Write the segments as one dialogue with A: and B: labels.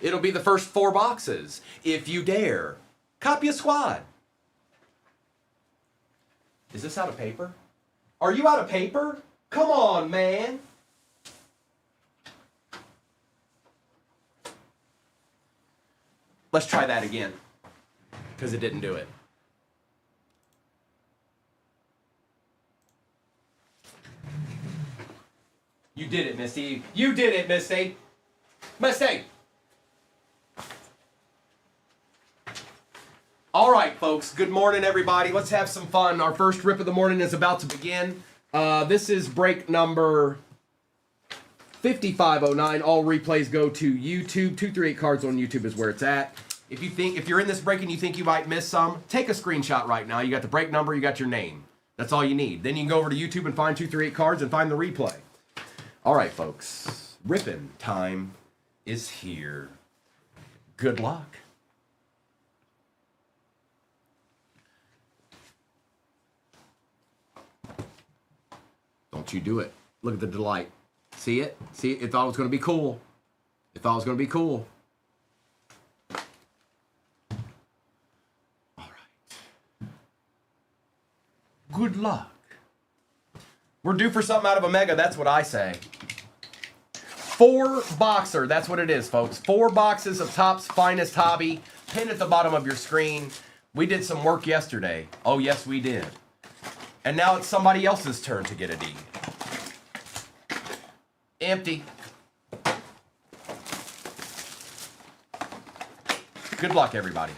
A: It'll be the first 4 boxes. If you dare, copy a squad. Is this out of paper? Are you out of paper? Come on, man. Let's try that again, because it didn't do it. You did it, Misty. You did it, Misty. Misty. All right, folks. Good morning, everybody. Let's have some fun. Our first rip of the morning is about to begin. This is break number 5509. All replays go to YouTube. 238 Cards on YouTube is where it's at. If you're in this break and you think you might miss some, take a screenshot right now. You got the break number, you got your name. That's all you need. Then you can go over to YouTube and find 238 Cards and find the replay. All right, folks. Ripping time is here. Good luck. Don't you do it. Look at the delight. See it? See it? It thought it was going to be cool. It thought it was going to be cool. All right. Good luck. We're due for something out of a mega. That's what I say. 4 boxer. That's what it is, folks. 4 boxes of Topps Finest Hobby. Pinned at the bottom of your screen. We did some work yesterday. Oh, yes, we did. And now it's somebody else's turn to get a D. Empty. Good luck, everybody.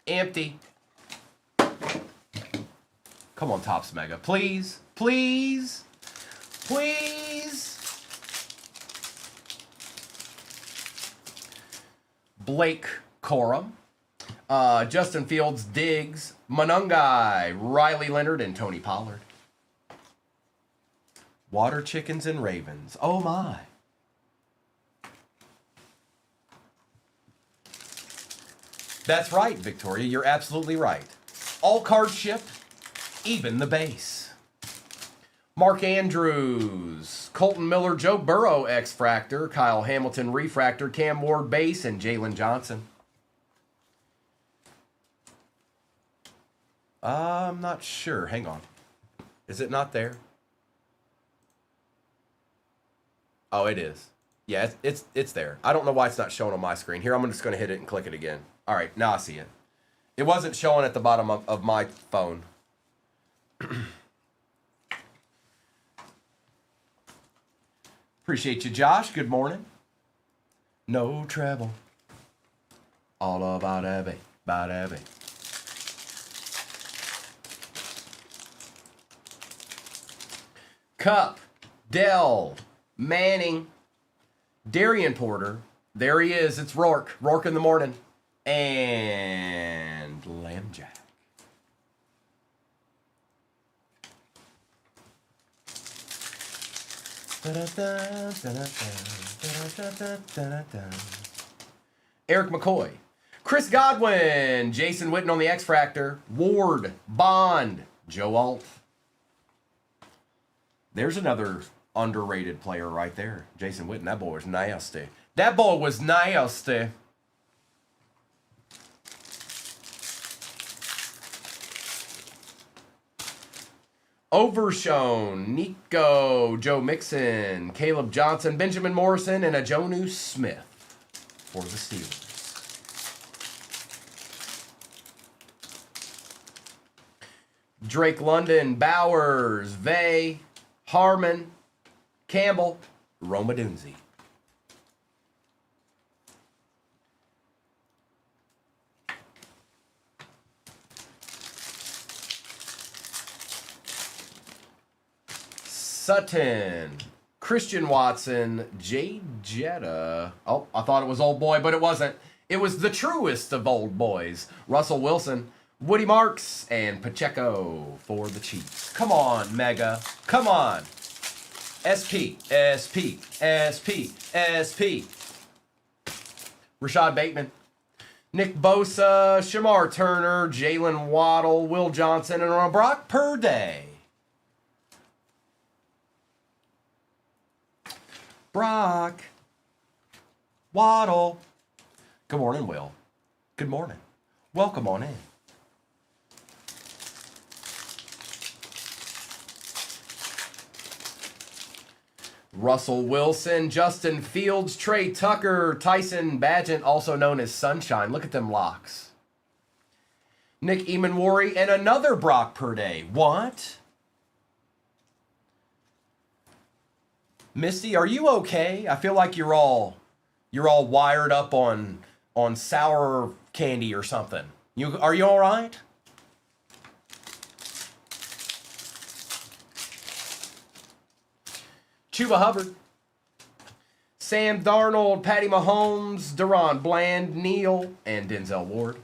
A: Empty. Come on, Topps Mega. Please. Please. Please. Blake Corum. Justin Fields, Diggs, Monungai, Riley Leonard, and Tony Pollard. Water Chickens and Ravens. Oh my. That's right, Victoria. You're absolutely right. All cards shipped, even the base. Mark Andrews, Colton Miller, Joe Burrow, X-Fractor, Kyle Hamilton, Refractor, Cam Ward, base, and Jalen Johnson. I'm not sure. Hang on. Is it not there? Oh, it is. Yeah, it's there. I don't know why it's not showing on my screen. Here, I'm just going to hit it and click it again. All right, now I see it. It wasn't showing at the bottom of my phone. Appreciate you, Josh. Good morning. No trouble. All about Abby. About Abby. Cup, Dell, Manning, Darian Porter. There he is. It's Rourke. Rourke in the morning. And Lambjack. Eric McCoy. Chris Godwin. Jason Witten on the X-Fractor. Ward. Bond. Joe Alt. There's another underrated player right there. Jason Witten. That boy was nasty. That boy was nasty. Overshown. Nico. Joe Mixon. Caleb Johnson. Benjamin Morrison. And a Jonnu Smith for the Steelers. Drake London. Bowers. Vay. Harmon, Campbell, Roma Dunzi. Sutton, Christian Watson, Jay Jetta. Oh, I thought it was old boy, but it wasn't. It was the truest of old boys. Russell Wilson, Woody Marks, and Pacheco for the Chiefs. Come on, Mega. Come on. SP, SP, SP, SP. Rashad Bateman, Nick Bosa, Shamar Turner, Jalen Waddle, Will Johnson, and Brock Purdy. Brock. Waddle. Good morning, Will. Good morning. Welcome on in. Russell Wilson, Justin Fields, Trey Tucker, Tyson Bagent, also known as Sunshine. Look at them locks. Nick Emanwari, and another Brock per day. What? Misty, are you okay? I feel like you're all wired up on sour candy or something. Are you all right? Chuba Hubbard, Sam Darnold, Patty Mahomes, Deron Bland, Neal, and Denzel Ward.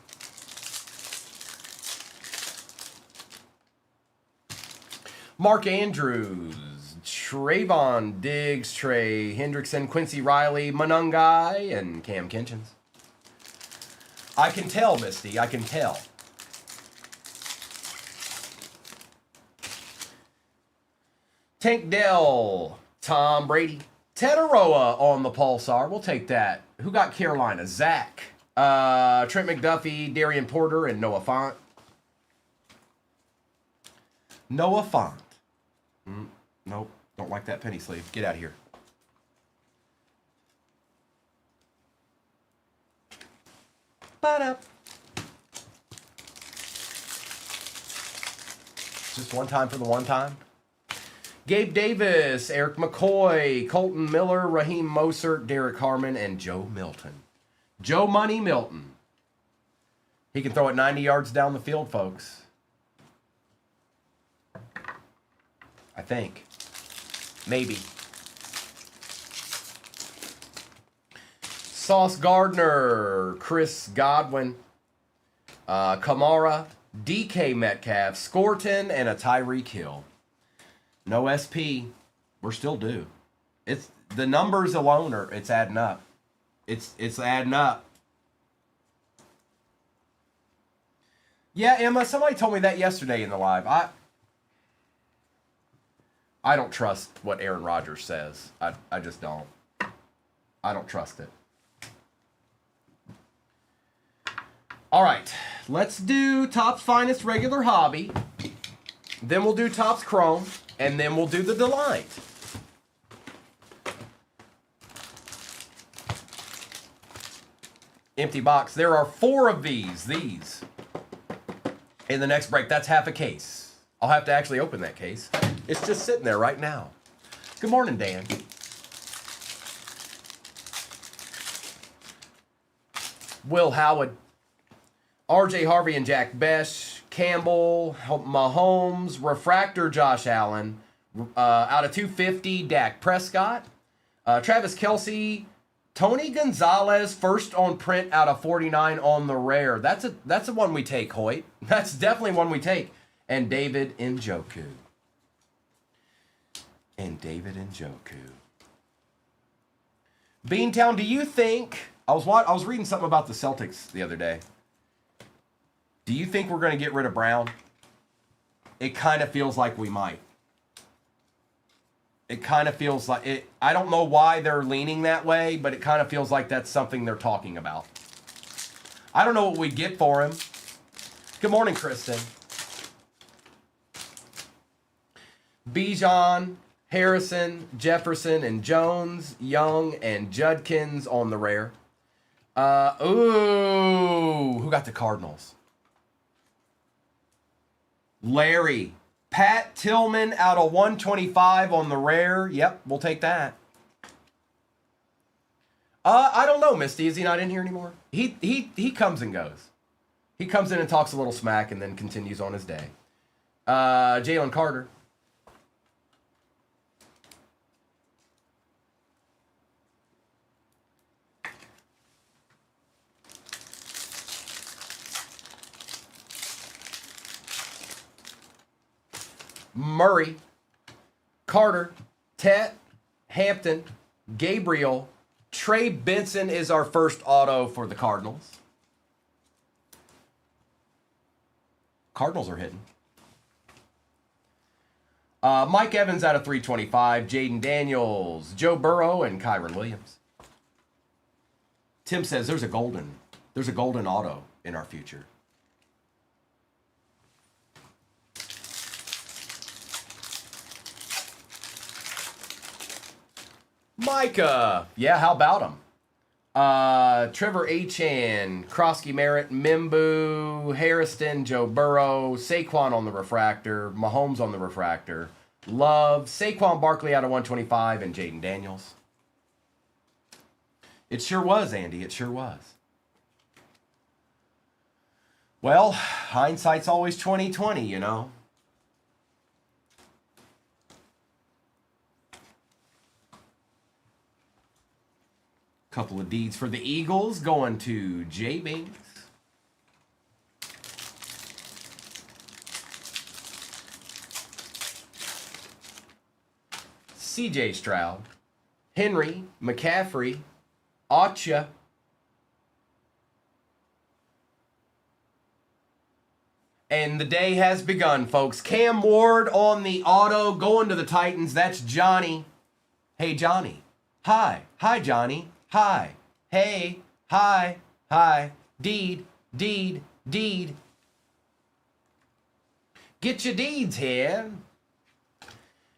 A: Mark Andrews, Trayvon Diggs, Trey Hendrickson, Quincy Riley, Manungai, and Cam Kinchins. I can tell, Misty. I can tell. Tank Dell, Tom Brady, Tetaroa on the Pulsar. We'll take that. Who got Carolina? Zach, Trent McDuffie, Darian Porter, and Noah Fant. Noah Fant. Nope. Don't like that penny sleeve. Get out of here. Ba-da. Just one time for the one time. Gabe Davis, Eric McCoy, Colton Miller, Raheem Mostert, Derek Harmon, and Joe Milton. Joe Money Milton. He can throw it 90 yards down the field, folks. I think. Maybe. Sauce Gardner, Chris Godwin, Kamara, DK Metcalf, Scorton, and a Tyreek Hill. No SP. We're still due. It's the numbers alone it's adding up. It's adding up. Yeah, Emma, somebody told me that yesterday in the live. I don't trust what Aaron Rodgers says. I just don't. I don't trust it. All right, let's do Topps Finest Regular Hobby. Then we'll do Topps Chrome. And then we'll do the Delight. Empty box. There are 4 of these. In the next break. That's half a case. I'll have to actually open that case. It's just sitting there right now. Good morning, Dan. Will Howard. RJ Harvey and Jack Besh. Campbell, Mahomes, Refractor, Josh Allen, out of 250, Dak Prescott, Travis Kelce, Tony Gonzalez, first on print out of 49 on the rare. That's a one we take, Hoyt. That's definitely one we take. And David Njoku. Beantown, do you think I was reading something about the Celtics the other day? Do you think we're going to get rid of Brown? It kind of feels like we might. It kind of feels like it. I don't know why they're leaning that way, but it kind of feels like that's something they're talking about. I don't know what we'd get for him. Good morning, Kristen. Bijan, Harrison, Jefferson, and Jones, Young, and Judkins on the rare. Who got the Cardinals? Larry. Pat Tillman out of 125 on the rare. Yep, we'll take that. I don't know, Misty. Is he not in here anymore? He comes and goes. He comes in and talks a little smack and then continues on his day. Jalen Carter. Murray, Carter, Tet, Hampton, Gabriel, Trey Benson is our first auto for the Cardinals. Cardinals are hitting. Mike Evans out of 325. Jaden Daniels, Joe Burrow, and Kyron Williams. Tim says there's a golden auto in our future. Micah, yeah, how about him? Trevor Achan, Krosky Merritt, Mimbu, Harrison, Joe Burrow, Saquon on the refractor, Mahomes on the refractor, Love, Saquon Barkley out of 125, and Jaden Daniels. It sure was, Andy. It sure was. Well, hindsight's always 20/20, you know. Couple of deeds for the Eagles going to J Bings. CJ Stroud, Henry, McCaffrey, Acha, and the day has begun, folks. Cam Ward on the auto going to the Titans. That's Johnny. Hey, Johnny. Hi. Hi, Johnny. Hi. Hey. Hi. Hi. Deed. Deed. Deed. Get your deeds here.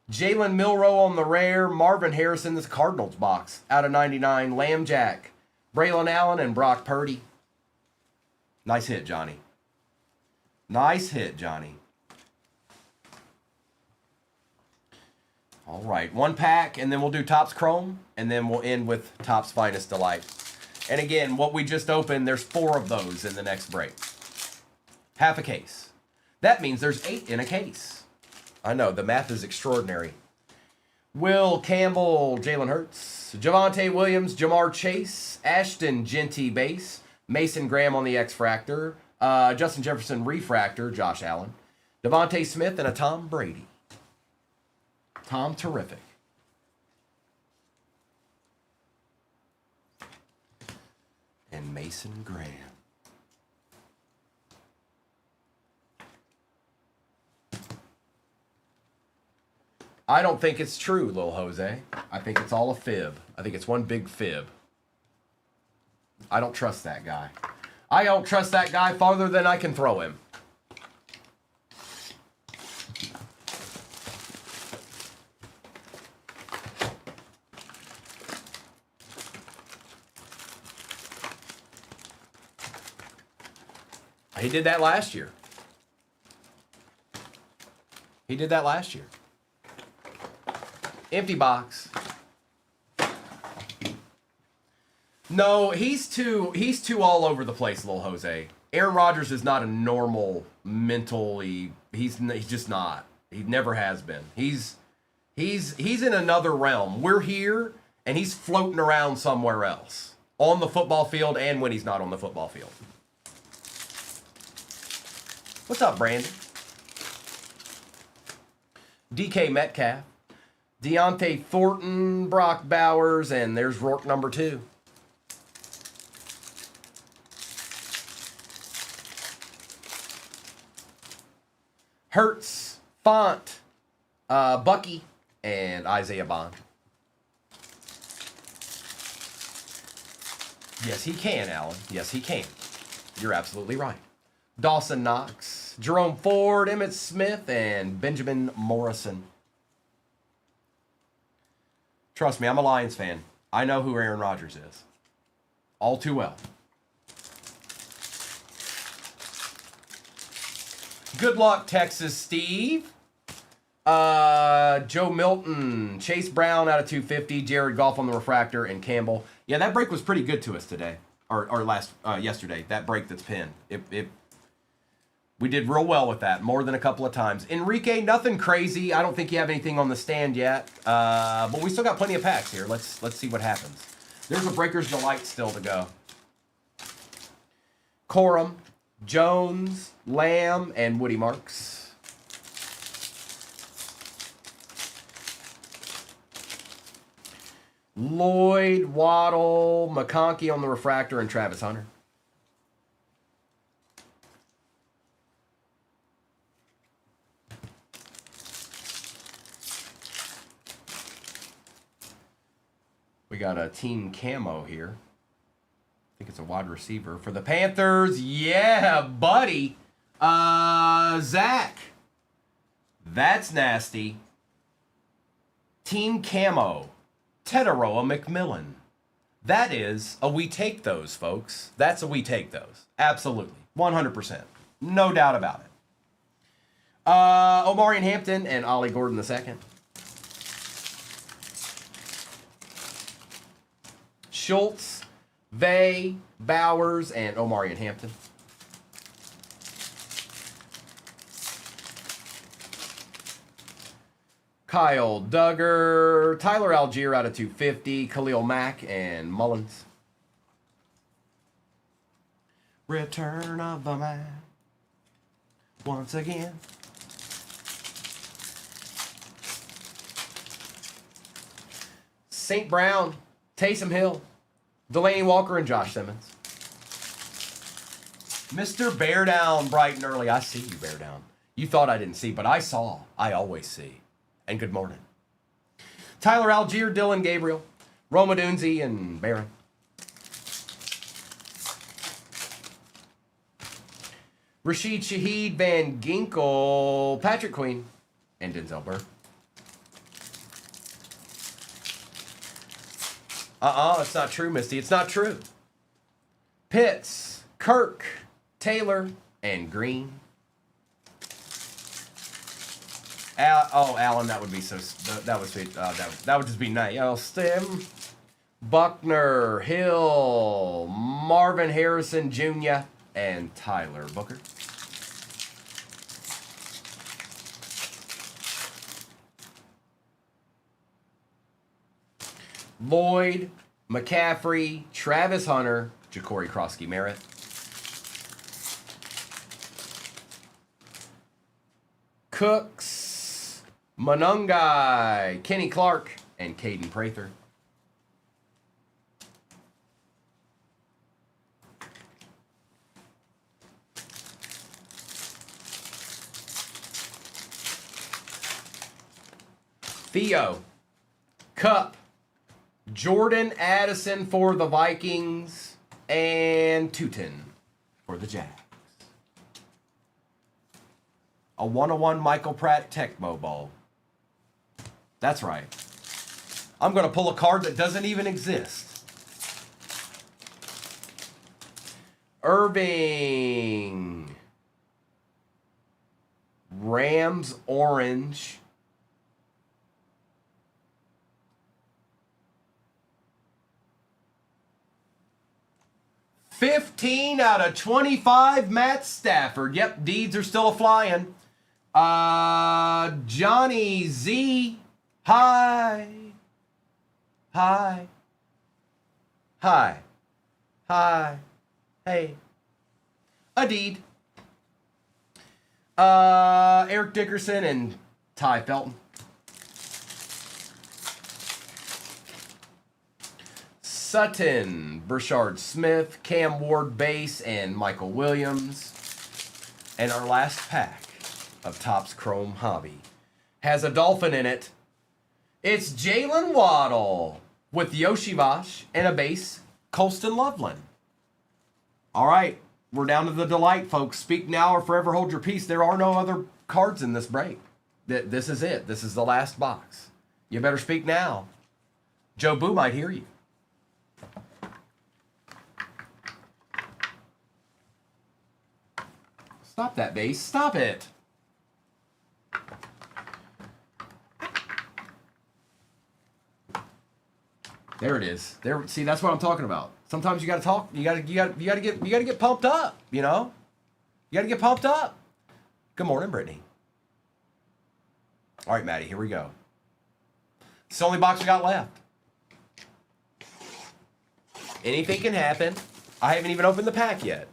A: Jalen Milroe on the rare. Marvin Harrison, this Cardinals box. Out of 99. Lamb Jack. Braylon Allen and Brock Purdy. Nice hit, Johnny. Nice hit, Johnny. All right, one pack, and then we'll do Topps Chrome, and then we'll end with Topps Finest Delight. And again, what we just opened, there's 4 of those in the next break. Half a case. That means there's 8 in a case. I know, the math is extraordinary. Will Campbell, Jalen Hurts, Javonte Williams, Jamar Chase, Ashton Genty base, Mason Graham on the X-Fractor, Justin Jefferson refractor, Josh Allen, Devontae Smith, and a Tom Brady. Tom Terrific. And Mason Graham. I don't think it's true, Lil Jose. I think it's all a fib. I think it's one big fib. I don't trust that guy. I don't trust that guy farther than I can throw him. He did that last year. He did that last year. Empty box. No, he's too all over the place, Lil Jose. Aaron Rodgers is not a normal mentally. He's just not. He never has been. He's in another realm. We're here, and he's floating around somewhere else on the football field and when he's not on the football field. What's up, Brandon? DK Metcalf, Deontay Thornton, Brock Bowers, and there's Rourke number 2. Hurts, Font, Bucky, and Isaiah Bond. Yes, he can, Alan. Yes, he can. You're absolutely right. Dawson Knox, Jerome Ford, Emmitt Smith, and Benjamin Morrison. Trust me, I'm a Lions fan. I know who Aaron Rodgers is. All too well. Good luck, Texas Steve. Joe Milton, Chase Brown out of 250, Jared Goff on the refractor, and Campbell. Yeah, that break was pretty good to us today, or yesterday. That break that's pinned. We did real well with that, more than a couple of times. Enrique, nothing crazy. I don't think you have anything on the stand yet, but we still got plenty of packs here. Let's see what happens. There's a Breaker's Delight still to go. Corum, Jones, Lamb, and Woody Marks. Lloyd, Waddle, McConkey on the refractor, and Travis Hunter. We got a team camo here. I think it's a wide receiver for the Panthers. Yeah, buddy. Zach. That's nasty. Team camo. Tetaroa McMillan. That is a we take those, folks. That's a we take those. Absolutely. 100%. No doubt about it. Omarion Hampton and Ollie Gordon II. Schultz, Vay, Bowers, and Omarion Hampton. Kyle Duggar, Tyler Algier out of 250, Khalil Mack, and Mullins. Return of the man. Once again. St. Brown, Taysom Hill, Delaney Walker, and Josh Simmons. Mr. Bear Down, bright and early. I see you, Bear Down. You thought I didn't see, but I saw. I always see. And good morning. Tyler Algier, Dylan Gabriel, Roma Dunzi, and Barron. Rashid Shaheed, Van Ginkel, Patrick Queen, and Denzel Burke. It's not true, Misty. It's not true. Pitts, Kirk, Taylor, and Green. Allen, that would be so. That would be. That would just be nice. Stem, Buckner, Hill, Marvin Harrison Jr., and Tyler Booker. Lloyd, McCaffrey, Travis Hunter, Ja'Cory Krosky Merritt. Cooks, Monungai, Kenny Clark, and Caden Prather. Theo, Cup, Jordan Addison for the Vikings, and Tootin for the Jags. A 101 Michael Pratt Tecmo Bowl. That's right. I'm going to pull a card that doesn't even exist. Irving. Rams Orange. $15 out of 25, Matt Stafford. Yep, deeds are still a-flying. Johnny Z. Hi. Hi. Hi. Hi. Hey. A deed. Eric Dickerson and Ty Felton. Sutton, Brashard Smith, Cam Ward Base, and Michael Williams. And our last pack of Topps Chrome Hobby has a Dolphin in it. It's Jalen Waddle with Yoshivash and a base, Colston Loveland. All right, we're down to the delight, folks. Speak now or forever hold your peace. There are no other cards in this break. This is it. This is the last box. You better speak now. Joe Boo might hear you. Stop that, base. Stop it. There it is. There. See, that's what I'm talking about. Sometimes you got to talk. You got to get pumped up. You know. You got to get pumped up. Good morning, Brittany. All right, Maddie. Here we go. It's the only box we got left. Anything can happen. I haven't even opened the pack yet.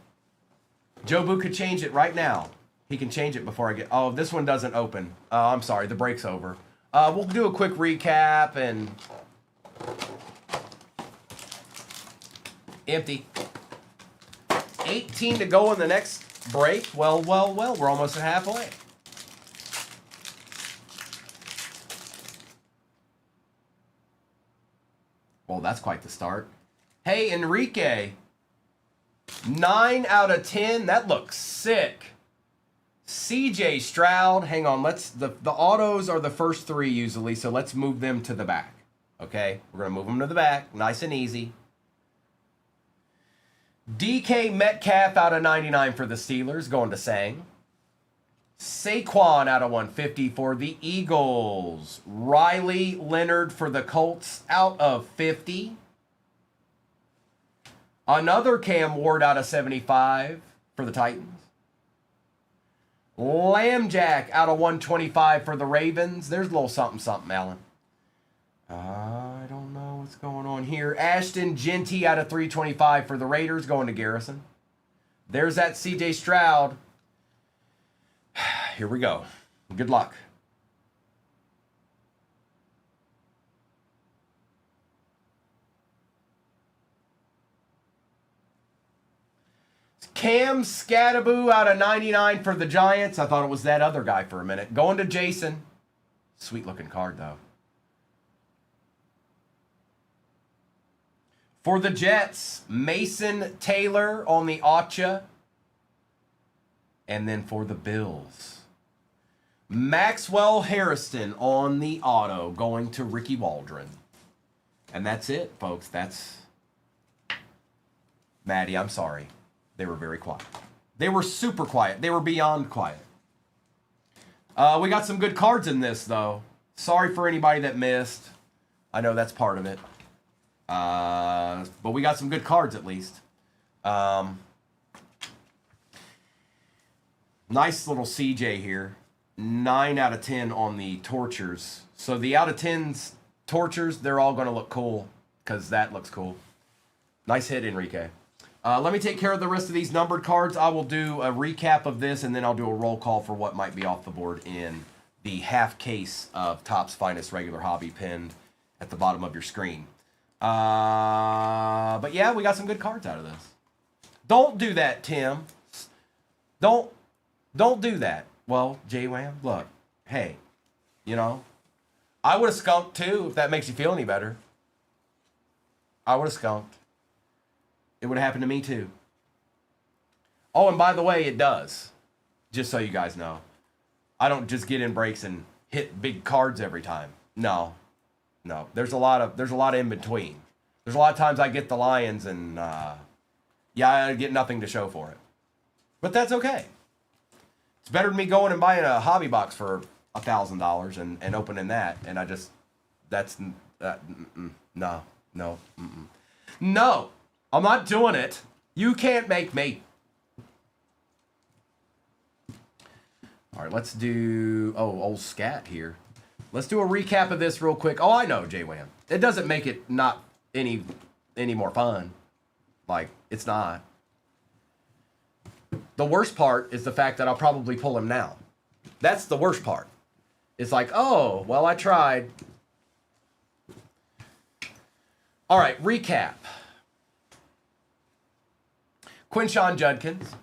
A: Joe Boo could change it right now. He can change it before I get... Oh, this one doesn't open. I'm sorry. The break's over. We'll do a quick recap and... Empty. 18 to go in the next break. Well. We're almost at halfway. Well, that's quite the start. Hey, Enrique. 9 out of 10. That looks sick. CJ Stroud. Hang on. The autos are the first 3 usually, so let's move them to the back. Okay? We're going to move them to the back. Nice and easy. DK Metcalf out of 99 for the Steelers. Going to Sang. Saquon out of 150 for the Eagles. Riley Leonard for the Colts out of 50. Another Cam Ward out of 75 for the Titans. Lambjack out of 125 for the Ravens. There's a little something, Alan. I don't know what's going on here. Ashton Genty out of 325 for the Raiders, going to Garrison. There's that CJ Stroud. Here we go. Good luck. Cam Scattaboo out of 99 for the Giants. I thought it was that other guy for a minute. Going to Jason. Sweet looking card, though. For the Jets, Mason Taylor on the Acha. And then for the Bills, Maxwell Harrison on the auto, going to Ricky Waldron. And that's it, folks. That's... Maddie, I'm sorry. They were very quiet. They were super quiet. They were beyond quiet. We got some good cards in this, though. Sorry for anybody that missed. I know that's part of it. But we got some good cards, at least. Nice little CJ here. 9 out of 10 on the Tortures. So the out of 10s Tortures, they're all going to look cool because that looks cool. Nice hit, Enrique. Let me take care of the rest of these numbered cards. I will do a recap of this, and then I'll do a roll call for what might be off the board in the half case of Topps Finest Regular Hobby pinned at the bottom of your screen. But yeah, we got some good cards out of this. Don't do that, Tim. Don't do that. Well, J-Wham, look, hey, you know, I would have skunked too if that makes you feel any better. I would have skunked. It would have happened to me too. Oh, and by the way, it does. Just so you guys know. I don't just get in breaks and hit big cards every time. No. There's a lot of in between. There's a lot of times I get the Lions and yeah, I get nothing to show for it. But that's okay. It's better than me going and buying a hobby box for $1,000 and opening that. And I just, no. I'm not doing it. You can't make me. All right, let's do, old Scat here. Let's do a recap of this real quick. Oh, I know, J-Wham. It doesn't make it not any more fun. Like, it's not. The worst part is the fact that I'll probably pull him now. That's the worst part. It's like, oh, well, I tried. All right, recap. Quinshawn Judkins,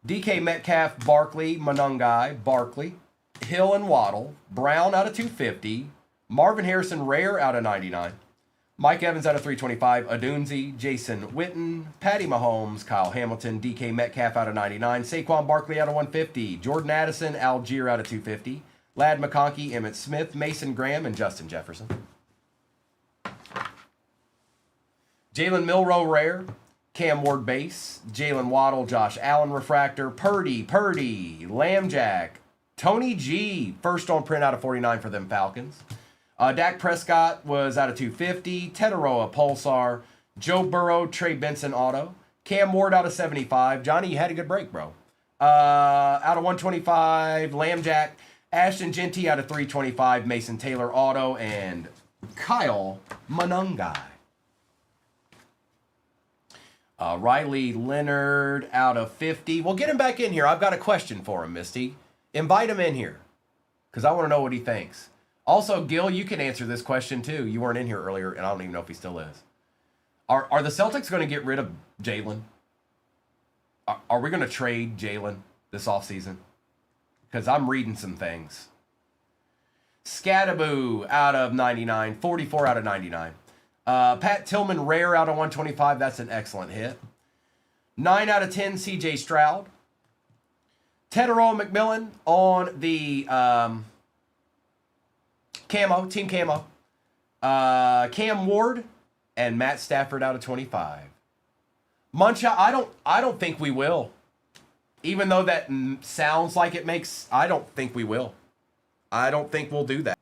A: DK Metcalf, Barkley, Monungai, Barkley, Hill and Waddle, Brown out of 250, Marvin Harrison Rare out of 99, Mike Evans out of 325, Adunzi, Jason Witten, Patty Mahomes, Kyle Hamilton, DK Metcalf out of 99, Saquon Barkley out of 150, Jordan Addison, Algier out of 250, Ladd McConkey, Emmitt Smith, Mason Graham, and Justin Jefferson. Jalen Milroe Rare, Cam Ward Base, Jalen Waddle, Josh Allen Refractor, Purdy, Lambjack, Tony G, first on print out of 49 for them Falcons. Dak Prescott was out of 250, Tetaroa Pulsar, Joe Burrow, Trey Benson Auto, Cam Ward out of 75. Johnny, you had a good break, bro. Out of 125, Lambjack, Ashton Genty out of 325, Mason Taylor Auto, and Kyle Monungai. Riley Leonard out of 50. We'll get him back in here. I've got a question for him, Misty. Invite him in here because I want to know what he thinks. Also, Gil, you can answer this question too. You weren't in here earlier, and I don't even know if he still is. Are the Celtics going to get rid of Jalen? Are we going to trade Jalen this offseason? Because I'm reading some things. Scattaboo out of 99. 44 out of 99. Pat Tillman rare out of 125. That's an excellent hit. 9 out of 10 C.J. Stroud. Teteroa McMillan on the camo, team camo. Cam Ward and Matt Stafford out of 25. Muncha, I don't think we will. Even though that sounds like it makes, I don't think we will. I don't think we'll do that.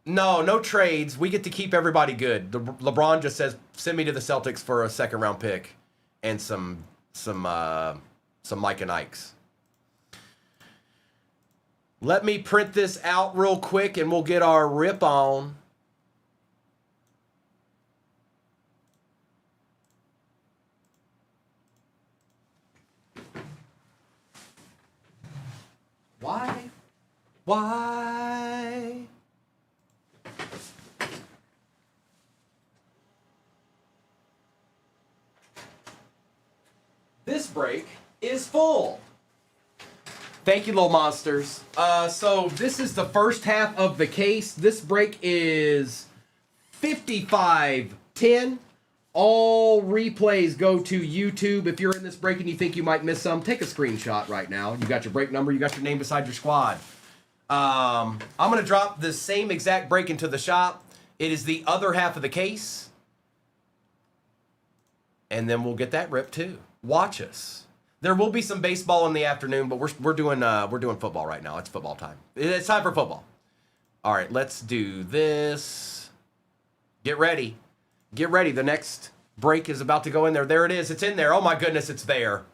A: No trades. We get to keep everybody good. LeBron just says, send me to the Celtics for a second round pick and some Mike and Ikes. Let me print this out real quick and we'll get our rip on. Why? This break is full. Thank you, little monsters. So this is the first half of the case. This break is 55-10. All replays go to YouTube. If you're in this break and you think you might miss some, take a screenshot right now. You got your break number. You got your name beside your squad. I'm going to drop the same exact break into the shop. It is the other half of the case. And then we'll get that rip too. Watch us. There will be some baseball in the afternoon, but we're doing football right now. It's football time. It's time for football. All right, let's do this. Get ready. Get ready. The next break is about to go in there. There it is. It's in there. Oh my goodness, it's there.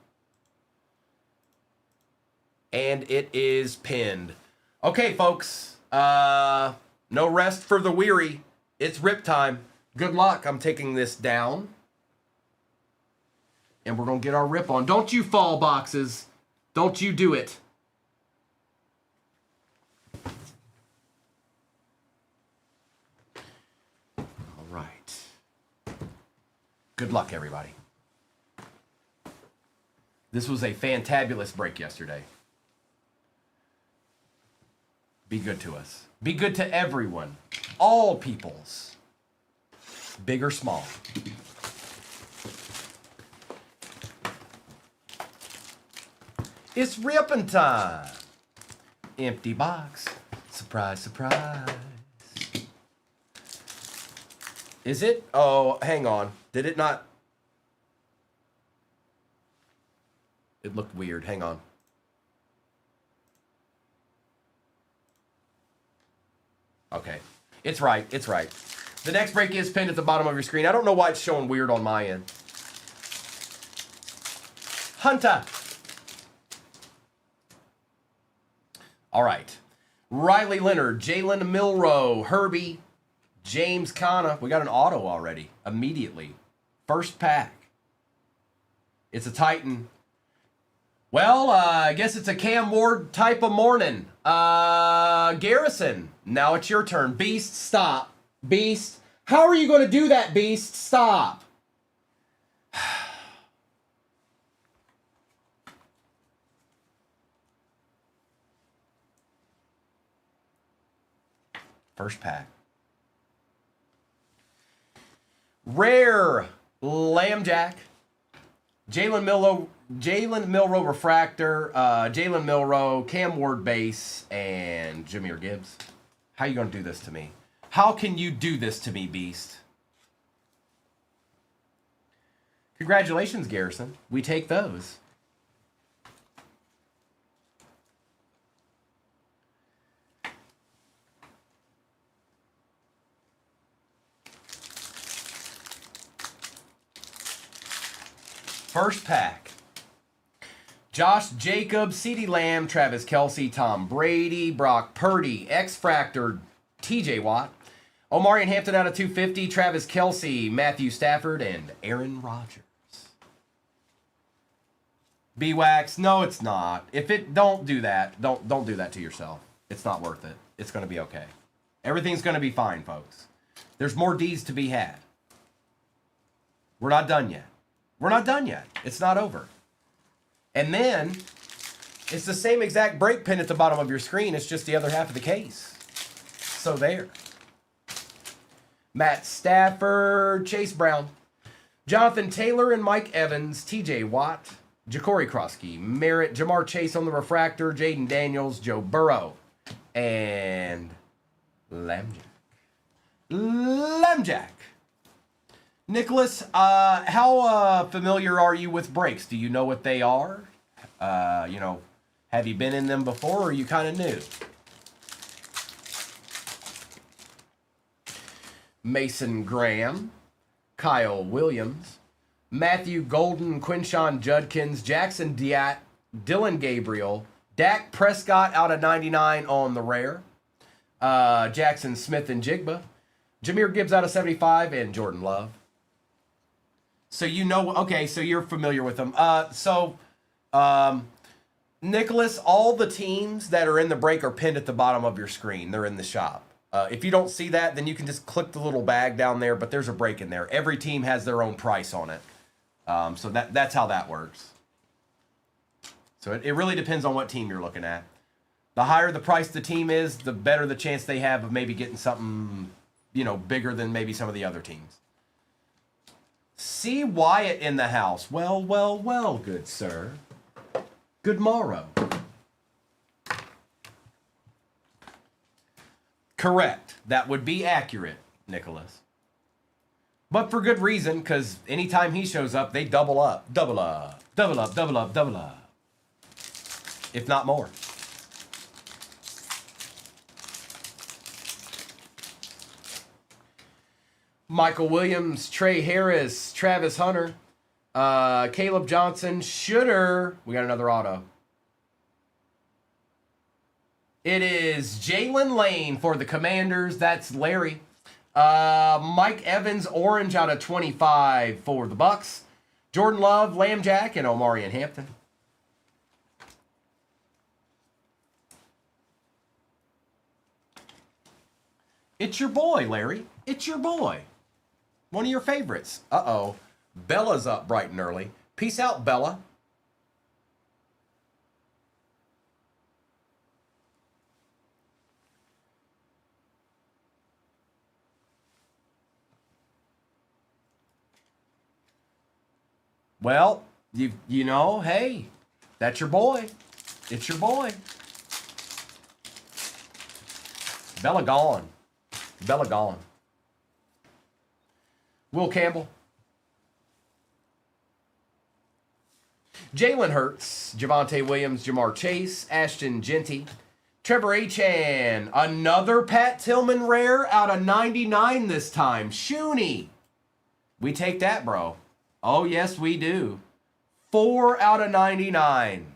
A: And it is pinned. Okay, folks. No rest for the weary. It's rip time. Good luck. I'm taking this down. And we're going to get our rip on. Don't you fall, boxes. Don't you do it. All right. Good luck, everybody. This was a fantabulous break yesterday. Be good to us. Be good to everyone. All peoples. Big or small. It's ripping time. Empty box. Surprise, surprise. Is it? Oh, hang on. Did it not? It looked weird. Hang on. Okay. It's right. It's right. The next break is pinned at the bottom of your screen. I don't know why it's showing weird on my end. Hunter. All right. Riley Leonard, Jalen Milroe, Herbie, James Conner. We got an auto already. Immediately. First pack. It's a Titan. Well, I guess it's a Cam Ward type of morning. Garrison, now it's your turn. Beast, stop. Beast, how are you going to do that, Beast? Stop. First pack. Rare Lambjack. Jalen Milroe Refractor, Jalen Milroe, Cam Ward Base, and Jahmyr Gibbs. How you going to do this to me? How can you do this to me, Beast? Congratulations, Garrison. We take those. First pack. Josh Jacobs, CeeDee Lamb, Travis Kelce, Tom Brady, Brock Purdy, X-Fractor, TJ Watt, Omarion Hampton out of 250, Travis Kelce, Matthew Stafford, and Aaron Rodgers. B-Wax, no it's not. If it, don't do that. Don't do that to yourself. It's not worth it. It's going to be okay. Everything's going to be fine, folks. There's more D's to be had. We're not done yet. We're not done yet. It's not over. And then, it's the same exact break pin at the bottom of your screen. It's just the other half of the case. So there. Matt Stafford, Chase Brown, Jonathan Taylor and Mike Evans, TJ Watt, Ja'Cory Krosky, Merritt, Jamar Chase on the refractor, Jaden Daniels, Joe Burrow, and Lamjack. Nicholas, how familiar are you with breaks? Do you know what they are? Have you been in them before, or are you kind of new? Mason Graham, Kyle Williams, Matthew Golden, Quinshawn Judkins, Jackson Diat, Dylan Gabriel, Dak Prescott out of 99 on the rare, Jackson Smith and Jigba, Jahmyr Gibbs out of 75, and Jordan Love. So so you're familiar with them. Nicholas, all the teams that are in the break are pinned at the bottom of your screen. They're in the shop. If you don't see that, then you can just click the little bag down there, but there's a break in there. Every team has their own price on it. So that's how that works. So it really depends on what team you're looking at. The higher the price the team is, the better the chance they have of maybe getting something, bigger than maybe some of the other teams. See Wyatt in the house. Well, good sir. Good morrow. Correct. That would be accurate, Nicholas. But for good reason, because anytime he shows up, they double up. Double up. Double up, double up, double up. If not more. Michael Williams, Trey Harris, Travis Hunter, Caleb Johnson, Shooter. We got another auto. It is Jalen Lane for the Commanders. That's Larry. Mike Evans, orange out of 25 for the Bucks. Jordan Love, Lamjack, and Omarion Hampton. It's your boy, Larry. It's your boy. One of your favorites. Uh-oh. Bella's up bright and early. Peace out, Bella. Well, hey, that's your boy. It's your boy. Bella gone. Bella gone. Will Campbell. Jalen Hurts, Javonte Williams, Jamar Chase, Ashton Genty, Trevor Achan, another Pat Tillman rare out of 99 this time. Shoonie. We take that, bro. Oh, yes, we do. 4 out of 99.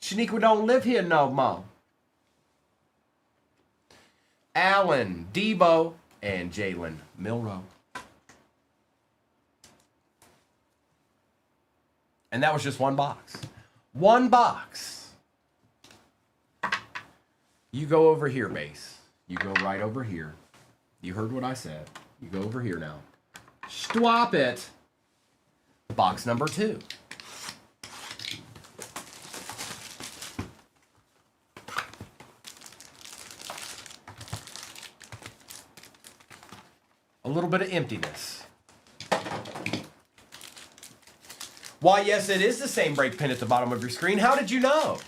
A: Shaniqua don't live here no more. Allen, Debo, and Jalen Milroe. And that was just one box. One box. You go over here, base. You go right over here. You heard what I said. You go over here now. Swap it. Box number 2. A little bit of emptiness. Why, yes, it is the same break pin at the bottom of your screen. How did you know?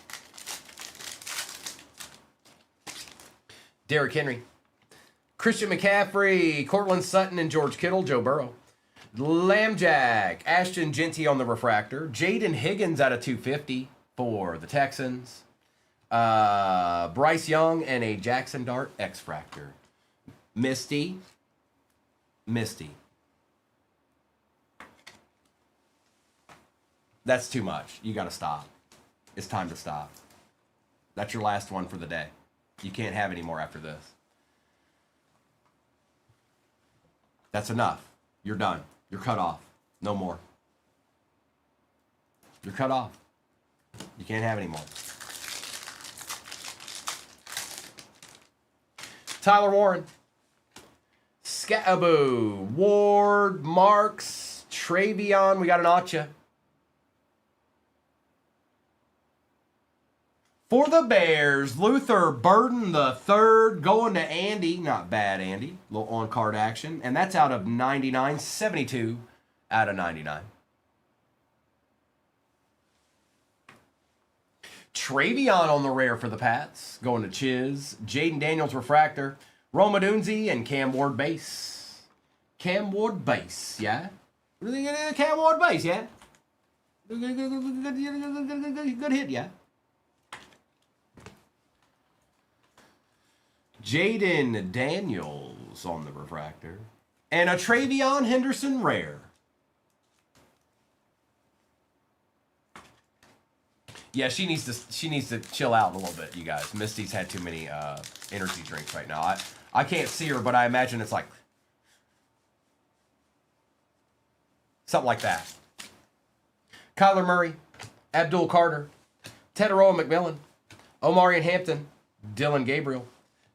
A: Derrick Henry, Christian McCaffrey, Cortland Sutton, and George Kittle, Joe Burrow. Lamjack, Ashton Genty on the refractor. Jaden Higgins out of 250 for the Texans. Bryce Young and a Jackson Dart X-Fractor. Misty. That's too much. You got to stop. It's time to stop. That's your last one for the day. You can't have any more after this. That's enough. You're done. You're cut off. No more. You're cut off. You can't have any more. Tyler Warren. Scaboo. Ward. Marks. Travion. We got an Acha. For the Bears, Luther Burden the third going to Andy. Not bad, Andy. Little on-card action. And that's out of 99. 72 out of 99. Travion on the rare for the Pats. Going to Chiz. Jaden Daniels refractor. Roma Dunzi and Cam Ward base. Cam Ward base, yeah? Cam Ward base, yeah? Good hit, yeah? Jaden Daniels on the refractor. And a Travion Henderson rare. Yeah, she needs to chill out a little bit, you guys. Misty's had too many energy drinks right now. I can't see her, but I imagine it's like something like that. Kyler Murray, Abdul Carter, Tedoroa McMillan, Omarion Hampton, Dylan Gabriel,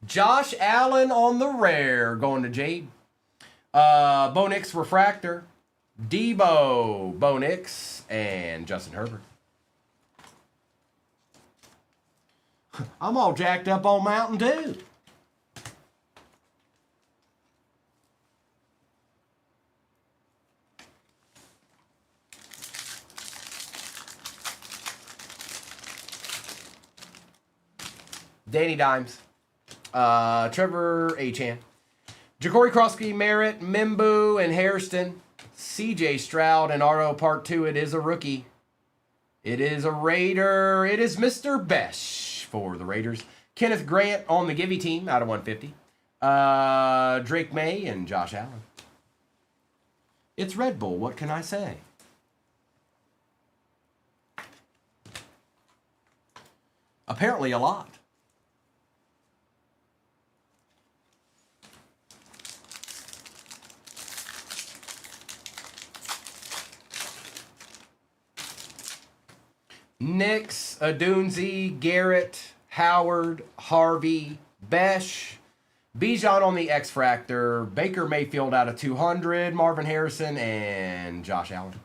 A: Josh Allen on the rare going to Jade. Bo Nix refractor, Debo, Bo Nix, and Justin Herbert. I'm all jacked up on Mountain Dew. Danny Dimes, Trevor Achan, Ja'Cory Krosky, Merritt, Mimbu, and Hairston, CJ Stroud, and RO Part 2. It is a rookie. It is a Raider. It is Mr. Besh for the Raiders. Kenneth Grant on the Givey team out of 150. Drake May and Josh Allen. It's Red Bull. What can I say? Apparently a lot. Nix, Adunzi, Garrett, Howard, Harvey, Besh, Bijan on the X-Fractor, Baker Mayfield out of 200, Marvin Harrison, and Josh Allen.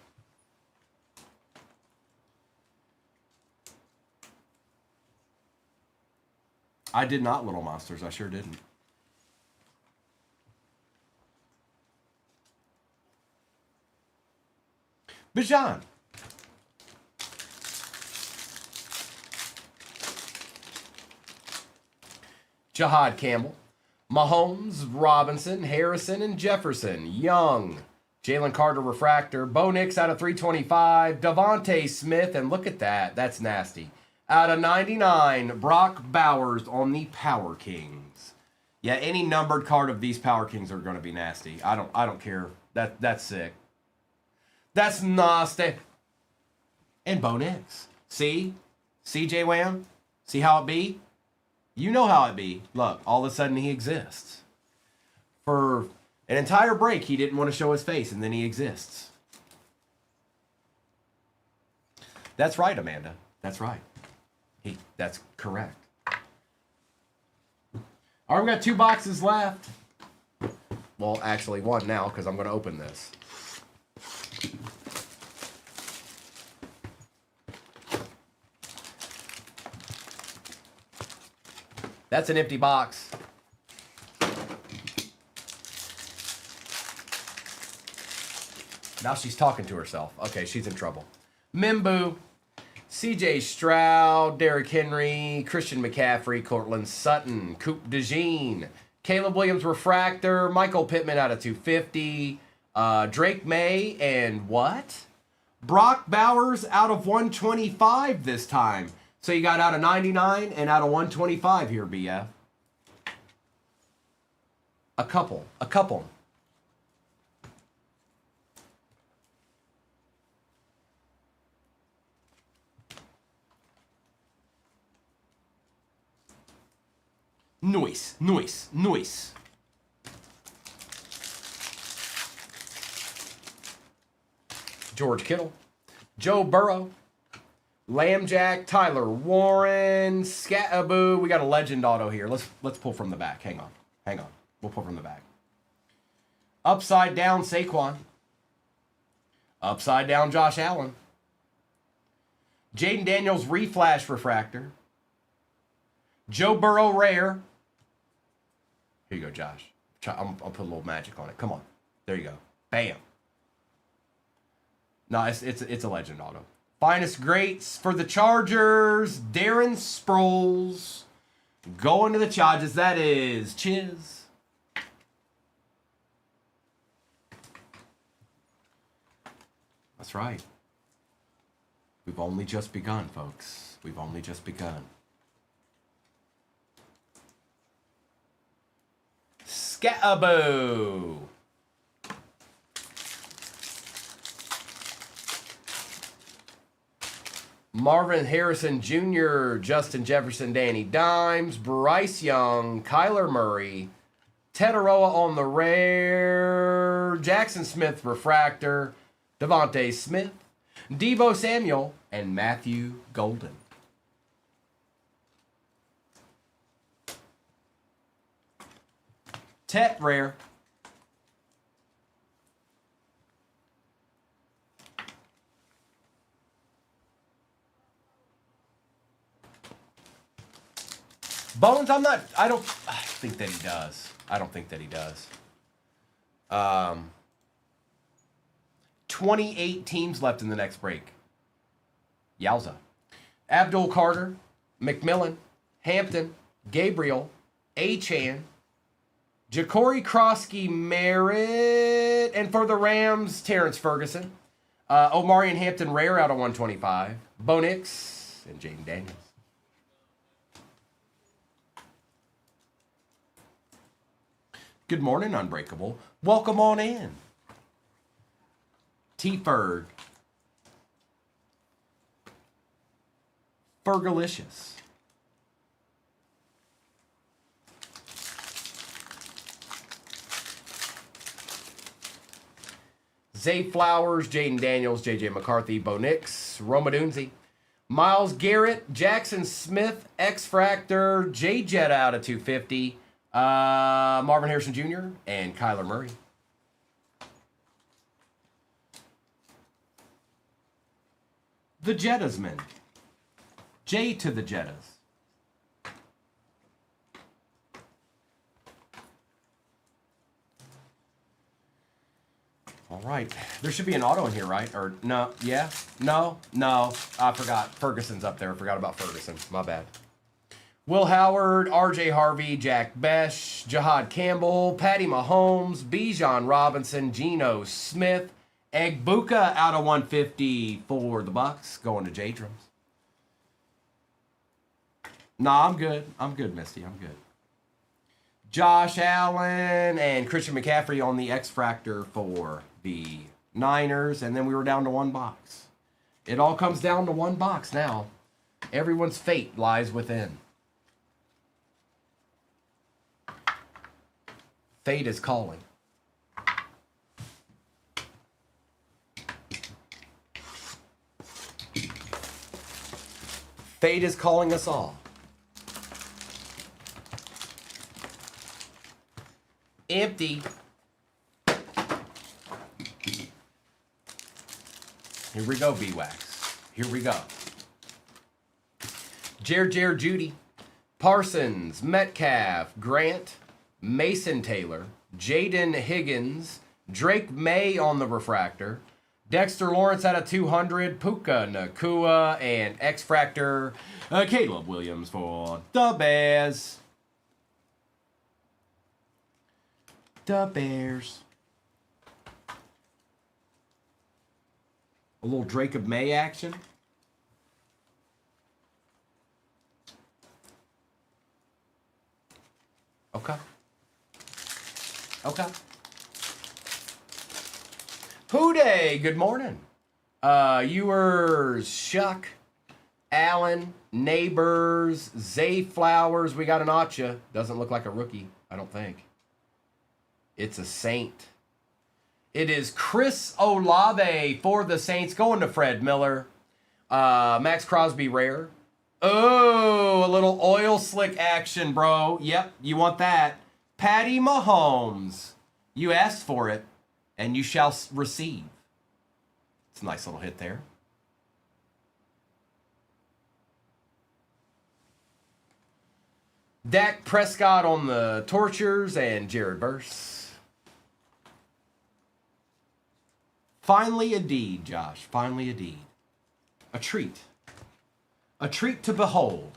A: I did not, Little Monsters. I sure didn't. Bijan. Jahad Campbell, Mahomes, Robinson, Harrison, and Jefferson. Young, Jalen Carter refractor, Bo Nix out of 325, Devontae Smith, and look at that. That's nasty. Out of 99, Brock Bowers on the Power Kings. Yeah, any numbered card of these Power Kings are going to be nasty. I don't care. That's sick. That's nasty. And Bo Nix. See? CJ Wham? See how it be? You know how it be. Look, all of a sudden he exists. For an entire break, he didn't want to show his face, and then he exists. That's right, Amanda. That's right. That's correct. All right, we got 2 boxes left. Well, actually, 1 now, because I'm going to open this. That's an empty box. Now she's talking to herself. Okay, she's in trouble. Mimbu, CJ Stroud, Derrick Henry, Christian McCaffrey, Cortland Sutton, Coop DeJean, Caleb Williams refractor, Michael Pittman out of 250, Drake May, and what? Brock Bowers out of 125 this time. So you got out of 99 and out of 125 here, BF. A couple. Noise. George Kittle, Joe Burrow, Lambjack, Tyler Warren, Scataboo. We got a legend auto here. Let's pull from the back. Hang on. We'll pull from the back. Upside down Saquon. Upside down Josh Allen. Jaden Daniels reflash refractor. Joe Burrow rare. Here you go, Josh. I'll put a little magic on it. Come on. There you go. Bam. No, it's a legend auto. Finest greats for the Chargers. Darren Sproles. Going to the Chargers. That is Chiz. That's right. We've only just begun, folks. We've only just begun. Scatabo. Marvin Harrison Jr., Justin Jefferson, Danny Dimes, Bryce Young, Kyler Murray, Tetaroa on the rare, Jackson Smith refractor, Devontae Smith, Deebo Samuel, and Matthew Golden. Tet rare. Bones, I think that he does. I don't think that he does. 28 teams left in the next break. Yowza. Abdul Carter, McMillan, Hampton, Gabriel, Achan, Ja'Cory Krosky, Merritt, and for the Rams, Terrence Ferguson. Omarion Hampton rare out of 125. Bo Nix and Jaden Daniels. Good morning, Unbreakable. Welcome on in. T-Ferg. Fergalicious. Zay Flowers, Jaden Daniels, J.J. McCarthy, Bo Nix, Roma Dunzi, Myles Garrett, Jackson Smith, X-Fractor, J. Jetta out of 250, Marvin Harrison Jr., and Kyler Murray. The Jettasmen. J to the Jettas. All right. There should be an auto in here, right? Or no? Yeah? No? No. I forgot. Ferguson's up there. I forgot about Ferguson. My bad. Will Howard, R.J. Harvey, Jack Besh, Jahad Campbell, Patty Mahomes, Bijan Robinson, Geno Smith, Egbuka out of 150 for the Bucks, going to J-Drums. Nah, I'm good. I'm good, Misty. I'm good. Josh Allen and Christian McCaffrey on the X-Fractor for the Niners, and then we were down to one box. It all comes down to one box now. Everyone's fate lies within. Fate is calling. Fate is calling us all. Empty. Here we go, B-Wax. Here we go. Jared Judy, Parsons, Metcalf, Grant, Mason Taylor, Jaden Higgins, Drake May on the refractor, Dexter Lawrence out of 200, Puka Nakua, and X-Fractor, Caleb Williams for the Bears. The Bears. A little Drake of May action. Okay. Okay. Hooday, good morning. Ewers, Shuck, Allen, Neighbors, Zay Flowers. We got an Acha. Doesn't look like a rookie, I don't think. It's a Saint. It is Chris Olave for the Saints, going to Fred Miller. Max Crosby rare. Oh, a little oil slick action, bro. Yep, you want that. Patty Mahomes. You asked for it, and you shall receive. It's a nice little hit there. Dak Prescott on the Tortures and Jared Verse. Finally a deed, Josh. Finally a deed. A treat. A treat to behold.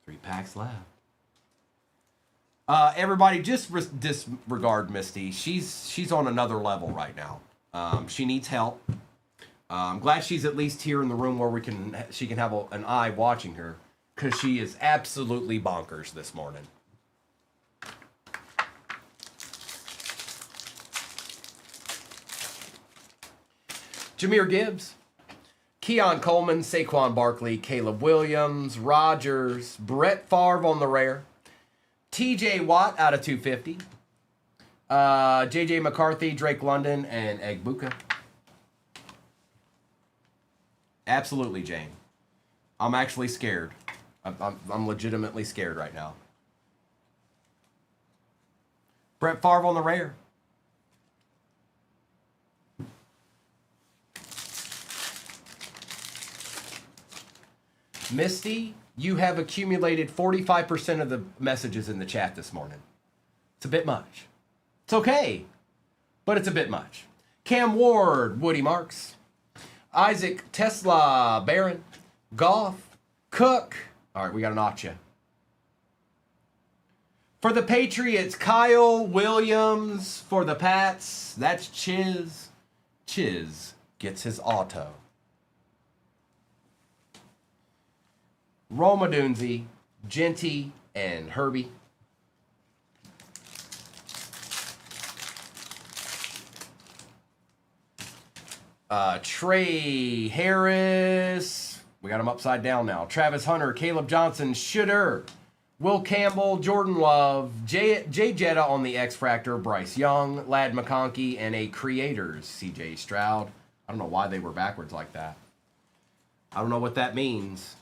A: Three packs left. Everybody, just disregard Misty. She's on another level right now. She needs help. I'm glad she's at least here in the room where she can have an eye watching her, because she is absolutely bonkers this morning. Jahmyr Gibbs, Keon Coleman, Saquon Barkley, Caleb Williams, Rodgers, Brett Favre on the rare, TJ Watt out of 250, JJ McCarthy, Drake London, and Egbuka. Absolutely, Jane. I'm actually scared. I'm legitimately scared right now. Brett Favre on the rare. Misty, you have accumulated 45% of the messages in the chat this morning. It's a bit much. It's okay, but it's a bit much. Cam Ward, Woody Marks, Isaac Tesla, Barron, Goff, Cook. All right, we got an Acha. For the Patriots, Kyle Williams. For the Pats, that's Chiz. Chiz gets his auto. Roma Dunzi, Genty, and Herbie. Trey Harris. We got him upside down now. Travis Hunter, Caleb Johnson, Shooter, Will Campbell, Jordan Love, Jay Jetta on the X Fractor, Bryce Young, Lad McConkey, and a Creators, CJ Stroud. I don't know why they were backwards like that. I don't know what that means.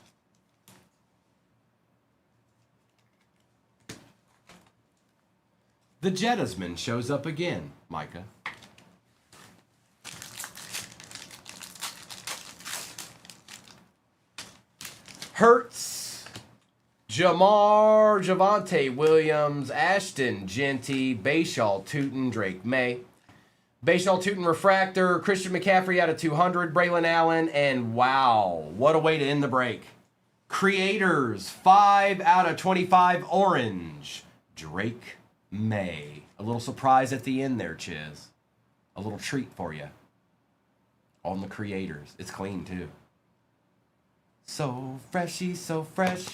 A: The Jettisman shows up again, Micah. Hurts, Jamar, Javonte Williams, Ashton Genty, Bashaw Tootin, Drake May, Bashaw Tootin Refractor, Christian McCaffrey out of 200, Braylon Allen, and wow, what a way to end the break. Creators, 5 out of 25, Orange, Drake May. A little surprise at the end there, Chiz. A little treat for you on the Creators. It's clean too. So freshy, so fresh,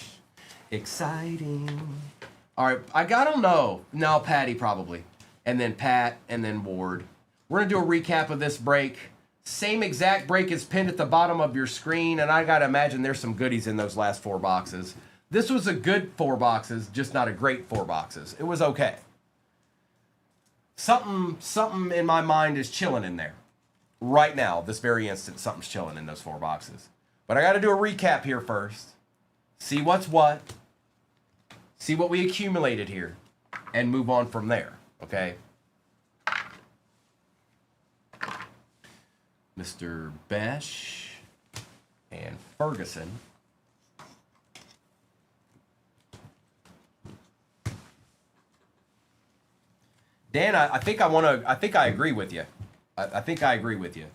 A: exciting. All right, I don't know. No, Patty probably. And then Pat, and then Ward. We're going to do a recap of this break. Same exact break is pinned at the bottom of your screen, and I got to imagine there's some goodies in those last 4 boxes. This was a good 4 boxes, just not a great 4 boxes. It was okay. Something in my mind is chilling in there. Right now, this very instant, something's chilling in those 4 boxes. But I got to do a recap here first. See what's what. See what we accumulated here. And move on from there. Okay? Mr. Besh and Ferguson. Dan, I think I agree with you. I think I agree with you.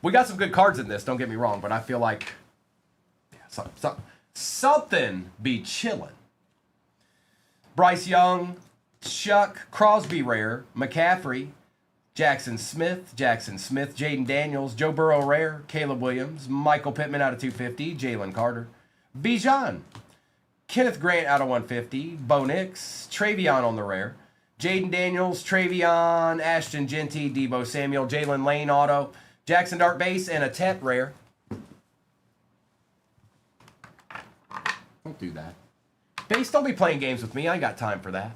A: We got some good cards in this, don't get me wrong, but I feel like something be chilling. Bryce Young, Chuck, Crosby rare, McCaffrey, Jackson Smith, Jaden Daniels, Joe Burrow rare, Caleb Williams, Michael Pittman out of 250, Jalen Carter, Bijan, Kenneth Grant out of 150, Bo Nix, Travion on the rare, Jaden Daniels, Travion, Ashton Genty, Debo Samuel, Jalen Lane auto, Jackson Dart base, and a Tet rare. Don't do that. Base, don't be playing games with me. I ain't got time for that.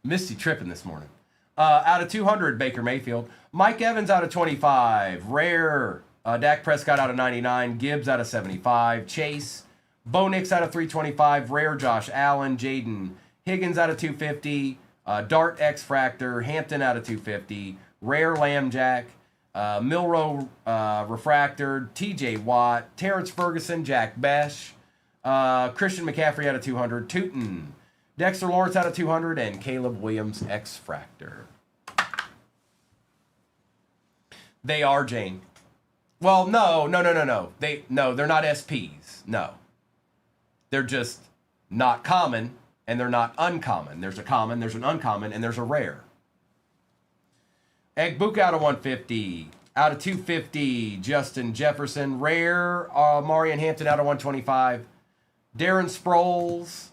A: Misty tripping this morning. Out of 200, Baker Mayfield. Mike Evans out of 25. Rare. Dak Prescott out of 99. Gibbs out of 75. Chase. Bo Nix out of 325. Rare Josh Allen. Jaden Higgins out of 250. Dart X Fractor. Hampton out of 250. Rare Lambjack. Milrow Refractor. TJ Watt. Terrence Ferguson. Jack Besh. Christian McCaffrey out of 200. Tootin. Dexter Lawrence out of 200. And Caleb Williams X Fractor. They are, Jane. Well, no. They're not SPs. No. They're just not common, and they're not uncommon. There's a common, there's an uncommon, and there's a rare. Eggbuk out of 150. Out of 250, Justin Jefferson. Rare, Marion Hampton out of 125. Darren Sproles.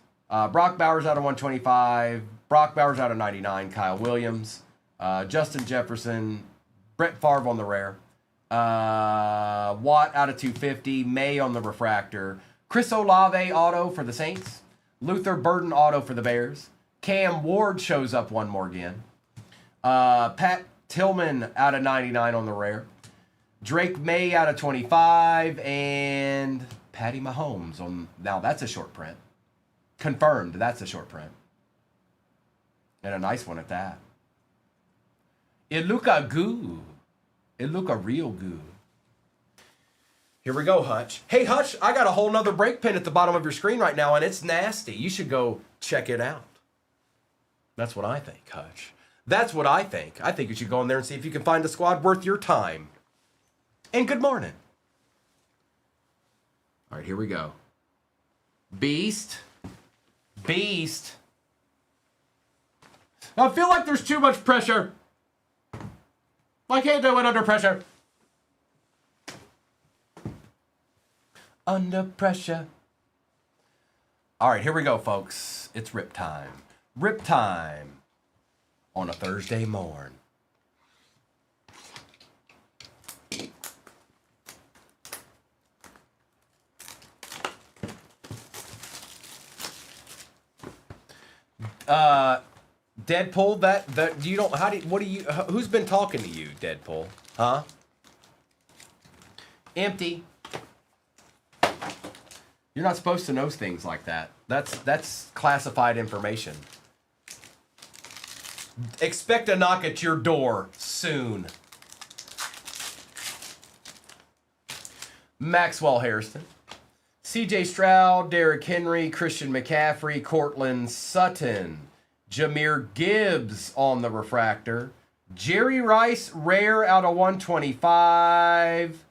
A: Brock Bowers out of 125. Brock Bowers out of 99. Kyle Williams. Justin Jefferson. Brett Favre on the rare. Watt out of 250. May on the refractor. Chris Olave auto for the Saints. Luther Burden auto for the Bears. Cam Ward shows up one more again. Pat Tillman out of 99 on the rare. Drake May out of 25. And Patty Mahomes on... Now that's a short print. Confirmed, that's a short print. And a nice one at that. It look a good. It look a real good. Here we go, Hutch. Hey, Hutch, I got a whole nother break pin at the bottom of your screen right now, and it's nasty. You should go check it out. That's what I think, Hutch. That's what I think. I think you should go in there and see if you can find a squad worth your time. And good morning. All right, here we go. Beast. Beast. I feel like there's too much pressure. I can't do it under pressure. Under pressure. All right, here we go, folks. It's rip time. Rip time on a Thursday morn. Deadpool, that you don't, who's been talking to you, Deadpool? Huh? Empty. You're not supposed to know things like that. That's classified information. Expect a knock at your door soon. Maxwell Harrison. CJ Stroud, Derrick Henry, Christian McCaffrey, Cortland Sutton, Jahmyr Gibbs on the refractor, Jerry Rice, rare out of 125,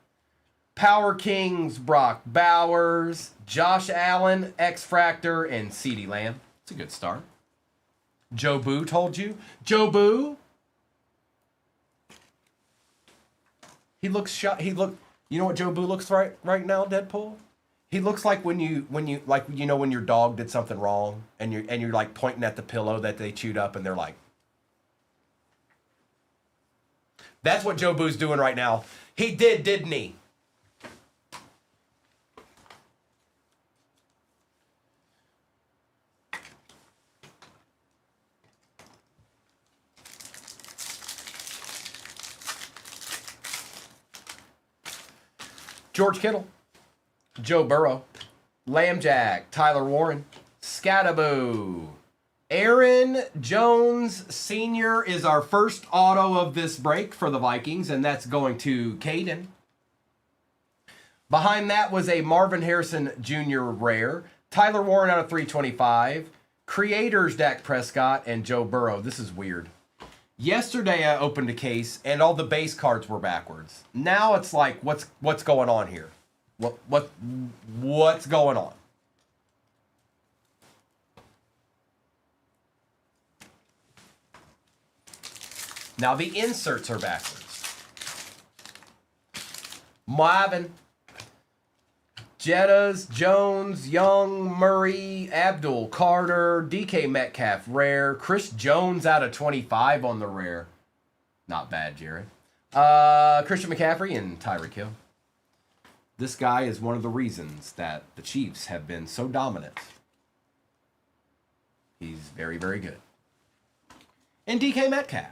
A: Power Kings, Brock Bowers, Josh Allen, X-Fractor, and CeeDee Lamb. It's a good start. Joe Boo told you? Joe Boo? He looks shot. You know what Joe Boo looks right now, Deadpool? He looks like when your dog did something wrong and you're like pointing at the pillow that they chewed up and they're like, that's what Joe Boo's doing right now. He did, didn't he? George Kittle, Joe Burrow, Lambjack, Tyler Warren, Scattaboo. Aaron Jones Sr. is our first auto of this break for the Vikings, and that's going to Caden. Behind that was a Marvin Harrison Jr. rare, Tyler Warren out of 325, Creators Dak Prescott, and Joe Burrow. This is weird. Yesterday I opened a case and all the base cards were backwards. Now it's like, what's going on here? What's going on? Now the inserts are backwards. Marvin, Jettas, Jones, Young, Murray, Abdul, Carter, DK Metcalf, rare. Chris Jones out of 25 on the rare. Not bad, Jared. Christian McCaffrey and Tyreek Hill. This guy is one of the reasons that the Chiefs have been so dominant. He's very, very good. And DK Metcalf.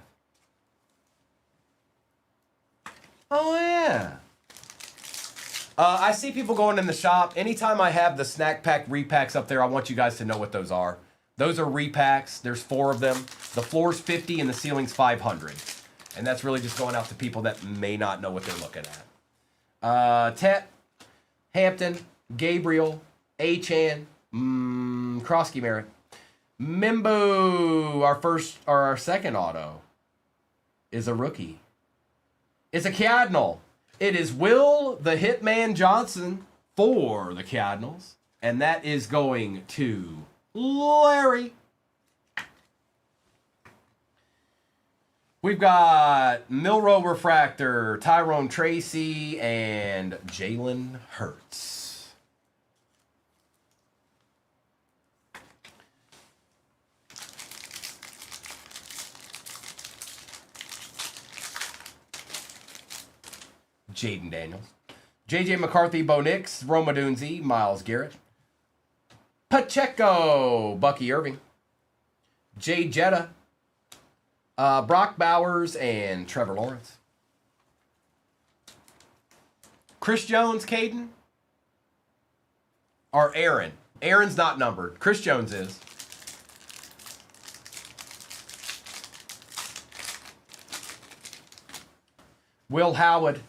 A: Oh, yeah. I see people going in the shop. Anytime I have the snack pack repacks up there, I want you guys to know what those are. Those are repacks. There's 4 of them. The floor's 50 and the ceiling's 500. And that's really just going out to people that may not know what they're looking at. Tet, Hampton, Gabriel, Achan, Krosky Merritt. Mimbo, our second auto, is a rookie. It's a Cardinal. It is Will the Hitman Johnson for the Cardinals. And that is going to Larry. We've got Milroe Refractor, Tyrone Tracy, and Jalen Hurts. Jaden Daniels. J.J. McCarthy, Bo Nix, Roma Dunze, Myles Garrett. Pacheco, Bucky Irving. Jay Jetta, Brock Bowers, and Trevor Lawrence. Chris Jones, Caden. Or Aaron. Aaron's not numbered. Chris Jones is. Will Howard.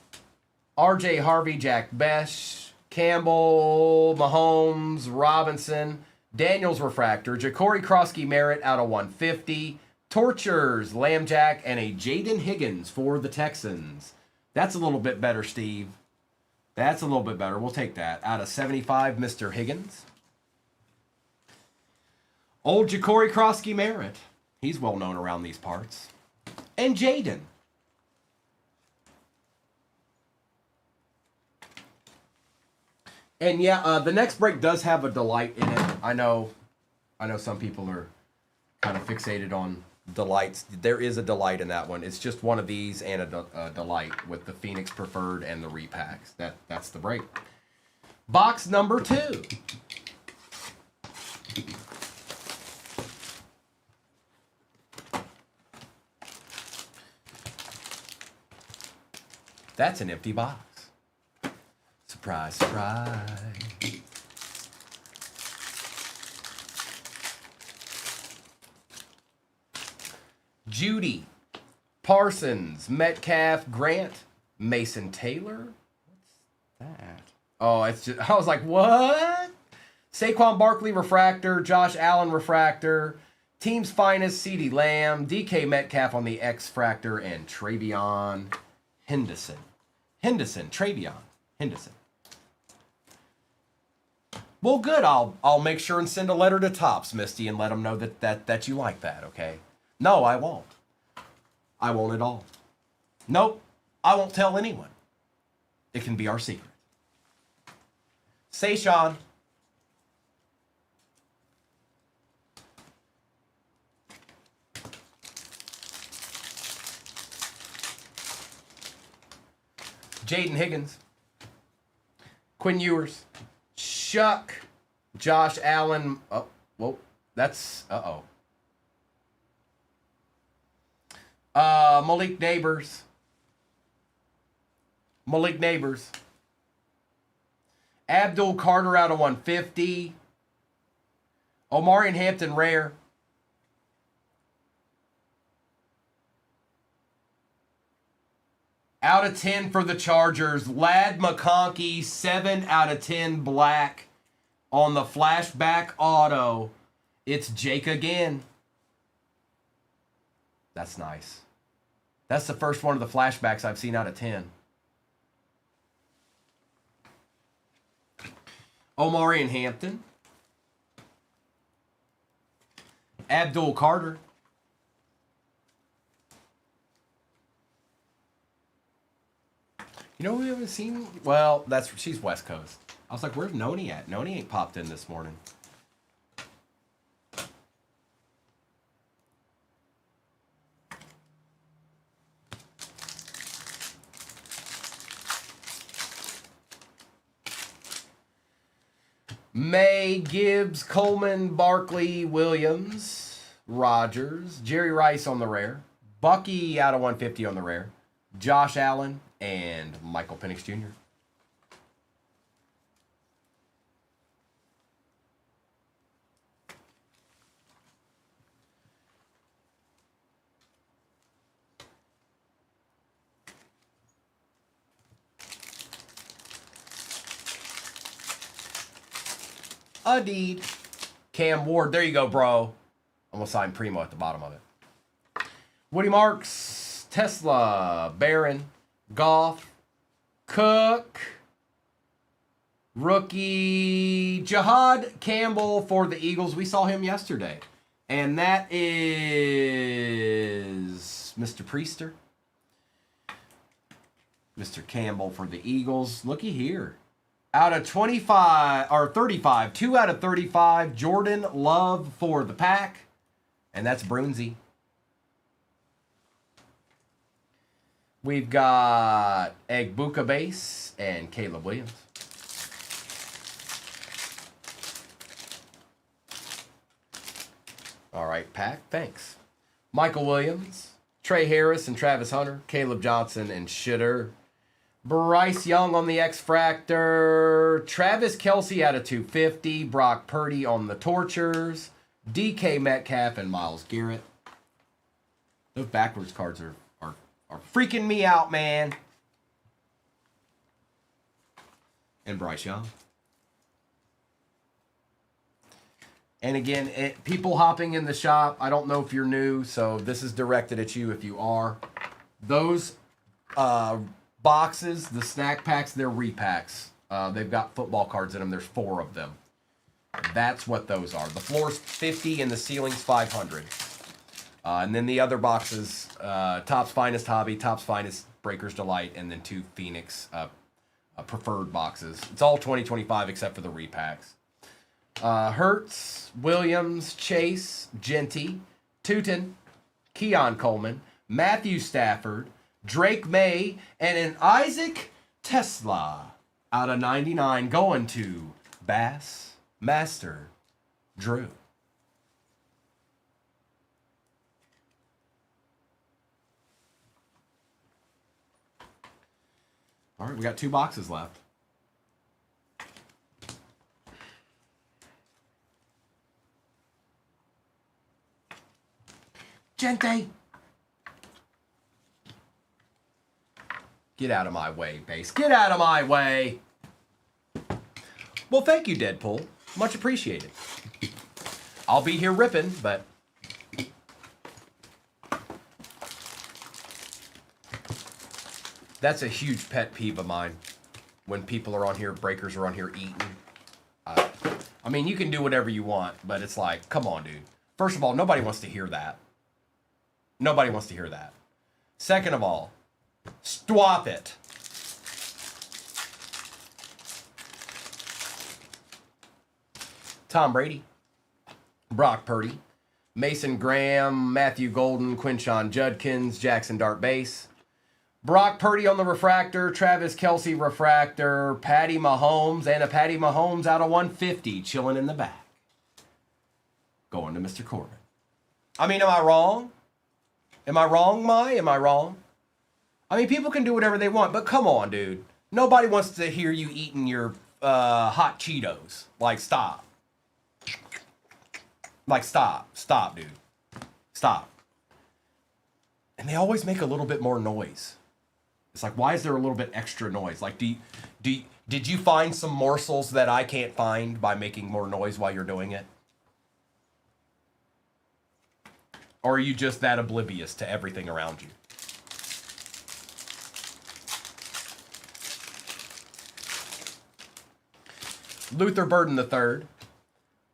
A: RJ Harvey, Jack Besh, Campbell, Mahomes, Robinson, Daniels Refractor, Ja'Cory Krosky Merritt out of 150, Tortures, Lambjack, and a Jaden Higgins for the Texans. That's a little bit better, Steve. That's a little bit better. We'll take that. Out of 75, Mr. Higgins. Old Ja'Cory Krosky Merritt. He's well known around these parts. And Jaden. And yeah, the next break does have a delight in it. I know some people are kind of fixated on delights. There is a delight in that one. It's just one of these and a delight with the Phoenix Preferred and the repacks. That's the break. Box number 2. That's an empty box. Surprise, surprise. Judy, Parsons, Metcalf, Grant, Mason Taylor. What's that? Oh, it's just, I was like, what? Saquon Barkley Refractor, Josh Allen Refractor, Team's Finest, CeeDee Lamb, DK Metcalf on the X-Fractor, and Travion Henderson. Travion Henderson. Well, good. I'll make sure and send a letter to Topps, Misty, and let them know that you like that, okay? No, I won't. I won't at all. Nope. I won't tell anyone. It can be our secret. Say, Sean. Jaden Higgins. Quinn Ewers. Shuck, Josh Allen. Oh, whoa, that's Malik Neighbors. Abdul Carter out of 150. Omari and Hampton rare. Out of 10 for the Chargers. Lad McConkey, 7 out of 10 black on the flashback auto. It's Jake again. That's nice. That's the first one of the flashbacks I've seen out of 10. Omari and Hampton. Abdul Carter. You know who we haven't seen? Well, she's West Coast. I was like, where's Noni at? Noni ain't popped in this morning. May, Gibbs, Coleman, Barkley, Williams, Rogers, Jerry Rice on the rare, Bucky out of 150 on the rare, Josh Allen, and Michael Penix Jr. a deed. Cam Ward. There you go, bro. I'm going to sign Primo at the bottom of it. Woody Marks, Tesla, Barron, Goff, Cook, rookie Jahad Campbell for the Eagles. We saw him yesterday. And that is Mr. Priester. Mr. Campbell for the Eagles. Looky here. Out of 25, or 35, 2 out of 35, Jordan Love for the Pack. And that's Brunsey. We've got Egbuka base and Caleb Williams. All right, Pack, thanks. Michael Williams, Trey Harris and Travis Hunter, Caleb Johnson and Shitter. Bryce Young on the X-Fractor. Travis Kelce out of 250. Brock Purdy on the Tortures. DK Metcalf and Myles Garrett. Those backwards cards are freaking me out, man. And Bryce Young. And again, people hopping in the shop, I don't know if you're new, so this is directed at you if you are. Those boxes, the snack packs, they're repacks. They've got football cards in them. There's 4 of them. That's what those are. The floor's 50 and the ceiling's 500. And then the other boxes, Topps Finest Hobby, Topps Finest Breaker's Delight, and then 2 Phoenix preferred boxes. It's all 2025 except for the repacks. Hertz, Williams, Chase, Genty, Tootin, Keon Coleman, Matthew Stafford, Drake May, and an Isaac Tesla out of 99 going to Bass Master Drew. All right, we got 2 boxes left. Gente! Get out of my way, base. Get out of my way! Well, thank you, Deadpool. Much appreciated. I'll be here ripping, but... That's a huge pet peeve of mine. When people are on here, breakers are on here eating. I mean, you can do whatever you want, but it's like, come on, dude. First of all, nobody wants to hear that. Nobody wants to hear that. Second of all, stop it. Tom Brady, Brock Purdy, Mason Graham, Matthew Golden, Quinshon Judkins, Jackson Dart Base, Brock Purdy on the refractor, Travis Kelce refractor, Patty Mahomes, and a Patty Mahomes out of 150 chilling in the back. Going to Mr. Corbin. I mean, am I wrong? Am I wrong, Mai? Am I wrong? I mean, people can do whatever they want, but come on, dude. Nobody wants to hear you eating your hot Cheetos. Like, stop. Like, stop. Stop, dude. Stop. And they always make a little bit more noise. It's like, why is there a little bit extra noise? Like, did you find some morsels that I can't find by making more noise while you're doing it? Or are you just that oblivious to everything around you? Luther Burden III,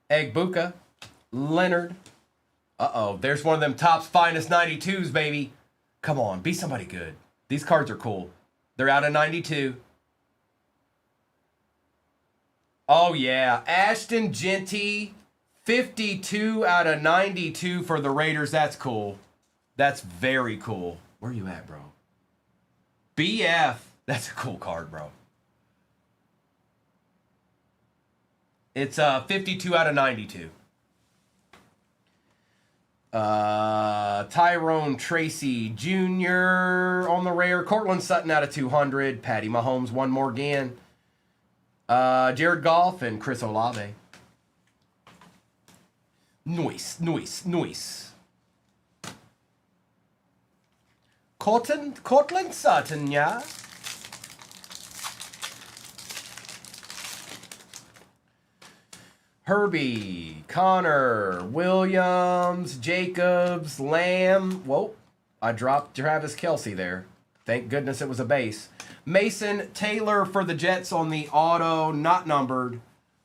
A: Egbuka, Leonard. Uh-oh, there's one of them Topps Finest 92s, baby. Come on, be somebody good. These cards are cool. They're out of 92. Oh, yeah. Ashton Genty, 52 out of 92 for the Raiders. That's cool. That's very cool. Where you at, bro? BF. That's a cool card, bro. It's 52 out of 92. Tyrone Tracy Jr. on the rare. Cortland Sutton out of 200. Patty Mahomes, one more again. Jared Goff and Chris Olave. Nice. Cortland Sutton, yeah. Herbie, Connor, Williams, Jacobs, Lamb. Whoa, I dropped Travis Kelce there. Thank goodness it was a base. Mason Taylor for the Jets on the auto, not numbered,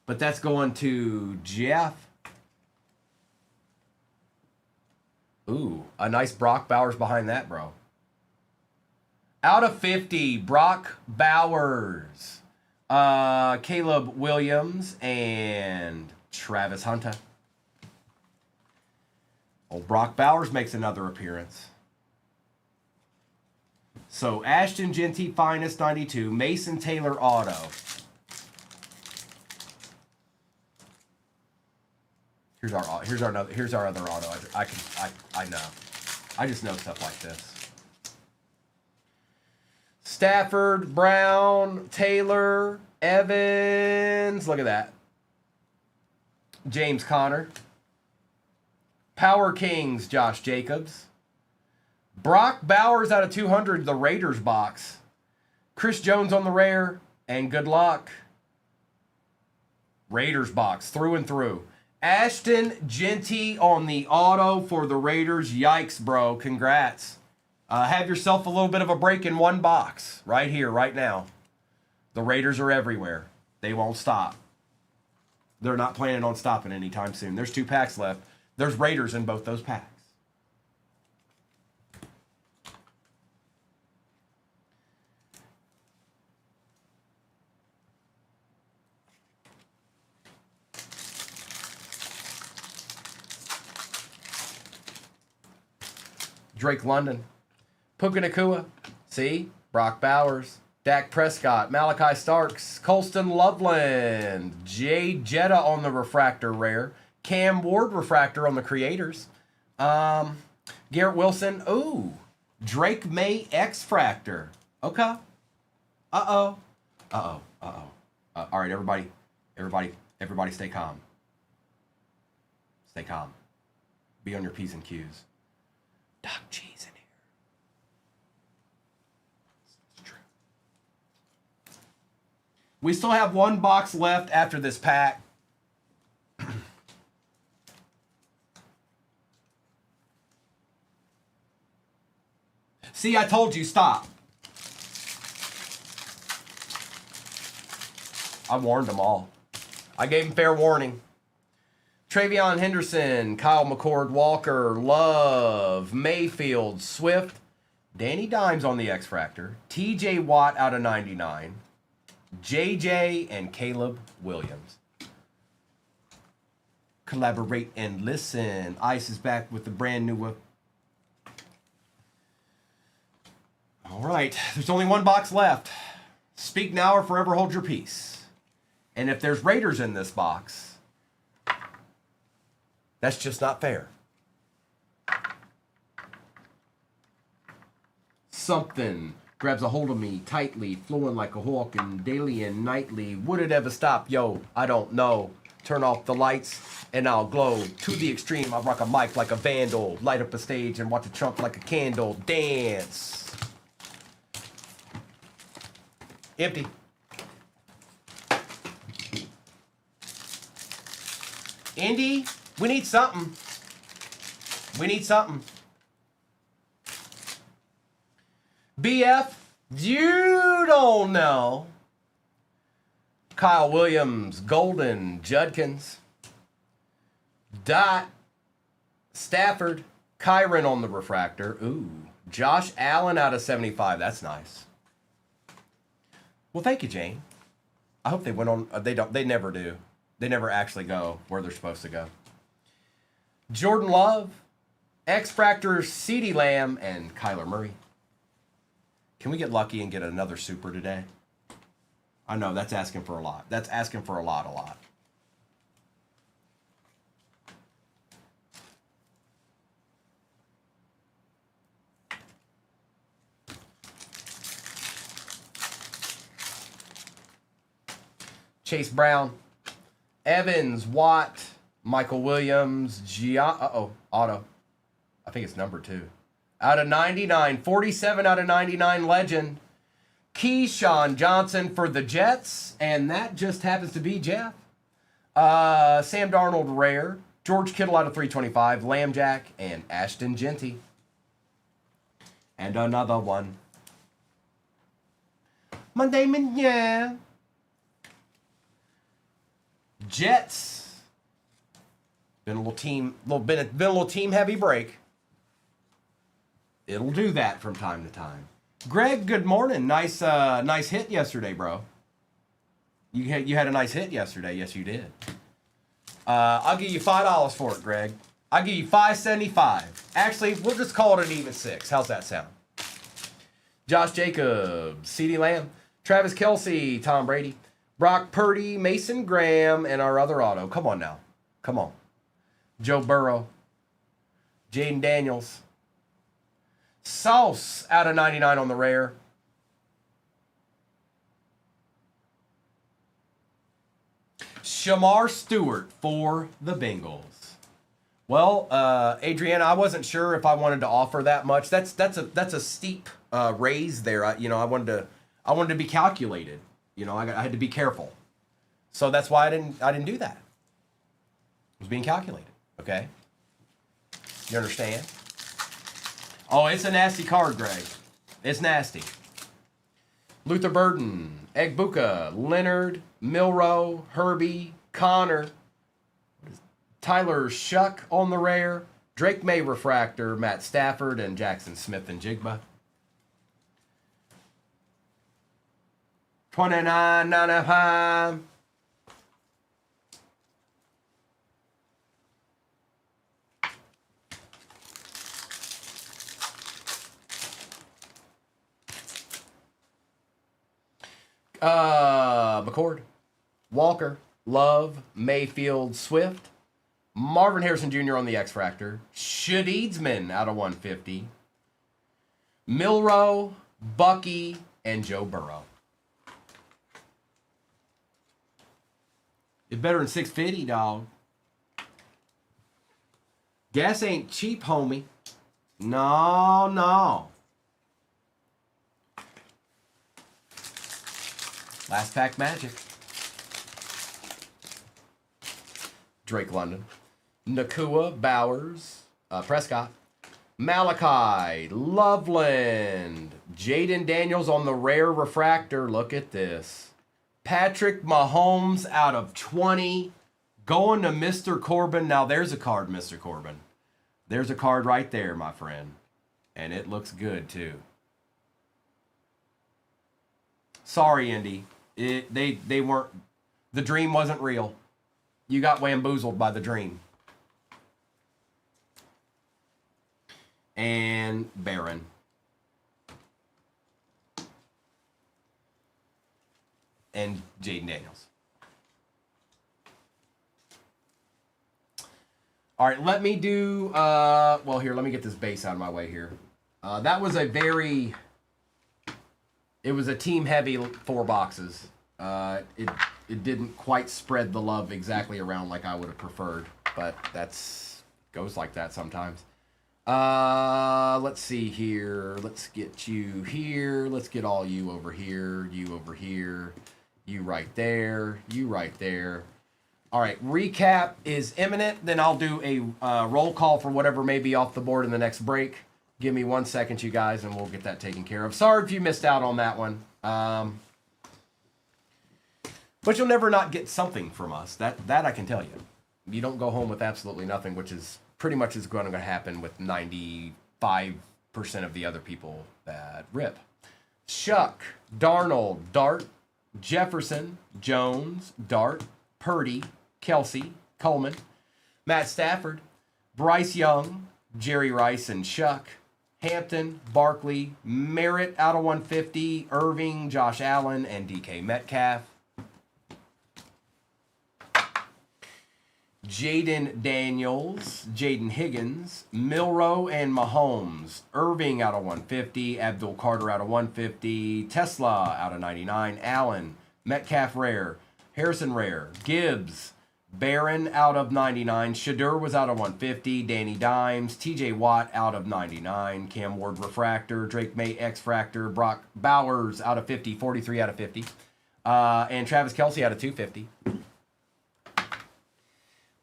A: but that's going to Jeff. Ooh, a nice Brock Bowers behind that, bro. Out of 50, Brock Bowers, Caleb Williams, and Travis Hunter. Old Brock Bowers makes another appearance. So Ashton Genty Finest 92, Mason Taylor Auto. Here's our other auto. I know. I just know stuff like this. Stafford, Brown, Taylor, Evans. Look at that. James Conner. Power Kings, Josh Jacobs. Brock Bowers out of 200, the Raiders box. Chris Jones on the rare, and good luck. Raiders box, through and through. Ashton Genty on the auto for the Raiders. Yikes, bro. Congrats. Have yourself a little bit of a break in one box. Right here, right now. The Raiders are everywhere. They won't stop. They're not planning on stopping anytime soon. There's 2 packs left. There's Raiders in both those packs. Drake London. Puka Nacua. See? Brock Bowers. Dak Prescott. Malachi Starks. Colston Loveland. Jay Jetta on the refractor rare. Cam Ward refractor on the creators. Garrett Wilson. Ooh. Drake May X-Fractor. Okay. Uh-oh. Uh-oh. Uh-oh. All right, everybody stay calm. Stay calm. Be on your P's and Q's. Doc G's in here. It's true. We still have 1 box left after this pack. See, I told you, stop. I warned them all. I gave them fair warning. Travion Henderson, Kyle McCord Walker, Love, Mayfield, Swift, Danny Dimes on the X-Fractor, TJ Watt out of 99, JJ, and Caleb Williams. Collaborate and listen. Ice is back with the brand new one. All right, there's only 1 box left. Speak now or forever hold your peace. And if there's Raiders in this box, that's just not fair. Something grabs a hold of me tightly, flowing like a hawk and daily and nightly. Would it ever stop? Yo, I don't know. Turn off the lights and I'll glow. To the extreme, I rock a mic like a vandal. Light up a stage and watch it trump like a candle. Dance. Empty. Indy, we need something. We need something. BF, you don't know. Kyle Williams, Golden, Judkins. Dot, Stafford, Kyron on the refractor. Ooh, Josh Allen out of 75. That's nice. Well, thank you, Jane. I hope they went on. They never do. They never actually go where they're supposed to go. Jordan Love, X-Fractor, CeeDee Lamb, and Kyler Murray. Can we get lucky and get another super today? I know, that's asking for a lot. That's asking for a lot. Chase Brown, Evans, Watt, Michael Williams, auto. I think it's number 2. Out of 99, 47 out of 99 legend. Keyshawn Johnson for the Jets, and that just happens to be Jeff. Sam Darnold rare. George Kittle out of 325. Lambjack and Ashton Genty. And another one. Monday, yeah. Jets. Been a little team heavy break. It'll do that from time to time. Greg, good morning. Nice hit yesterday, bro. You had a nice hit yesterday. Yes, you did. I'll give you $5 for it, Greg. I'll give you $5.75. Actually, we'll just call it an even 6. How's that sound? Josh Jacobs, CeeDee Lamb, Travis Kelce, Tom Brady, Brock Purdy, Mason Graham, and our other auto. Come on now. Come on. Joe Burrow, Jaden Daniels, Sauce out of 99 on the rare. Shamar Stewart for the Bengals. Well, Adriana, I wasn't sure if I wanted to offer that much. That's a steep raise there. I wanted to be calculated. I had to be careful. So that's why I didn't do that. It was being calculated. Okay. You understand? Oh, it's a nasty card, Greg. It's nasty. Luther Burden, Egbuka, Leonard, Milrow, Herbie, Connor, Tyler Shuck on the rare, Drake May refractor, Matt Stafford, and Jackson Smith and Jigba. $29.95. McCord, Walker, Love, Mayfield, Swift, Marvin Harrison Jr. on the X-Fractor, Shadeedsman out of 150, Milrow, Bucky, and Joe Burrow. It's better than 650, dog. Gas ain't cheap, homie. No. Last pack magic. Drake London. Nakua, Bowers, Prescott. Malachi, Loveland. Jaden Daniels on the rare refractor. Look at this. Patrick Mahomes out of 20. Going to Mr. Corbin. Now there's a card, Mr. Corbin. There's a card right there, my friend. And it looks good, too. Sorry, Indy. They weren't. The dream wasn't real. You got bamboozled by the dream. And Barron. And Jaden Daniels. All right, let me do, well, here, let me get this base out of my way here. That was it was a team-heavy 4 boxes. It didn't quite spread the love exactly around like I would have preferred, but goes like that sometimes. Let's see here. Let's get you here. Let's get all you over here. You over here. You right there. You right there. All right, recap is imminent. Then I'll do a roll call for whatever may be off the board in the next break. Give me 1 second, you guys, and we'll get that taken care of. Sorry if you missed out on that one. But you'll never not get something from us. That I can tell you. You don't go home with absolutely nothing, which is pretty much is going to happen with 95% of the other people that rip. Shuck, Darnold, Dart, Jefferson, Jones, Dart, Purdy, Kelsey, Coleman, Matt Stafford, Bryce Young, Jerry Rice and Shuck, Hampton, Barkley, Merritt out of 150, Irving, Josh Allen, and DK Metcalf. Jaden Daniels, Jaden Higgins, Milrow and Mahomes, Irving out of 150, Abdul Carter out of 150, Tesla out of 99, Allen, Metcalf rare, Harrison rare, Gibbs, Barron out of 99, Shadur was out of 150, Danny Dimes, TJ Watt out of 99, Cam Ward refractor, Drake May X-fractor, Brock Bowers out of 50, 43 out of 50, and Travis Kelce out of 250.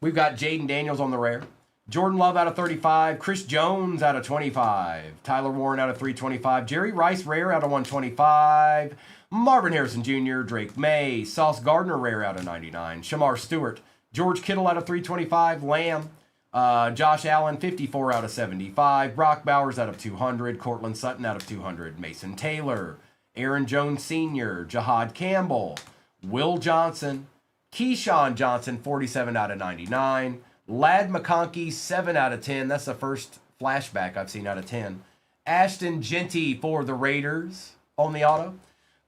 A: We've got Jaden Daniels on the rare. Jordan Love out of 35. Chris Jones out of 25. Tyler Warren out of 325. Jerry Rice rare out of 125. Marvin Harrison Jr., Drake May. Sauce Gardner rare out of 99. Shamar Stewart. George Kittle out of 325. Lamb. Josh Allen 54 out of 75. Brock Bowers out of 200. Cortland Sutton out of 200. Mason Taylor. Aaron Jones Sr. Jahad Campbell. Will Johnson. Keyshawn Johnson 47 out of 99. Lad McConkey, 7 out of 10. That's the first flashback I've seen out of 10. Ashton Genty for the Raiders on the auto.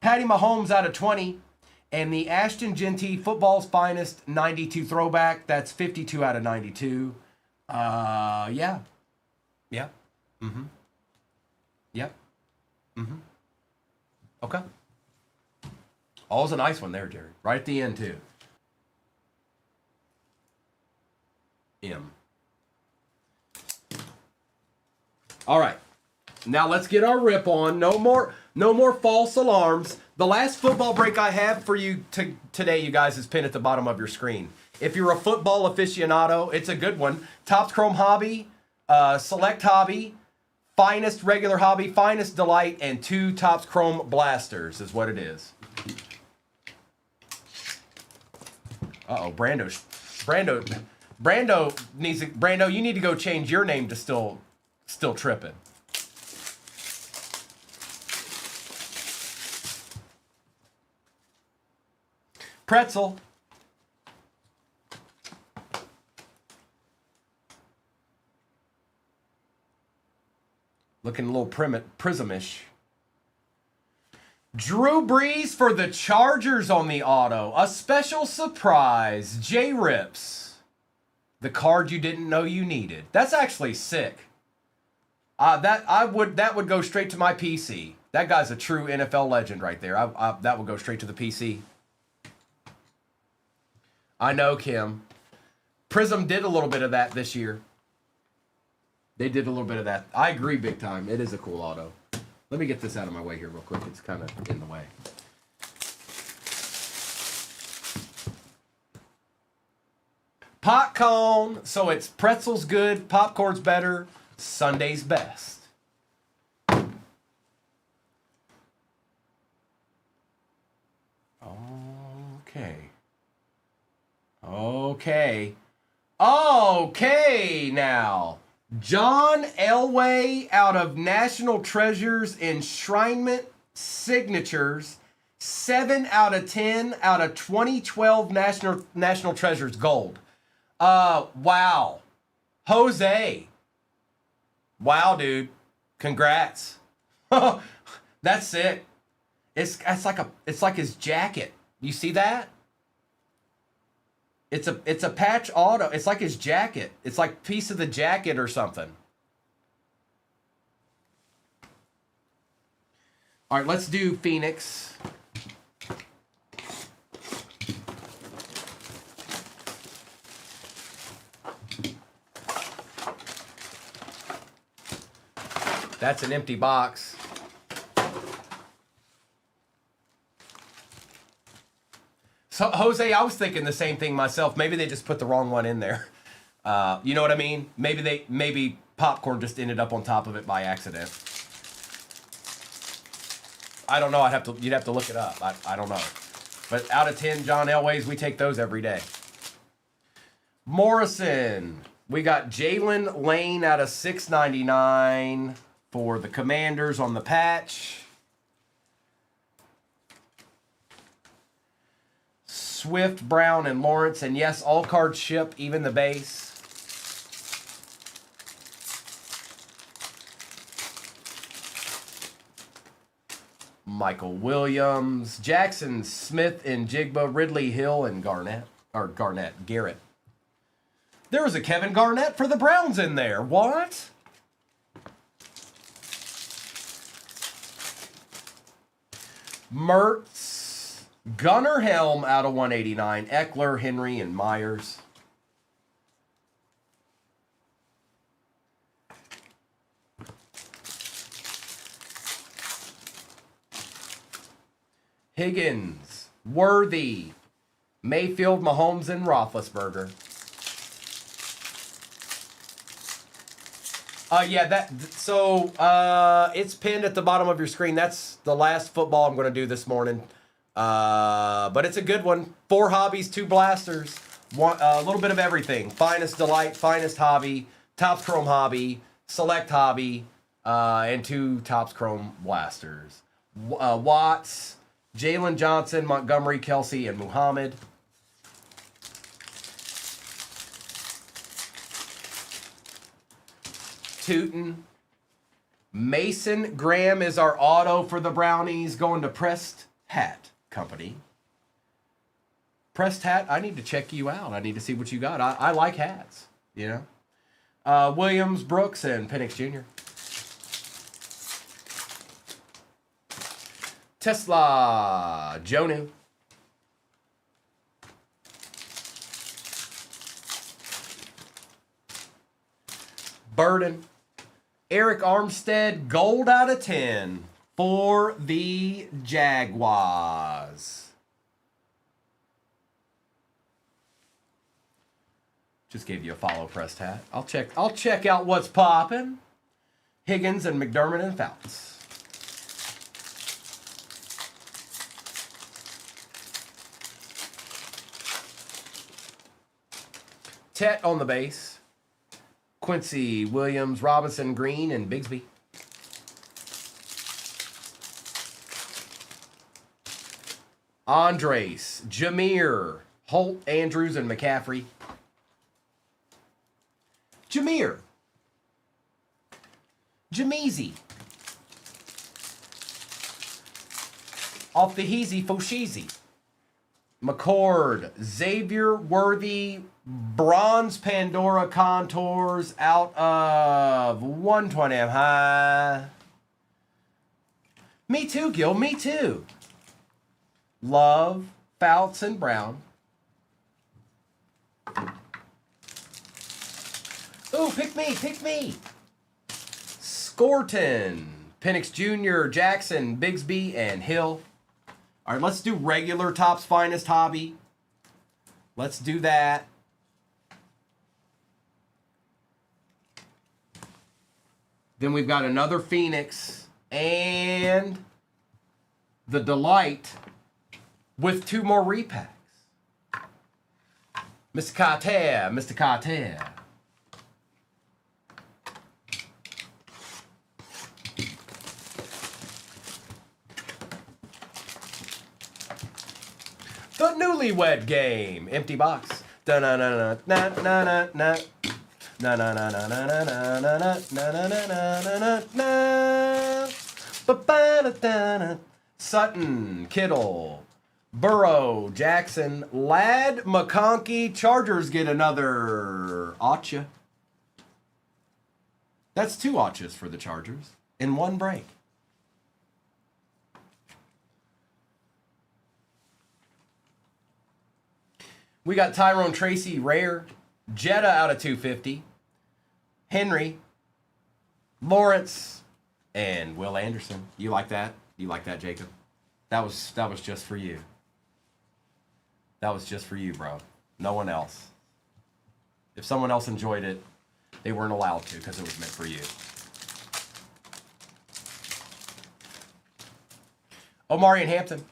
A: Patty Mahomes out of 20. And the Ashton Genty, football's finest, 92 throwback. That's 52 out of 92. Yeah. Yeah. Mm-hmm. Yep. Mm-hmm. Okay. All's a nice one there, Jerry. Right at the end, too. M. All right. Now let's get our rip on. No more false alarms. The last football break I have for you today, you guys, is pinned at the bottom of your screen. If you're a football aficionado, it's a good one. Topps Chrome Hobby, Select Hobby, Finest Regular Hobby, Finest Delight, and 2 Topps Chrome Blasters is what it is. Uh-oh, Brando, you need to go change your name to still tripping. Pretzel. Looking a little prismish. Drew Brees for the Chargers on the auto. A special surprise. J-Rips. The card you didn't know you needed. That's actually sick. That would go straight to my PC. That guy's a true NFL legend right there. That would go straight to the PC. I know, Kim. Prism did a little bit of that this year. They did a little bit of that. I agree big time. It is a cool auto. Let me get this out of my way here real quick. It's kind of in the way. Popcorn. So it's pretzels good, popcorn's better, Sunday's best. Okay now. John Elway out of National Treasures Enshrinement Signatures. 7 out of 10 out of 2012 National Treasures Gold. Wow. Jose. Wow, dude. Congrats. That's sick. It's like his jacket. You see that? It's a patch auto. It's like his jacket. It's like a piece of the jacket or something. All right, let's do Phoenix. That's an empty box. So, Jose, I was thinking the same thing myself. Maybe they just put the wrong one in there. You know what I mean? Maybe popcorn just ended up on top of it by accident. I don't know. You'd have to look it up. I don't know. But out of 10 John Elways, we take those every day. Morrison. We got Jalen Lane out of 699 for the Commanders on the patch. Swift, Brown, and Lawrence. And yes, all cards ship, even the base. Michael Williams, Jackson Smith and Jigba, Ridley Hill, and Garrett. There was a Kevin Garnett for the Browns in there. What? Mertz, Gunnar Helm out of 189, Eckler, Henry, and Myers. Higgins, Worthy, Mayfield, Mahomes, and Roethlisberger. It's pinned at the bottom of your screen. That's the last football I'm going to do this morning. But it's a good one. 4 hobbies, 2 blasters. A little bit of everything. Finest Delight, Finest Hobby, Topps Chrome Hobby, Select Hobby, and 2 Topps Chrome blasters. Watts, Jalen Johnson, Montgomery, Kelsey, and Muhammad. Tootin. Mason Graham is our auto for the Brownies, going to Pressed Hat Company. Pressed Hat, I need to check you out. I need to see what you got. I like hats, you know. Williams, Brooks, and Penix Jr. Tesla, Jonu. Burden. Eric Armstead, gold out of 10 for the Jaguars. Just gave you a follow Pressed Hat. I'll check out what's poppin'. Higgins and McDermott and Fouts. Tet on the base. Quincy, Williams, Robinson, Green, and Bigsby. Andres, Jameer, Holt, Andrews, and McCaffrey. Jameer. Jameezy. Off the Heezy Fosheezy. McCord, Xavier Worthy, Bronze Pandora Contours out of 120 high. Me too, Gil, me too. Love, Fouts, and Brown. Ooh, pick me, pick me. Scorton, Penix Jr., Jackson, Bigsby, and Hill. All right, let's do regular Topps Finest Hobby. Let's do that. Then we've got another Phoenix and the Delight with 2 more repacks. Mr. Carter, Mr. Carter. The Newlywed Game. Empty box. Da na na na na na na na. Na na na na na na na na na na na na na. Sutton, Kittle, Burrow, Jackson, Ladd, McConkey. Chargers get another Acha. That's 2 Achas for the Chargers in 1 break. We got Tyrone Tracy, rare. Jetta out of 250. Henry, Lawrence, and Will Anderson. You like that? You like that, Jacob? That was just for you. That was just for you, bro. No one else. If someone else enjoyed it, they weren't allowed to because it was meant for you. Omari and Hampton.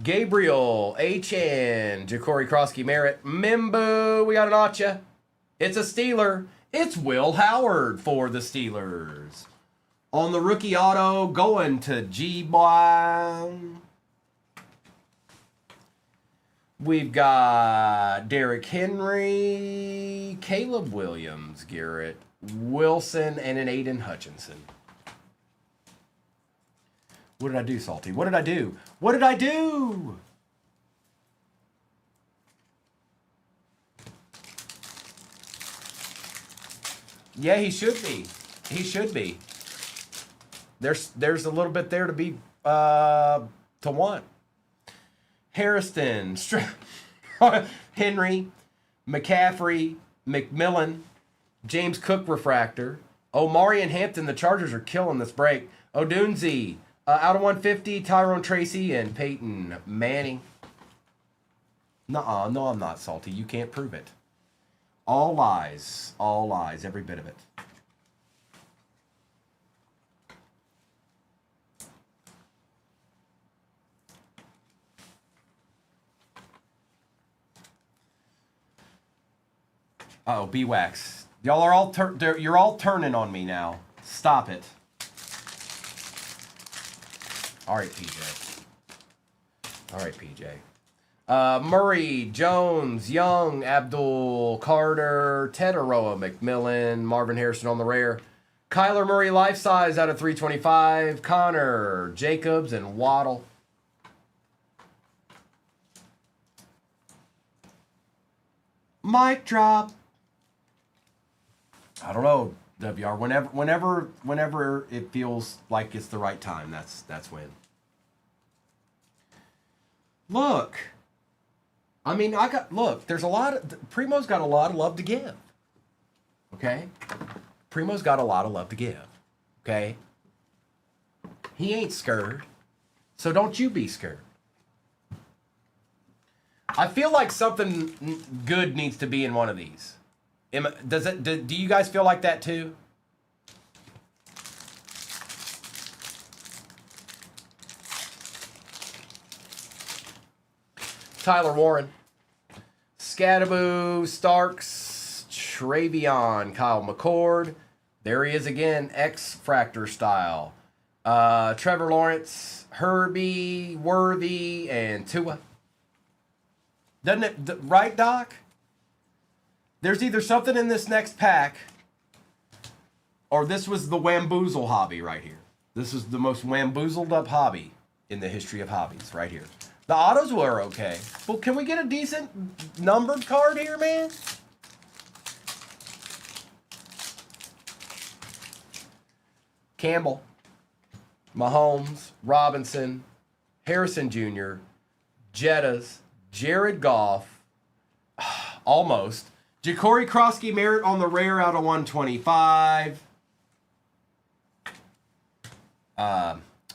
A: Gabriel, H.N., Ja'Cory Krosky, Merritt, Mimbo, we got an Acha. It's a Steeler. It's Will Howard for the Steelers. On the rookie auto, going to G-Boy. We've got Derrick Henry, Caleb Williams, Garrett Wilson, and an Aiden Hutchinson. What did I do, Salty? What did I do? What did I do? Yeah, he should be. He should be. There's a little bit there to be to want. Harrison, Henry, McCaffrey, McMillan, James Cook refractor. Omari and Hampton, the Chargers are killing this break. Odunze, out of 150, Tyrone Tracy, and Peyton Manning. Nuh-uh, no, I'm not, Salty. You can't prove it. All lies, every bit of it. Uh-oh, B-Wax. Y'all are all you're all turning on me now. Stop it. All right, PJ. All right, PJ. Murray, Jones, Young, Abdul, Carter, Tetaroa, McMillan, Marvin Harrison on the rare. Kyler Murray, life size out of 325. Connor, Jacobs, and Waddle. Mic drop. I don't know, WR. Whenever it feels like it's the right time, that's when. Look. I mean, there's a lot of Primo's got a lot of love to give. Okay? Primo's got a lot of love to give. Okay? He ain't scared. So don't you be scared. I feel like something good needs to be in one of these. Do you guys feel like that too? Tyler Warren, Scadaboo, Starks, Travion, Kyle McCord. There he is again, X-Fractor style. Trevor Lawrence, Herbie, Worthy, and Tua. Doesn't it, right, Doc? There's either something in this next pack, or this was the Wamboozle hobby right here. This is the most Wamboozled up hobby in the history of hobbies right here. The autos were okay. Well, can we get a decent numbered card here, man? Campbell, Mahomes, Robinson, Harrison Jr., Jettas, Jared Goff, almost. Ja'Cory Krosky Merritt on the rare out of 125.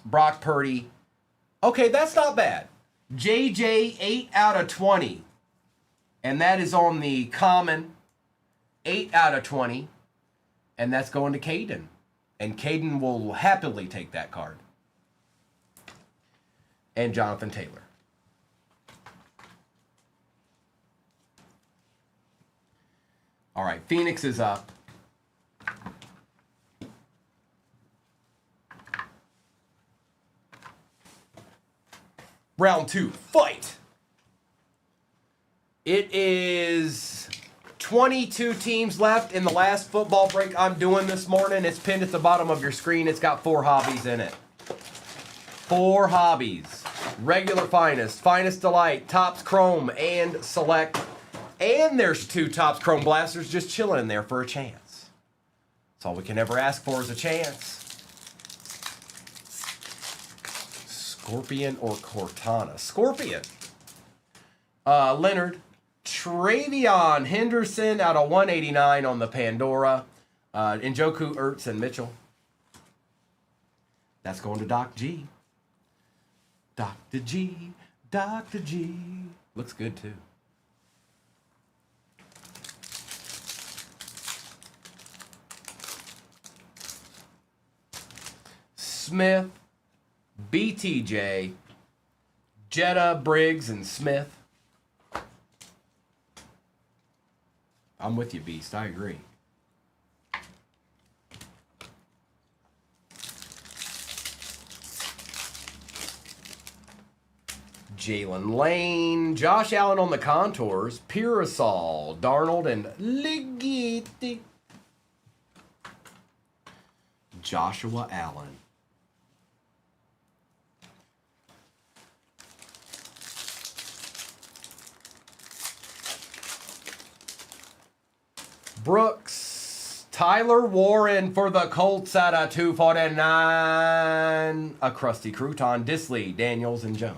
A: Brock Purdy. Okay, that's not bad. JJ 8 out of 20. And that is on the common 8 out of 20. And that's going to Caden. And Caden will happily take that card. And Jonathan Taylor. All right, Phoenix is up. Round 2, fight. It is 22 teams left in the last football break I'm doing this morning. It's pinned at the bottom of your screen. It's got 4 hobbies in it. 4 hobbies. Regular Finest, Finest Delight, Topps Chrome, and Select. And there's 2 Topps Chrome Blasters just chilling in there for a chance. That's all we can ever ask for is a chance. Scorpion or Cortana? Scorpion. Leonard. Travion Henderson out of 189 on the Pandora. Njoku, Ertz, and Mitchell. That's going to Doc G. Dr. G. Dr. G. Looks good too. Smith, BTJ, Jetta, Briggs, and Smith. I'm with you, Beast. I agree. Jalen Lane, Josh Allen on the contours, Purasol, Darnold, and Ligeti. Joshua Allen. Brooks, Tyler Warren for the Colts out of 249. A crusty crouton, Disley, Daniels, and Jones.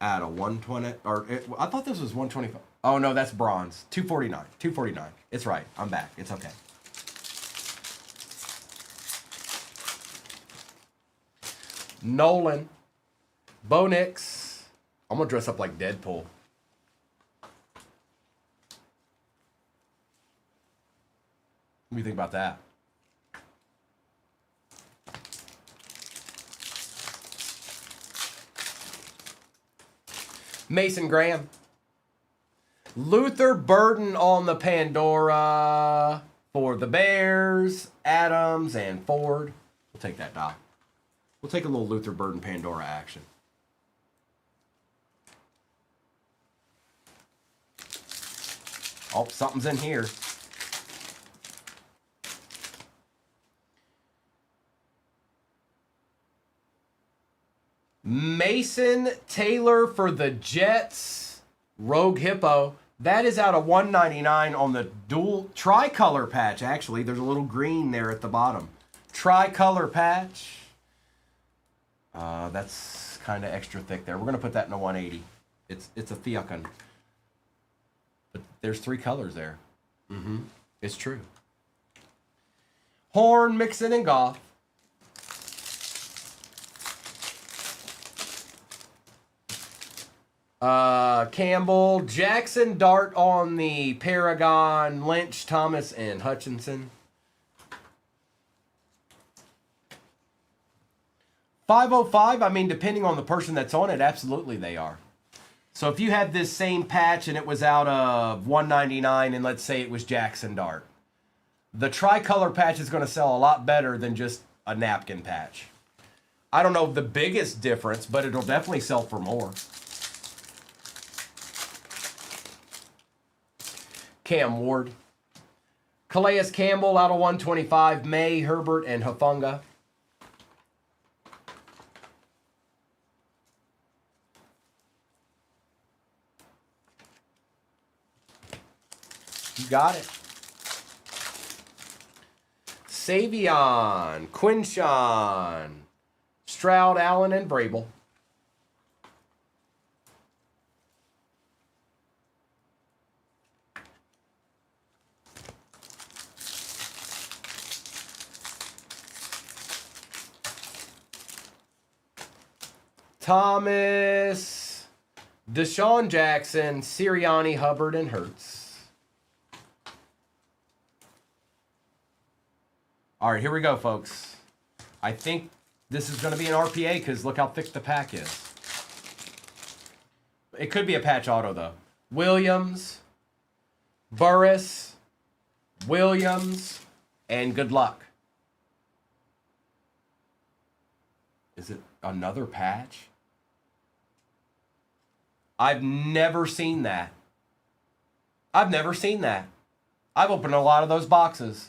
A: Out of 120, or I thought this was 125. Oh no, that's bronze. 249. 249. It's right. I'm back. It's okay. Nolan, Bo Nix. I'm gonna dress up like Deadpool. What do you think about that? Mason Graham, Luther Burden on the Pandora for the Bears, Adams, and Ford. We'll take that, Doc. We'll take a little Luther Burden Pandora action. Oh, something's in here. Mason Taylor for the Jets. Rogue Hippo. That is out of 199 on the dual tricolor patch, actually. There's a little green there at the bottom. Tricolor patch. That's kind of extra thick there. We're going to put that in a 180. It's a Theokon. But there's 3 colors there. It's true. Horn, Mixon, and Goff. Campbell, Jackson, Dart on the Paragon, Lynch, Thomas, and Hutchinson. 505, I mean, depending on the person that's on it, absolutely they are. So if you had this same patch and it was out of 199 and let's say it was Jackson Dart, the tricolor patch is going to sell a lot better than just a napkin patch. I don't know the biggest difference, but it'll definitely sell for more. Cam Ward. Calais Campbell out of 125. May, Herbert, and Hafunga. You got it. Savion, Quinshawn, Stroud, Allen, and Vrabel. Thomas, Deshaun Jackson, Sirianni, Hubbard, and Hurts. All right, here we go, folks. I think this is going to be an RPA because look how thick the pack is. It could be a patch auto, though. Williams, Burris, Williams, and good luck. Is it another patch? I've never seen that. I've never seen that. I've opened a lot of those boxes.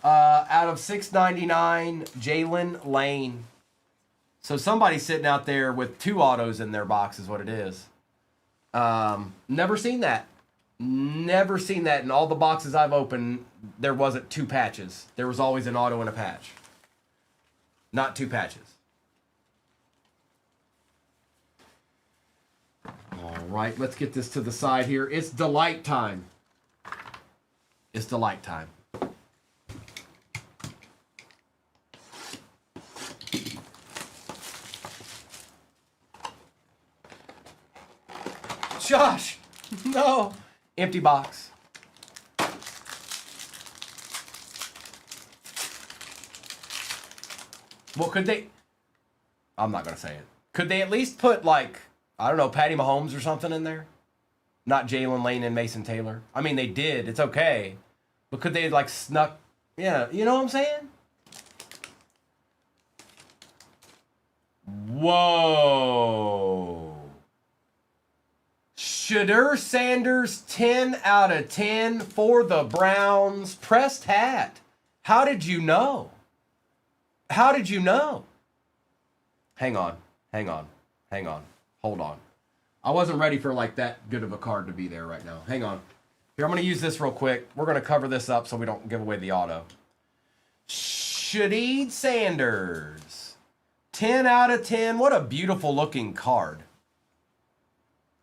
A: Out of 699, Jalen Lane. So somebody's sitting out there with 2 autos in their box is what it is. Never seen that. Never seen that. In all the boxes I've opened, there wasn't 2 patches. There was always an auto and a patch. Not 2 patches. All right, let's get this to the side here. It's delight time. It's delight time. Josh, no. Empty box. Well, could they? I'm not going to say it. Could they at least put, like, I don't know, Patty Mahomes or something in there? Not Jalen Lane and Mason Taylor. I mean, they did. It's okay. But could they, like, snuck? Yeah, you know what I'm saying? Whoa. Shadur Sanders, 10 out of 10 for the Browns. Pressed hat. How did you know? How did you know? Hang on. Hold on. I wasn't ready for like that good of a card to be there right now. Hang on. Here, I'm going to use this real quick. We're going to cover this up so we don't give away the auto. Shadur Sanders. 10 out of 10. What a beautiful looking card.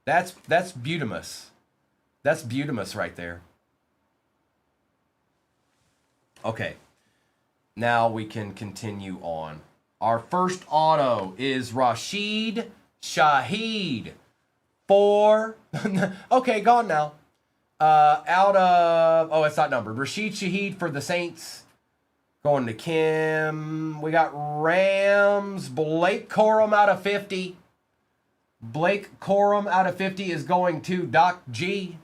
A: That's beautimous. That's beautimous right there. Okay. Now we can continue on. Our first auto is Rashid Shaheed for okay, gone now. Out of it's not numbered. Rashid Shaheed for the Saints. Going to Kim. We got Rams. Blake Corum out of 50. Blake Corum out of 50 is going to Doc G.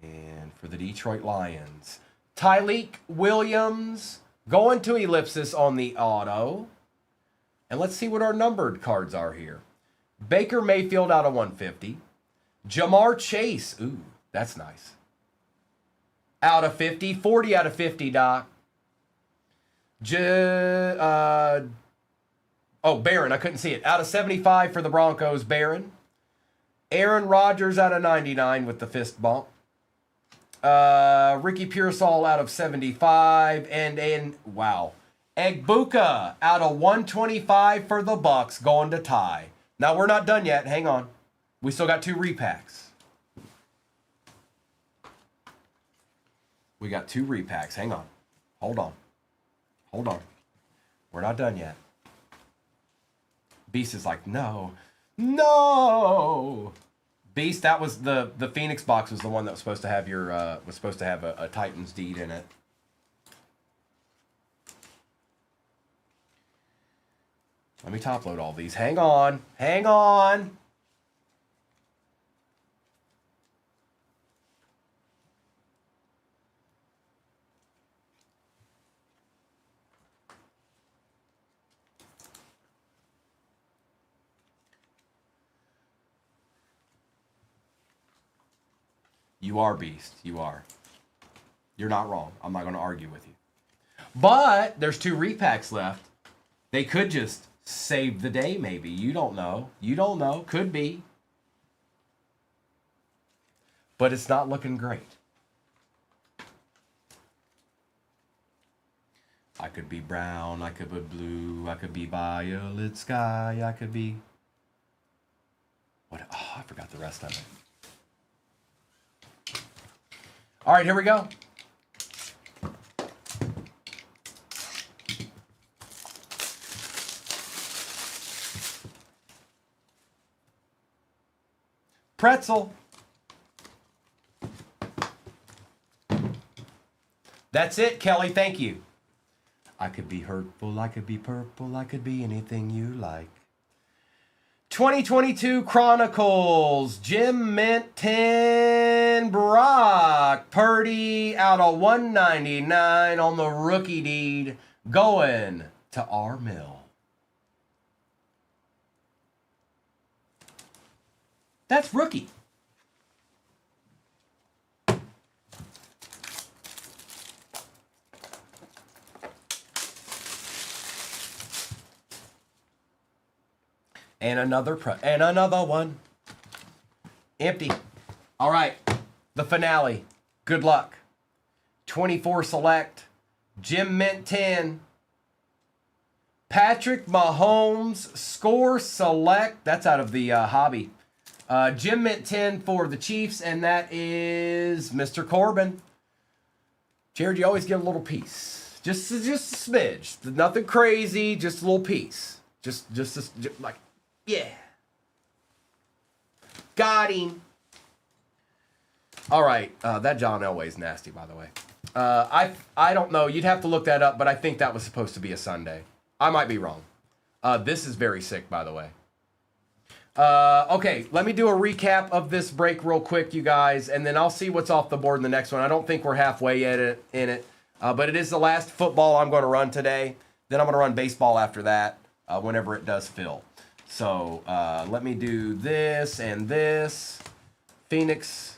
A: And for the Detroit Lions, Tyleek Williams going to Ellipsis on the auto. And let's see what our numbered cards are here. Baker Mayfield out of 150. Jamar Chase. Ooh, that's nice. Out of 50. 40 out of 50, Doc. Barron. I couldn't see it. Out of 75 for the Broncos, Barron. Aaron Rodgers out of 99 with the fist bump. Ricky Pearsall out of 75. And wow. Egbuka out of 125 for the Bucks going to Ty. Now, we're not done yet. Hang on. We still got 2 repacks. We got 2 repacks. Hang on. Hold on. Hold on. We're not done yet. Beast is like, no. No! Beast, that was the Phoenix box was the one that was supposed to have your a Titans deed in it. Let me top load all these. Hang on. Hang on. You are, Beast. You are. You're not wrong. I'm not going to argue with you. But there's 2 repacks left. They could just save the day, maybe. You don't know. You don't know. Could be. But it's not looking great. I could be brown. I could be blue. I could be violet sky. I could be... What? Oh, I forgot the rest of it. All right, here we go. Pretzel. That's it, Kelly. Thank you. I could be hurtful. I could be purple. I could be anything you like. 2022 Chronicles, Jim Minton, Brock Purdy out of 199 on the rookie deed going to R. Mill. That's rookie. And another one. Empty. All right. The finale. Good luck. 24 select. Jim Mint 10. Patrick Mahomes score select. That's out of the hobby. Jim Mint 10 for the Chiefs, and that is Mr. Corbin. Jared, you always get a little piece. Just a smidge. Nothing crazy, just a little piece. Just like, yeah. Got him. All right. That John Elway's nasty, by the way. I don't know. You'd have to look that up, but I think that was supposed to be a Sunday. I might be wrong. This is very sick, by the way. Okay, let me do a recap of this break real quick, you guys, and then I'll see what's off the board in the next one. I don't think we're halfway yet in it, but it is the last football I'm going to run today. Then I'm going to run baseball after that, whenever it does fill. So let me do this and this. Phoenix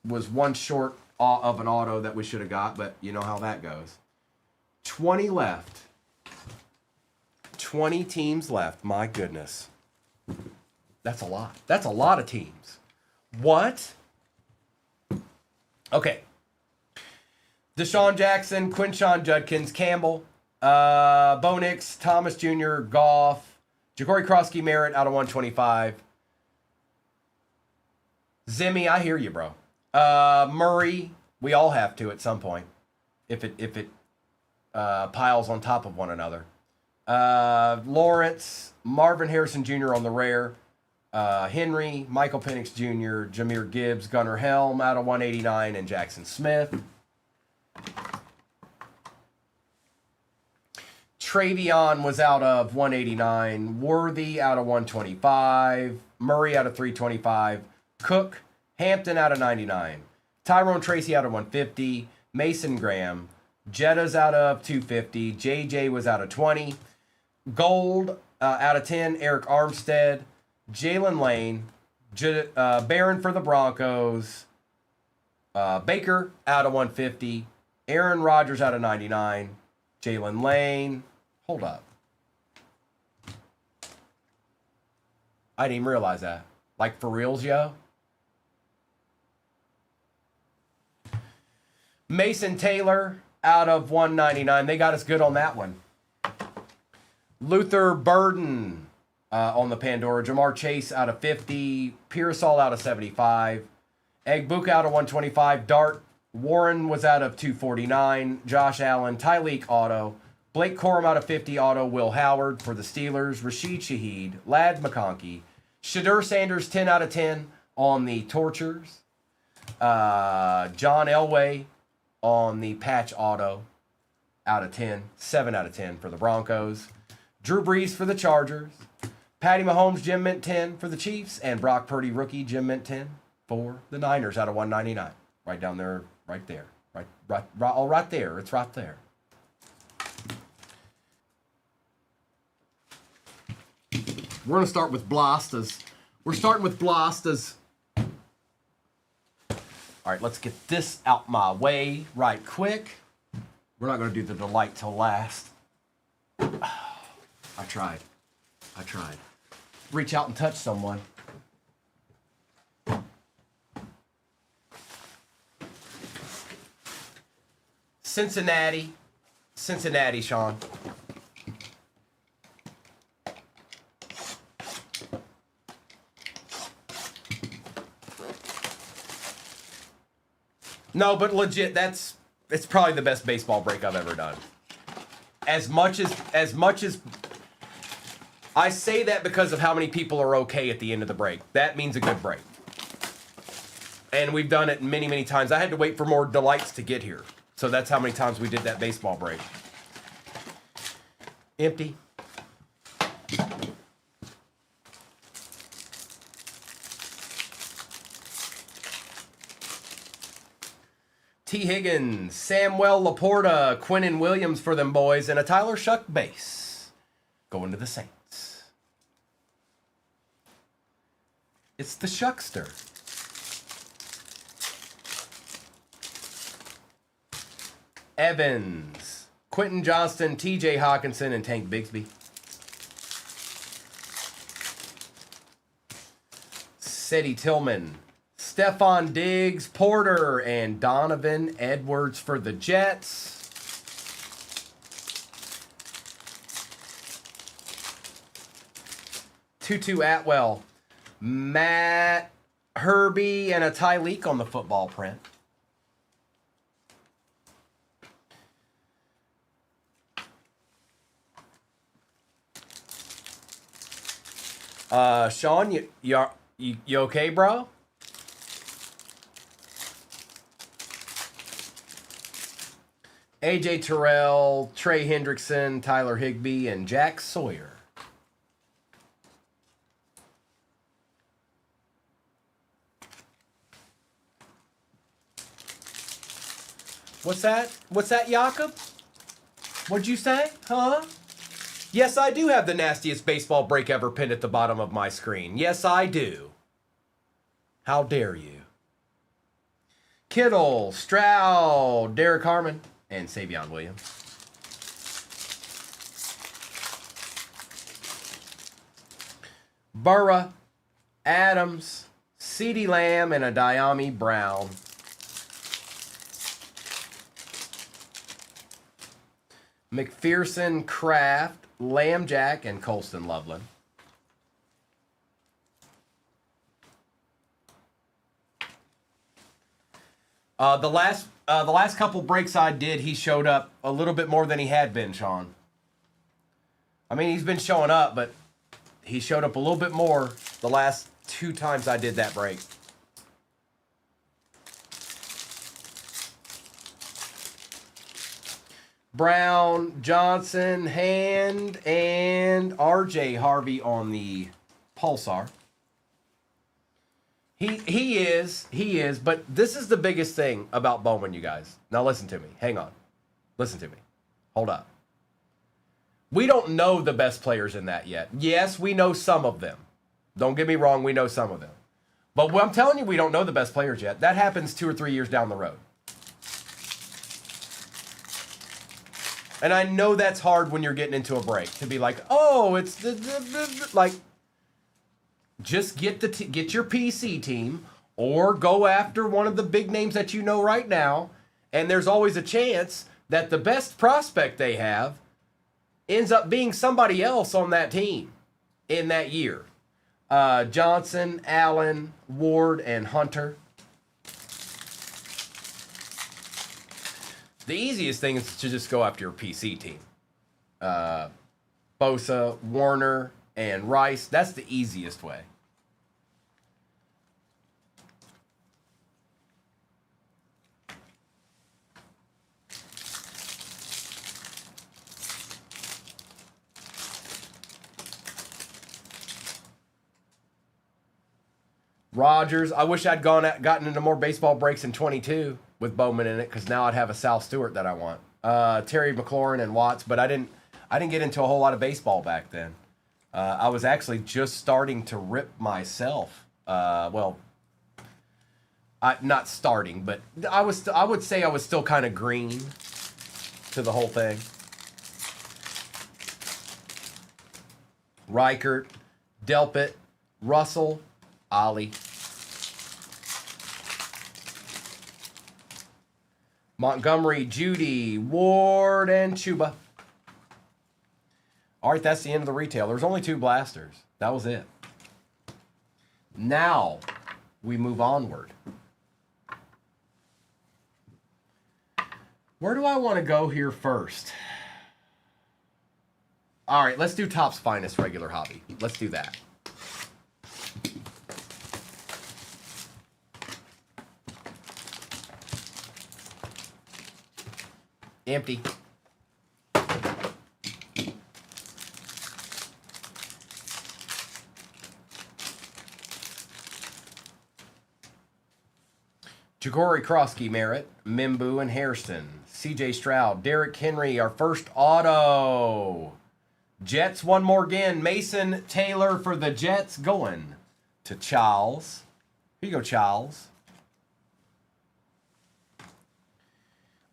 A: was one short of an auto that we should have got, but you know how that goes. 20 left. 20 teams left. My goodness. That's a lot. That's a lot of teams. What? Okay. Deshaun Jackson, Quinshon Judkins, Campbell, Bo Nix, Thomas Jr., Goff, Ja'Cory Krosky Merritt out of 125. Zimmy, I hear you, bro. Murray, we all have to at some point if it piles on top of one another. Lawrence, Marvin Harrison Jr. on the rare. Henry, Michael Penix Jr., Jahmyr Gibbs, Gunnar Helm out of 189, and Jackson Smith. Travion was out of 189. Worthy out of 125. Murray out of 325. Cook, Hampton out of 99. Tyrone Tracy out of 150. Mason Graham. Jetta's out of 250. JJ was out of 20. Gold out of 10. Eric Armstead. Jalen Lane. Barron for the Broncos. Baker out of 150. Aaron Rodgers out of 99. Jalen Lane. Hold up. I didn't even realize that. Like, for reals, yo? Mason Taylor out of 199. They got us good on that one. Luther Burden on the Pandora. Jamar Chase out of 50. Pearsall out of 75. Egbook out of 125. Dart. Warren was out of 249. Josh Allen. Tyleek auto. Blake Corum out of 50 auto. Will Howard for the Steelers. Rashid Shaheed. Ladd McConkey. Shadur Sanders 10 out of 10 on the Tortures. John Elway on the patch auto out of 10. 7 out of 10 for the Broncos. Drew Brees for the Chargers. Patty Mahomes, Jim Mint 10 for the Chiefs. And Brock Purdy, rookie, Jim Mint 10 for the Niners out of 199. Right down there, right there. Right there. It's right there. We're going to start with Blastas. We're starting with Blastas. All right, let's get this out my way right quick. We're not going to do the delight till last. I tried. Reach out and touch someone. Cincinnati, Sean. No, but legit, it's probably the best baseball break I've ever done. As much as I say that because of how many people are okay at the end of the break. That means a good break. And we've done it many, many times. I had to wait for more delights to get here. So that's how many times we did that baseball break. Empty. T. Higgins, Samuel Laporta, Quinnen Williams for them boys, and a Tyler Shuck base going to the Saints. It's the Shuckster. Evans, Quentin Johnston, TJ Hawkinson, and Tank Bigsby. Seti Tillman, Stephon Diggs, Porter, and Donovan Edwards for the Jets. Tutu Atwell, Matt Herbie, and a Tyleek on the football print. Sean, you okay, bro? AJ Terrell, Trey Hendrickson, Tyler Higbee, and Jack Sawyer. What's that, Jakob? What'd you say? Huh? Yes, I do have the nastiest baseball break ever pinned at the bottom of my screen. Yes, I do. How dare you? Kittle, Stroud, Derek Harmon, and Savion Williams. Burra, Adams, CeeDee Lamb, and a Diami Brown. McPherson, Kraft, Lambjack, and Colston Loveland. The last couple breaks I did, he showed up a little bit more than he had been, Sean. I mean, he's been showing up, but he showed up a little bit more the last 2 times I did that break. Brown, Johnson, Hand, and RJ Harvey on the Pulsar. He is, but this is the biggest thing about Bowman, you guys. Now listen to me. Hang on. Listen to me. Hold up. We don't know the best players in that yet. Yes, we know some of them. Don't get me wrong, we know some of them. But I'm telling you, we don't know the best players yet. That happens 2 or 3 years down the road. And I know that's hard when you're getting into a break to be like, oh, it's like, just get your PC team or go after one of the big names that you know right now. And there's always a chance that the best prospect they have ends up being somebody else on that team in that year. Johnson, Allen, Ward, and Hunter. The easiest thing is to just go after your PC team. Bosa, Warner, and Rice. That's the easiest way. Rogers. I wish I'd gotten into more baseball breaks in 22 with Bowman in it, because now I'd have a Sal Stewart that I want. Terry McLaurin and Watts, but I didn't get into a whole lot of baseball back then. I was actually just starting to rip myself. Not starting, but I would say I was still kind of green to the whole thing. Reichert, Delpit, Russell, Ollie. Montgomery, Judy, Ward, and Chuba. All right, that's the end of the retail. There's only 2 blasters. That was it. Now we move onward. Where do I want to go here first? All right, let's do Topps Finest regular hobby. Let's do that. Empty. Jagori Krosky, Merritt, Mimbu, and Hairston. CJ Stroud, Derrick Henry, our first auto. Jets, one more again. Mason Taylor for the Jets, going to Charles. Here you go, Charles.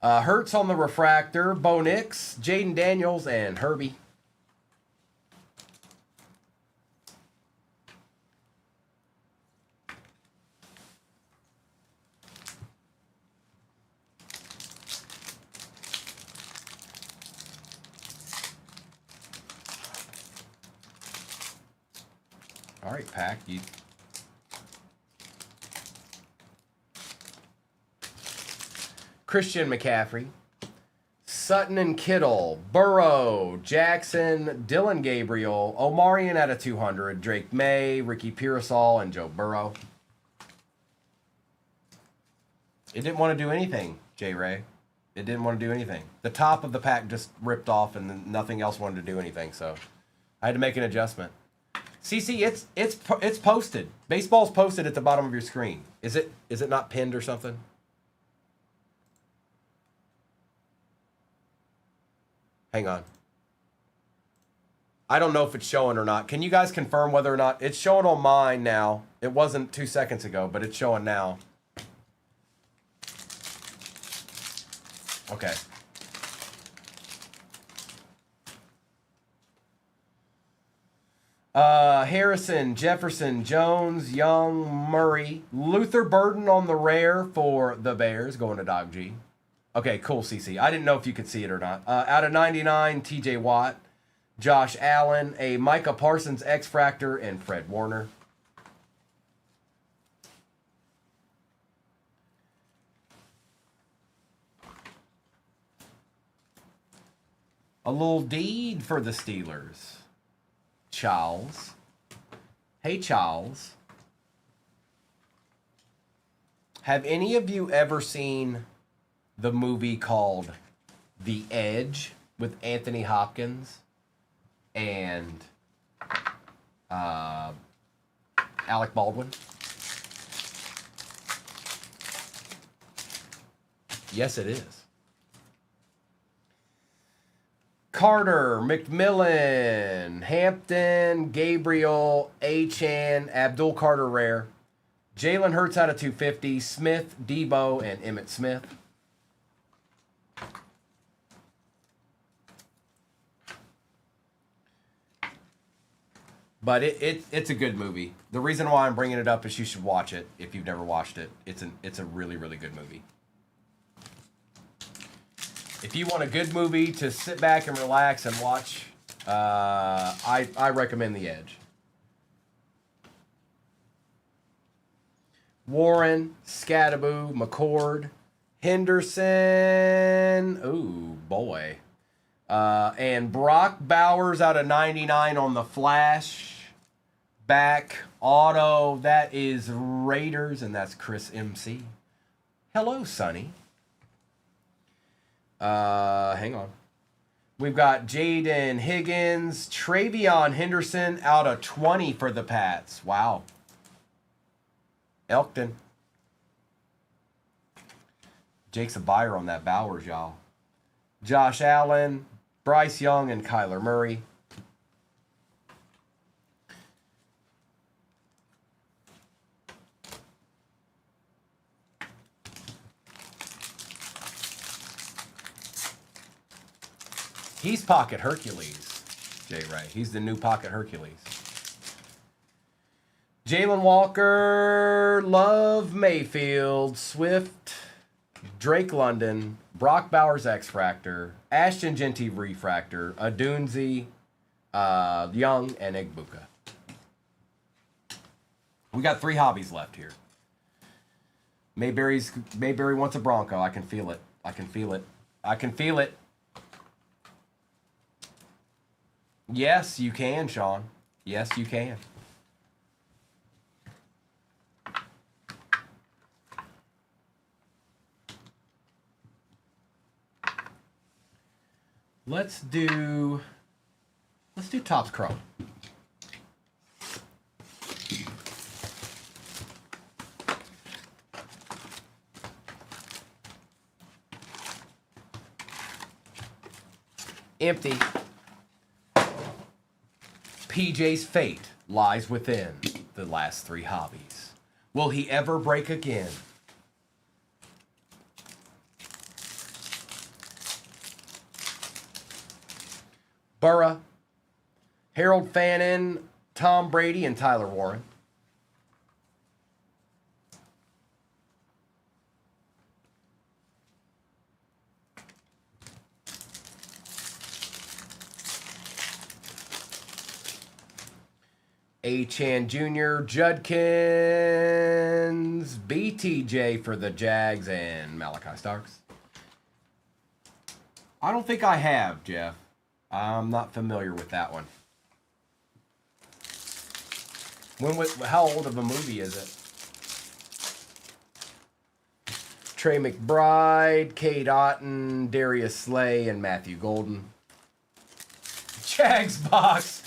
A: Hertz on the refractor, Bo Nix, Jaden Daniels, and Herbie. All right, Pack. Christian McCaffrey, Sutton and Kittle, Burrow, Jackson, Dylan Gabriel, Omarion at a 200, Drake May, Ricky Pearsall, and Joe Burrow. It didn't want to do anything, J-Ray. It didn't want to do anything. The top of the pack just ripped off, and then nothing else wanted to do anything, so I had to make an adjustment. CC, it's posted. Baseball's posted at the bottom of your screen. Is it not pinned or something? Hang on. I don't know if it's showing or not. Can you guys confirm whether or not it's showing on mine now? It wasn't 2 seconds ago, but it's showing now. Okay. Harrison, Jefferson, Jones, Young, Murray, Luther Burden on the rare for the Bears, going to Dog G. Okay, cool, CC. I didn't know if you could see it or not. Out of 99, TJ Watt, Josh Allen, a Micah Parsons X-Fractor, and Fred Warner. A little deed for the Steelers. Charles. Hey, Charles. Have any of you ever seen the movie called The Edge with Anthony Hopkins and Alec Baldwin. Yes, it is. Carter, McMillan, Hampton, Gabriel, Achan, Abdul Carter Rare, Jalen Hurts out of 250, Smith, Debo, and Emmitt Smith. But it's a good movie. The reason why I'm bringing it up is you should watch it if you've never watched it. It's a really, really good movie. If you want a good movie to sit back and relax and watch, I recommend The Edge. Warren, Scadaboo, McCord, Henderson. Ooh, boy. And Brock Bowers out of 99 on the Flash. Back auto. That is Raiders, and that's Chris MC. Hello, Sonny. Hang on. We've got Jaden Higgins, Travion Henderson out of 20 for the Pats. Wow. Elkton. Jake's a buyer on that Bowers, y'all. Josh Allen, Bryce Young, and Kyler Murray. He's Pocket Hercules, Jay Ray. He's the new Pocket Hercules. Jalen Walker, Love Mayfield, Swift, Drake London, Brock Bowers X-Fractor, Ashton Genty Refractor, Adunzi, Young, and Egbuka. We got 3 hobbies left here. Mayberry wants a Bronco. I can feel it. I can feel it. I can feel it. Yes, you can, Sean. Yes, you can. Let's do Topps Chrome. Empty. PJ's fate lies within the last 3 hobbies. Will he ever break again? Burra, Harold Fannin, Tom Brady, and Tyler Warren. Achan Jr., Judkins, BTJ for the Jags, and Malachi Starks. I don't think I have, Jeff. I'm not familiar with that one. How old of a movie is it? Trey McBride, Kate Otten, Darius Slay, and Matthew Golden. Jags box.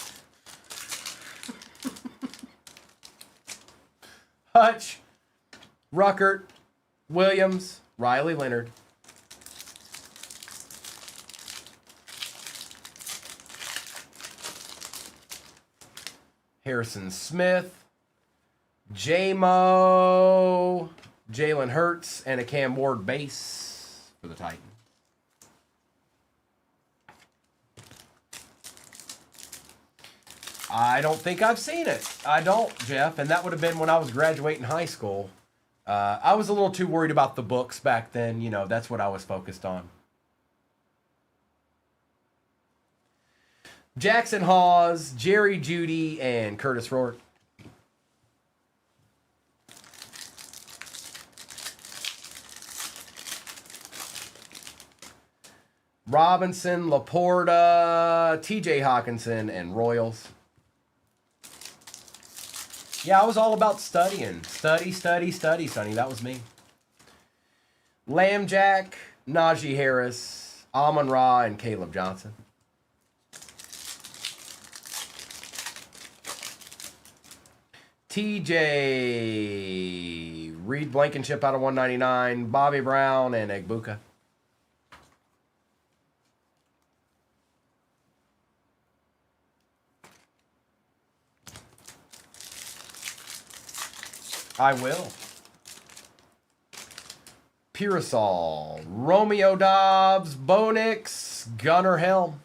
A: Hutch, Ruckert, Williams, Riley Leonard. Harrison Smith, J-Mo, Jalen Hurts, and a Cam Ward base for the Titans. I don't think I've seen it. I don't, Jeff, and that would have been when I was graduating high school. I was a little too worried about the books back then. You know, that's what I was focused on. Jackson Hawes, Jerry Jeudy, and Curtis Rourke. Robinson, Laporta, TJ Hawkinson, and Royals. Yeah, I was all about studying. Study, Sonny. That was me. Lambjack, Najee Harris, Amon-Ra and Caleb Johnson. TJ Reed Blankenship out of 199. Bobby Brown and Egbuka. I will. Pearsall, Romeo Dobbs, Bo Nix, Gunnar Helm.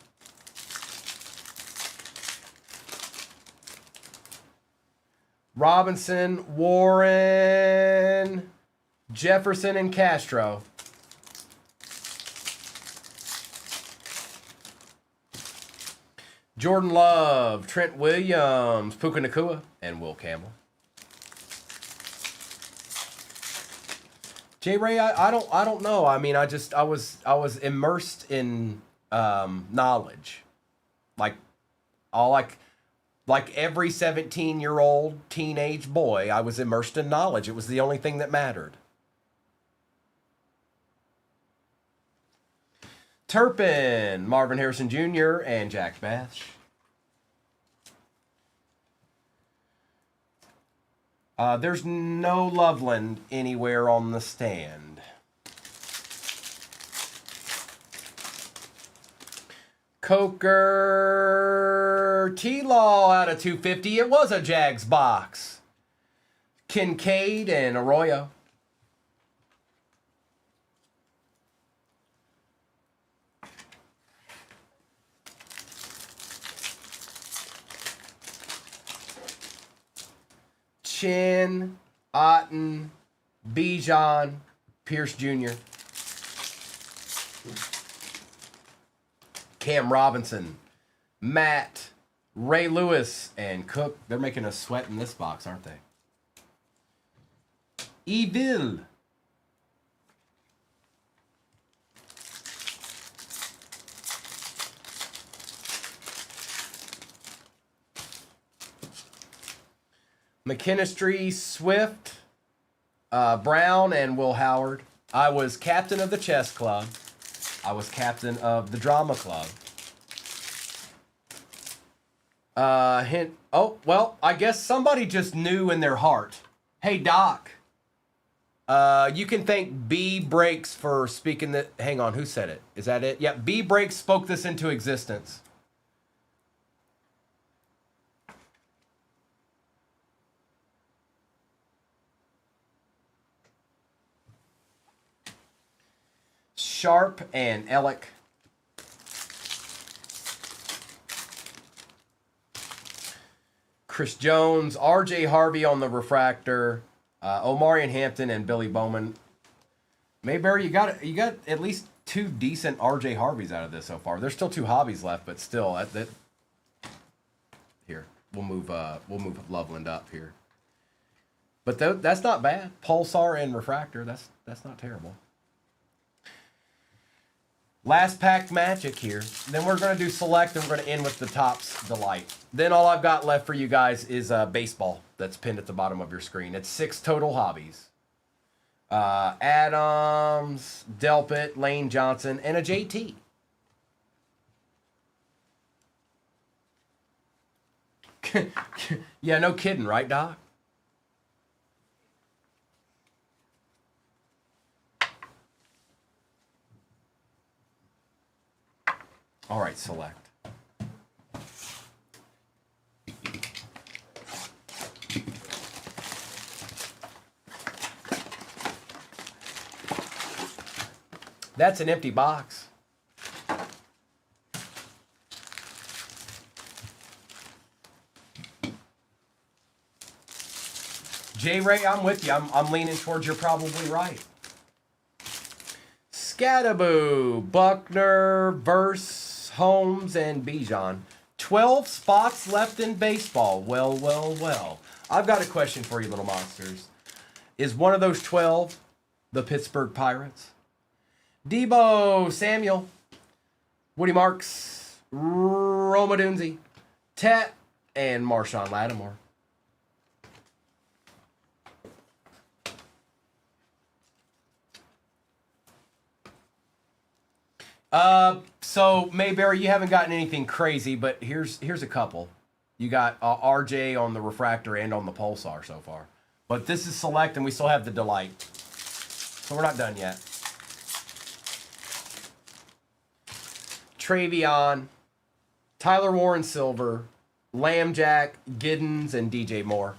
A: Robinson, Warren, Jefferson, and Castro. Jordan Love, Trent Williams, Puka Nacua, and Will Campbell. J. Ray, I don't know. I mean, I was immersed in knowledge, like every 17-year-old teenage boy. I was immersed in knowledge. It was the only thing that mattered. Turpin, Marvin Harrison Jr., and Jack Bash. There's no Loveland anywhere on the stand. Coker, T-Law out of 250. It was a Jags box. Kincaid and Arroyo. Chin, Otten, Bijan, Pierce Jr., Cam Robinson, Matt, Ray Lewis, and Cook. They're making us sweat in this box, aren't they? Evil. McKinstry, Swift, Brown, and Will Howard. I was captain of the chess club. I was captain of the drama club. Hint. Oh, well, I guess somebody just knew in their heart. Hey, Doc. You can thank B Breaks for speaking that. Hang on, who said it? Is that it? Yeah, B Breaks spoke this into existence. Sharp and Ellick. Chris Jones, R.J. Harvey on the refractor, Omarion Hampton and Billy Bowman. Mayberry, you got at least 2 decent R.J. Harveys out of this so far. There's still 2 hobbies left, but still, here we'll move Loveland up here. But that's not bad. Pulsar and refractor, that's not terrible. Last pack magic here. Then we're going to do select and we're going to end with the Topps Delight. Then all I've got left for you guys is baseball that's pinned at the bottom of your screen. It's 6 total hobbies. Adams, Delpit, Lane Johnson, and a JT. Yeah, no kidding, right, Doc? All right, select. That's an empty box. J. Ray, I'm with you. I'm leaning towards you're probably right. Scattaboo, Buckner, Verse, Holmes, and Bijan. 12 spots left in baseball. Well, well, well. I've got a question for you, little monsters. Is one of those 12 the Pittsburgh Pirates? Debo Samuel, Woody Marks, Roma Dunze, Tet, and Marshawn Lattimore. So Mayberry, you haven't gotten anything crazy, but here's a couple. You got RJ on the refractor and on the pulsar so far. But this is select, and we still have the delight. So we're not done yet. Travion, Tyler Warren Silver, Lambjack, Giddens, and DJ Moore.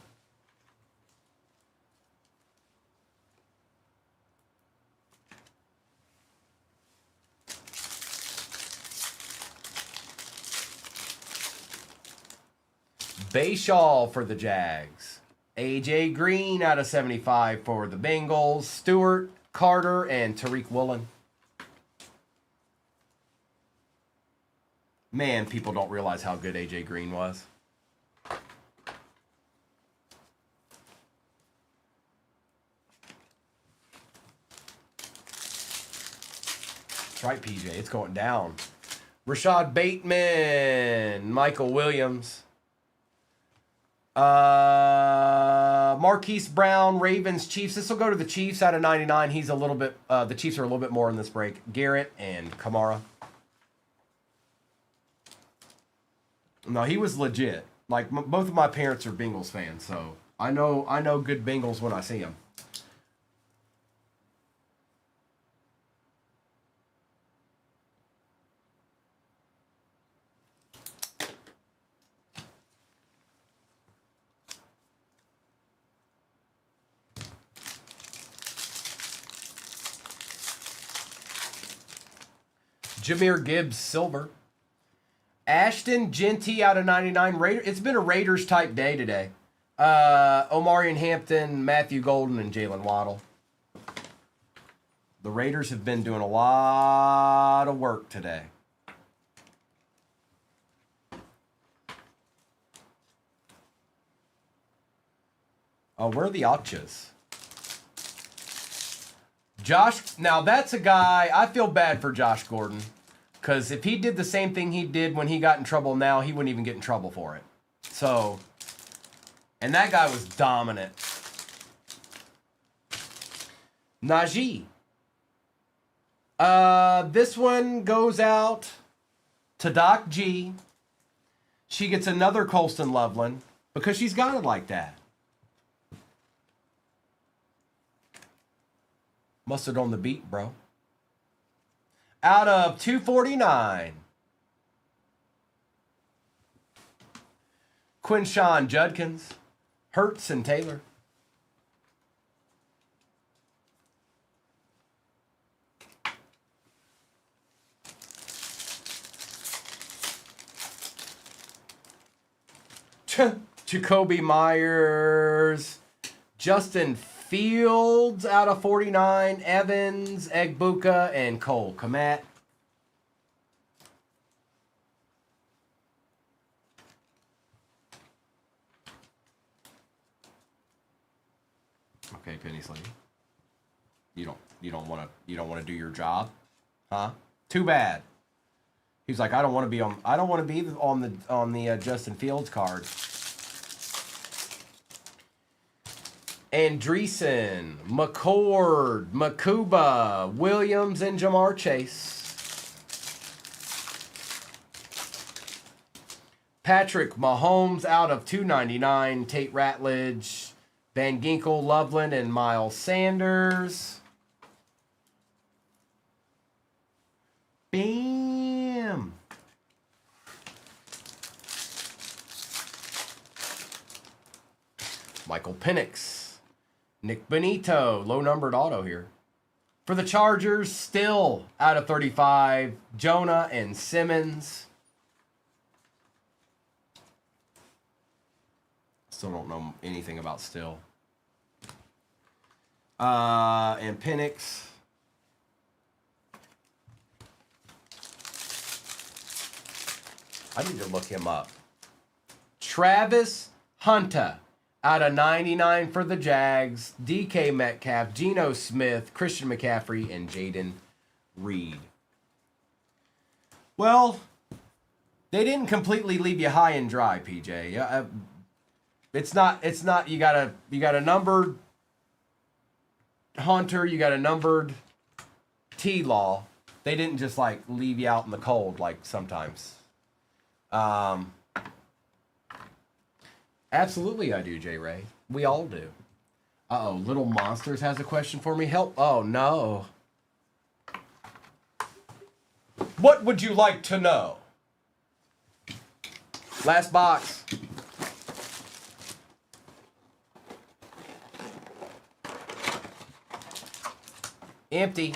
A: Bayshaw for the Jags. AJ Green out of 75 for the Bengals. Stewart, Carter, and Tariq Woolen. Man, people don't realize how good AJ Green was. That's right, PJ. It's going down. Rashad Bateman, Michael Williams. Marquise Brown, Ravens, Chiefs. This will go to the Chiefs out of 99. He's a little bit, the Chiefs are a little bit more in this break. Garrett and Kamara. No, he was legit. Like, both of my parents are Bengals fans, so I know good Bengals when I see them. Jahmyr Gibbs, silver. Ashton Genty out of 99. It's been a Raiders type day today. Omarion Hampton, Matthew Golden, and Jalen Waddle. The Raiders have been doing a lot of work today. Oh, where are the Ochas? Josh, now that's a guy, I feel bad for Josh Gordon. Because if he did the same thing he did when he got in trouble now, he wouldn't even get in trouble for it. So, and that guy was dominant. Najee. This one goes out to Doc G. She gets another Colston Loveland because she's got it like that. Mustard on the beat, bro. Out of 249. Quinshawn Judkins, Hurts, and Taylor. Jacoby Myers, Justin Fields out of 49, Evans, Egbuka, and Cole Kmet. Okay, Penny Sleeve. You don't want to do your job, huh? Too bad. He's like, I don't want to be on the Justin Fields card. Andreessen, McCord, Makuba, Williams, and Jamar Chase. Patrick Mahomes out of 299. Tate Ratledge, Van Ginkel, Loveland, and Miles Sanders. Bam! Michael Penix. Nick Benito, low-numbered auto here. For the Chargers, still out of 35, Jonah and Simmons. Still don't know anything about Still. And Penix. I need to look him up. Travis Hunter. Out of 99 for the Jags, DK Metcalf, Geno Smith, Christian McCaffrey, and Jaden Reed. Well, they didn't completely leave you high and dry, PJ. It's not. You got a numbered Hunter, you got a numbered T-Law, They didn't just like leave you out in the cold like sometimes. Absolutely I do, J. Ray. We all do. Uh-oh, Little Monsters has a question for me. Help. Oh, no. What would you like to know? Last box. Empty.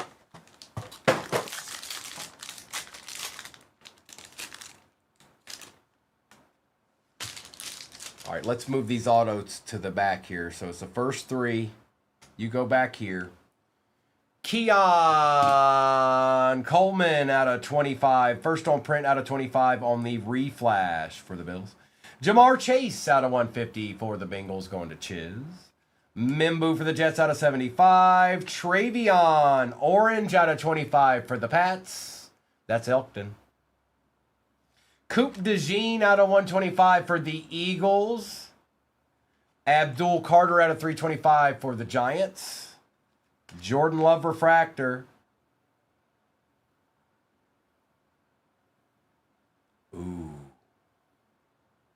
A: All right, let's move these autos to the back here. So it's the first three. You go back here. Keon Coleman out of 25. First on print out of 25 on the reflash for the Bills. Jamar Chase out of 150 for the Bengals going to Chiz. Mimbu for the Jets out of 75. Travion orange out of 25 for the Pats. That's Elkton. Coop DeJean out of 125 for the Eagles. Abdul Carter out of 325 for the Giants. Jordan Love refractor. Ooh.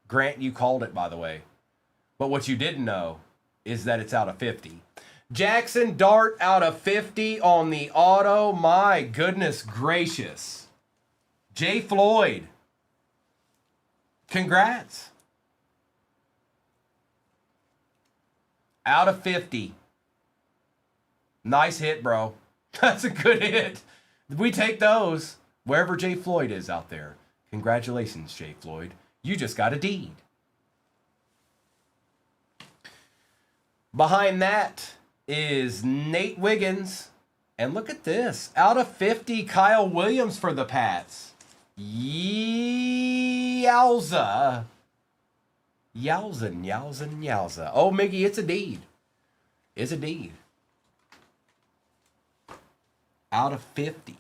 A: Grant, you called it, by the way. But what you didn't know is that it's out of 50. Jackson Dart out of 50 on the auto. My goodness gracious. Jay Floyd. Congrats. Out of 50. Nice hit, bro. That's a good hit. We take those wherever Jay Floyd is out there. Congratulations, Jay Floyd. You just got a deed. Behind that is Nate Wiggins. And look at this. Out of 50, Kyle Williams for the Pats. Yowza. Yowza. Oh, Miggy, it's a deed. It's a deed. Out of 50.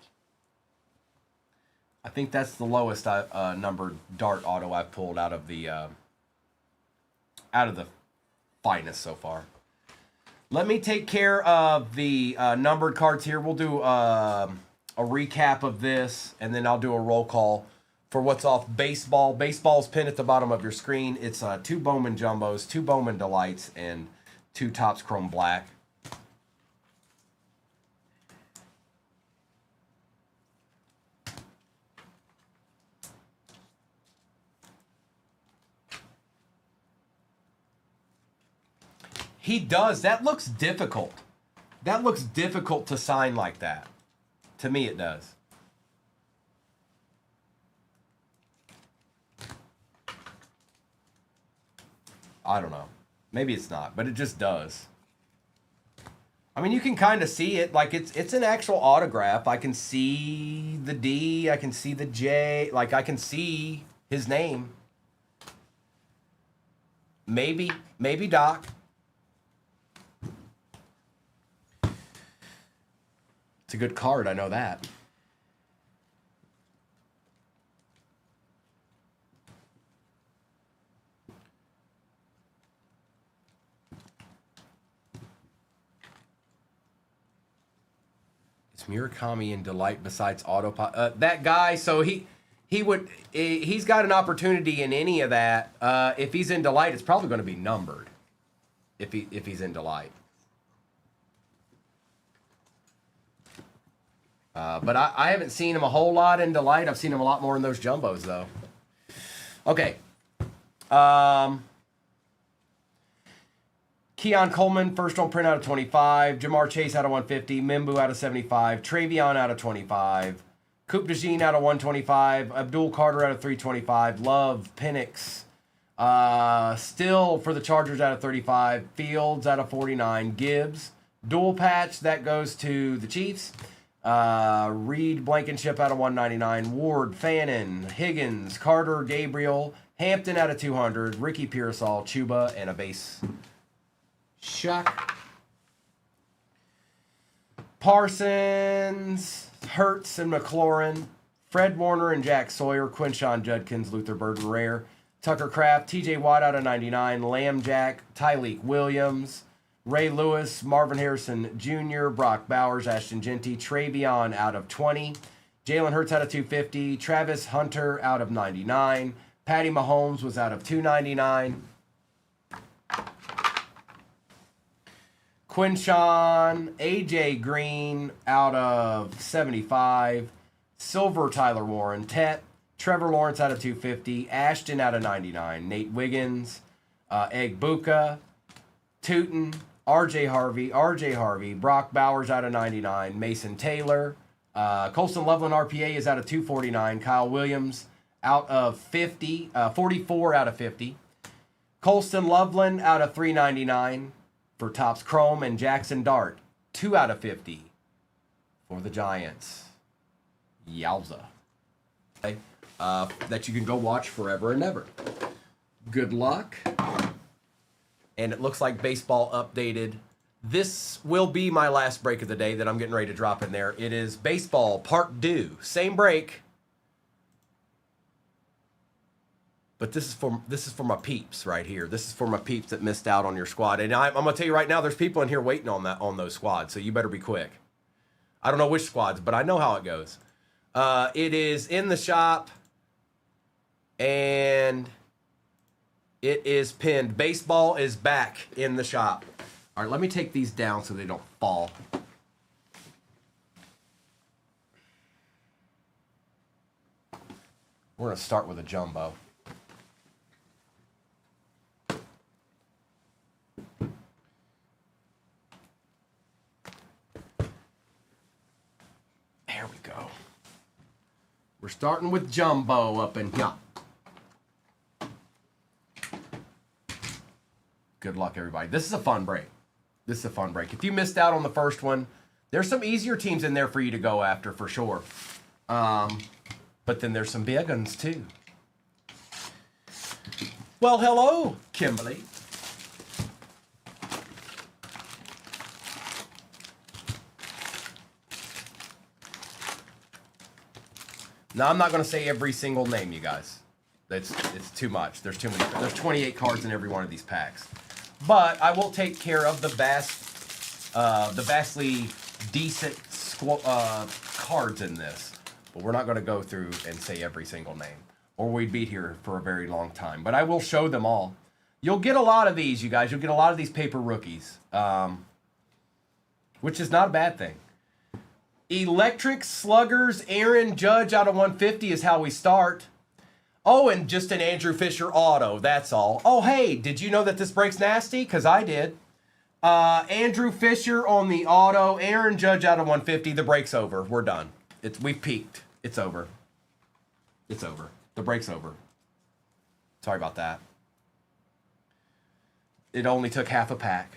A: I think that's the lowest numbered Dart auto I've pulled out of the finest so far. Let me take care of the numbered cards here. We'll do a recap of this, and then I'll do a roll call for what's off baseball. Baseball's pinned at the bottom of your screen. It's 2 Bowman Jumbos, 2 Bowman Delights, and 2 Topps Chrome Black. He does. That looks difficult. That looks difficult to sign like that. To me, it does. I don't know. Maybe it's not, but it just does. I mean, you can kind of see it. Like, it's an actual autograph. I can see the D. I can see the J. Like, I can see his name. Maybe Doc. It's a good card, I know that. It's Murakami and Delight besides Autopilot. That guy, so he's got an opportunity in any of that. If he's in Delight, it's probably going to be numbered. If he's in Delight. But I haven't seen him a whole lot in Delight. I've seen him a lot more in those Jumbos, though. Okay. Keon Coleman, first on print out of 25. Jamar Chase out of 150. Mimbu out of 75. Travion out of 25. Coop DeJean out of 125. Abdul Carter out of 325. Love, Penix. Still for the Chargers out of 35. Fields out of 49. Gibbs. Dual patch, that goes to the Chiefs. Reed Blankenship out of 199. Ward, Fannin, Higgins, Carter, Gabriel, Hampton out of 200. Ricky Pearsall, Chuba, and a base Shuck. Parsons, Hertz, and McLaurin. Fred Warner and Jack Sawyer. Quinshon Judkins, Luther Burden Rare. Tucker Kraft, TJ Watt out of 99. Lamb Jack, Tyleek Williams. Ray Lewis, Marvin Harrison Jr., Brock Bowers, Ashton Genty, Travion out of 20, Jalen Hurts out of 250. Travis Hunter out of 99. Patty Mahomes was out of 299. Quinshawn, AJ Green out of 75. Silver Tyler Warren. Tet. Trevor Lawrence out of 250. Ashton out of 99. Nate Wiggins. Egbuka. Tootin. RJ Harvey. Brock Bowers out of 99. Mason Taylor. Colston Loveland RPA is out of 249. Kyle Williams out of 50. 44 out of 50. Colston Loveland out of 399 for Topps Chrome. And Jackson Dart 2 out of 50 for the Giants. Yowza. Okay. That you can go watch forever and ever. Good luck. And it looks like baseball updated. This will be my last break of the day that I'm getting ready to drop in there. It is baseball part 2. Same break. But this is for my peeps right here. This is for my peeps that missed out on your squad. And I'm gonna tell you right now, there's people in here waiting on those squads, so you better be quick. I don't know which squads, but I know how it goes. It is in the shop, and it is pinned. Baseball is back in the shop. All right, let me take these down so they don't fall. We're gonna start with a jumbo. There we go. We're starting with jumbo up in here. Good luck, everybody. This is a fun break. If you missed out on the first one, there's some easier teams in there for you to go after for sure. But then there's some big ones too. Well, hello, Kimberly. Now, I'm not going to say every single name, you guys. It's too much. There's too many. There's 28 cards in every one of these packs. But I will take care of the vastly decent cards in this. But we're not going to go through and say every single name, or we'd be here for a very long time. But I will show them all. You'll get a lot of these, you guys. You'll get a lot of these paper rookies, which is not a bad thing. Electric Sluggers, Aaron Judge out of 150 is how we start. Oh, and just an Andrew Fisher auto, that's all. Oh, hey, did you know that this break's nasty? Because I did. Andrew Fisher on the auto, Aaron Judge out of 150. The break's over. We're done. We've peaked. It's over. It's over. The break's over. Sorry about that. It only took half a pack.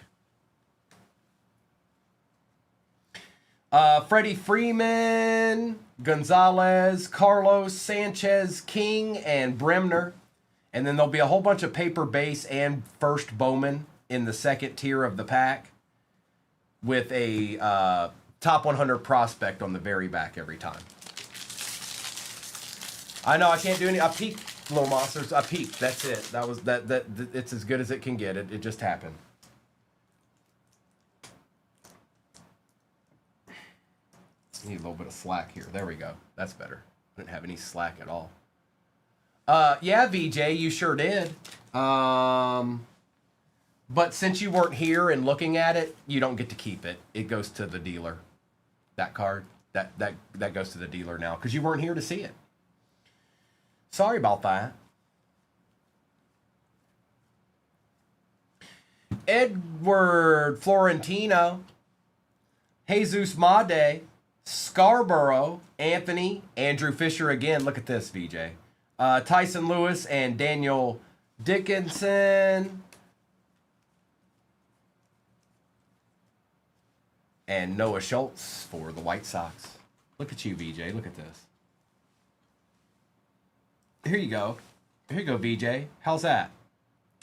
A: Freddie Freeman, Gonzalez, Carlos, Sanchez, King, and Bremner. And then there'll be a whole bunch of paper base and first Bowman in the second tier of the pack with a top 100 prospect on the very back every time. I know I can't do any. I peeked, little monsters. I peeked. That's it. It's as good as it can get. It just happened. Need a little bit of slack here. There we go. That's better. I didn't have any slack at all. Yeah, VJ, you sure did. But since you weren't here and looking at it, you don't get to keep it. It goes to the dealer. That card, that goes to the dealer now because you weren't here to see it. Sorry about that. Edward Florentino, Jesus Made, Scarborough, Anthony, Andrew Fisher again. Look at this, VJ. Tyson Lewis and Daniel Dickinson. And Noah Schultz for the White Sox. Look at you, VJ. Look at this. Here you go. Here you go, VJ. How's that?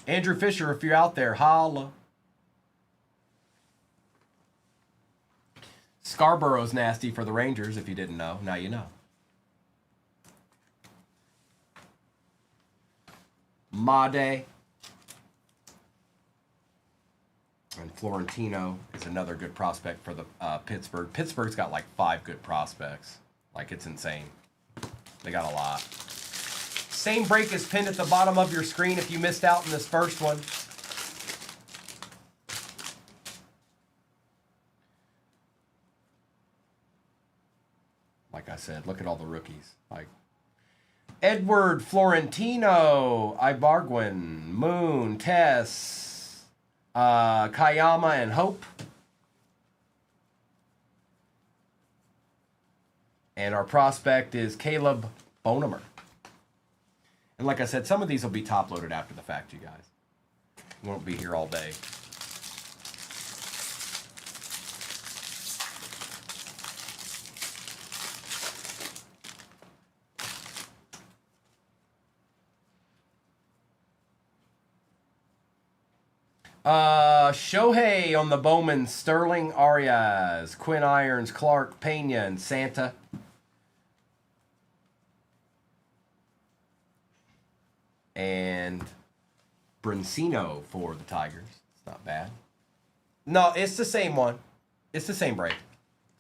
A: Andrew Fisher, if you're out there, holla. Scarborough's nasty for the Rangers, if you didn't know. Now you know. Made. And Florentino is another good prospect for the Pittsburgh. Pittsburgh's got like 5 good prospects. Like, it's insane. They got a lot. Same break is pinned at the bottom of your screen if you missed out in this first one. Like I said, look at all the rookies. Like Edward Florentino, Ibargüen, Moon, Tess, Kayama, and Hope. And our prospect is Caleb Bonemer. And like I said, some of these will be top-loaded after the fact, you guys. We won't be here all day. Shohei on the Bowman, Sterling, Arias, Quinn Irons, Clark, Pena, and Santa. And Brincino for the Tigers. It's not bad. No, it's the same one. It's the same break.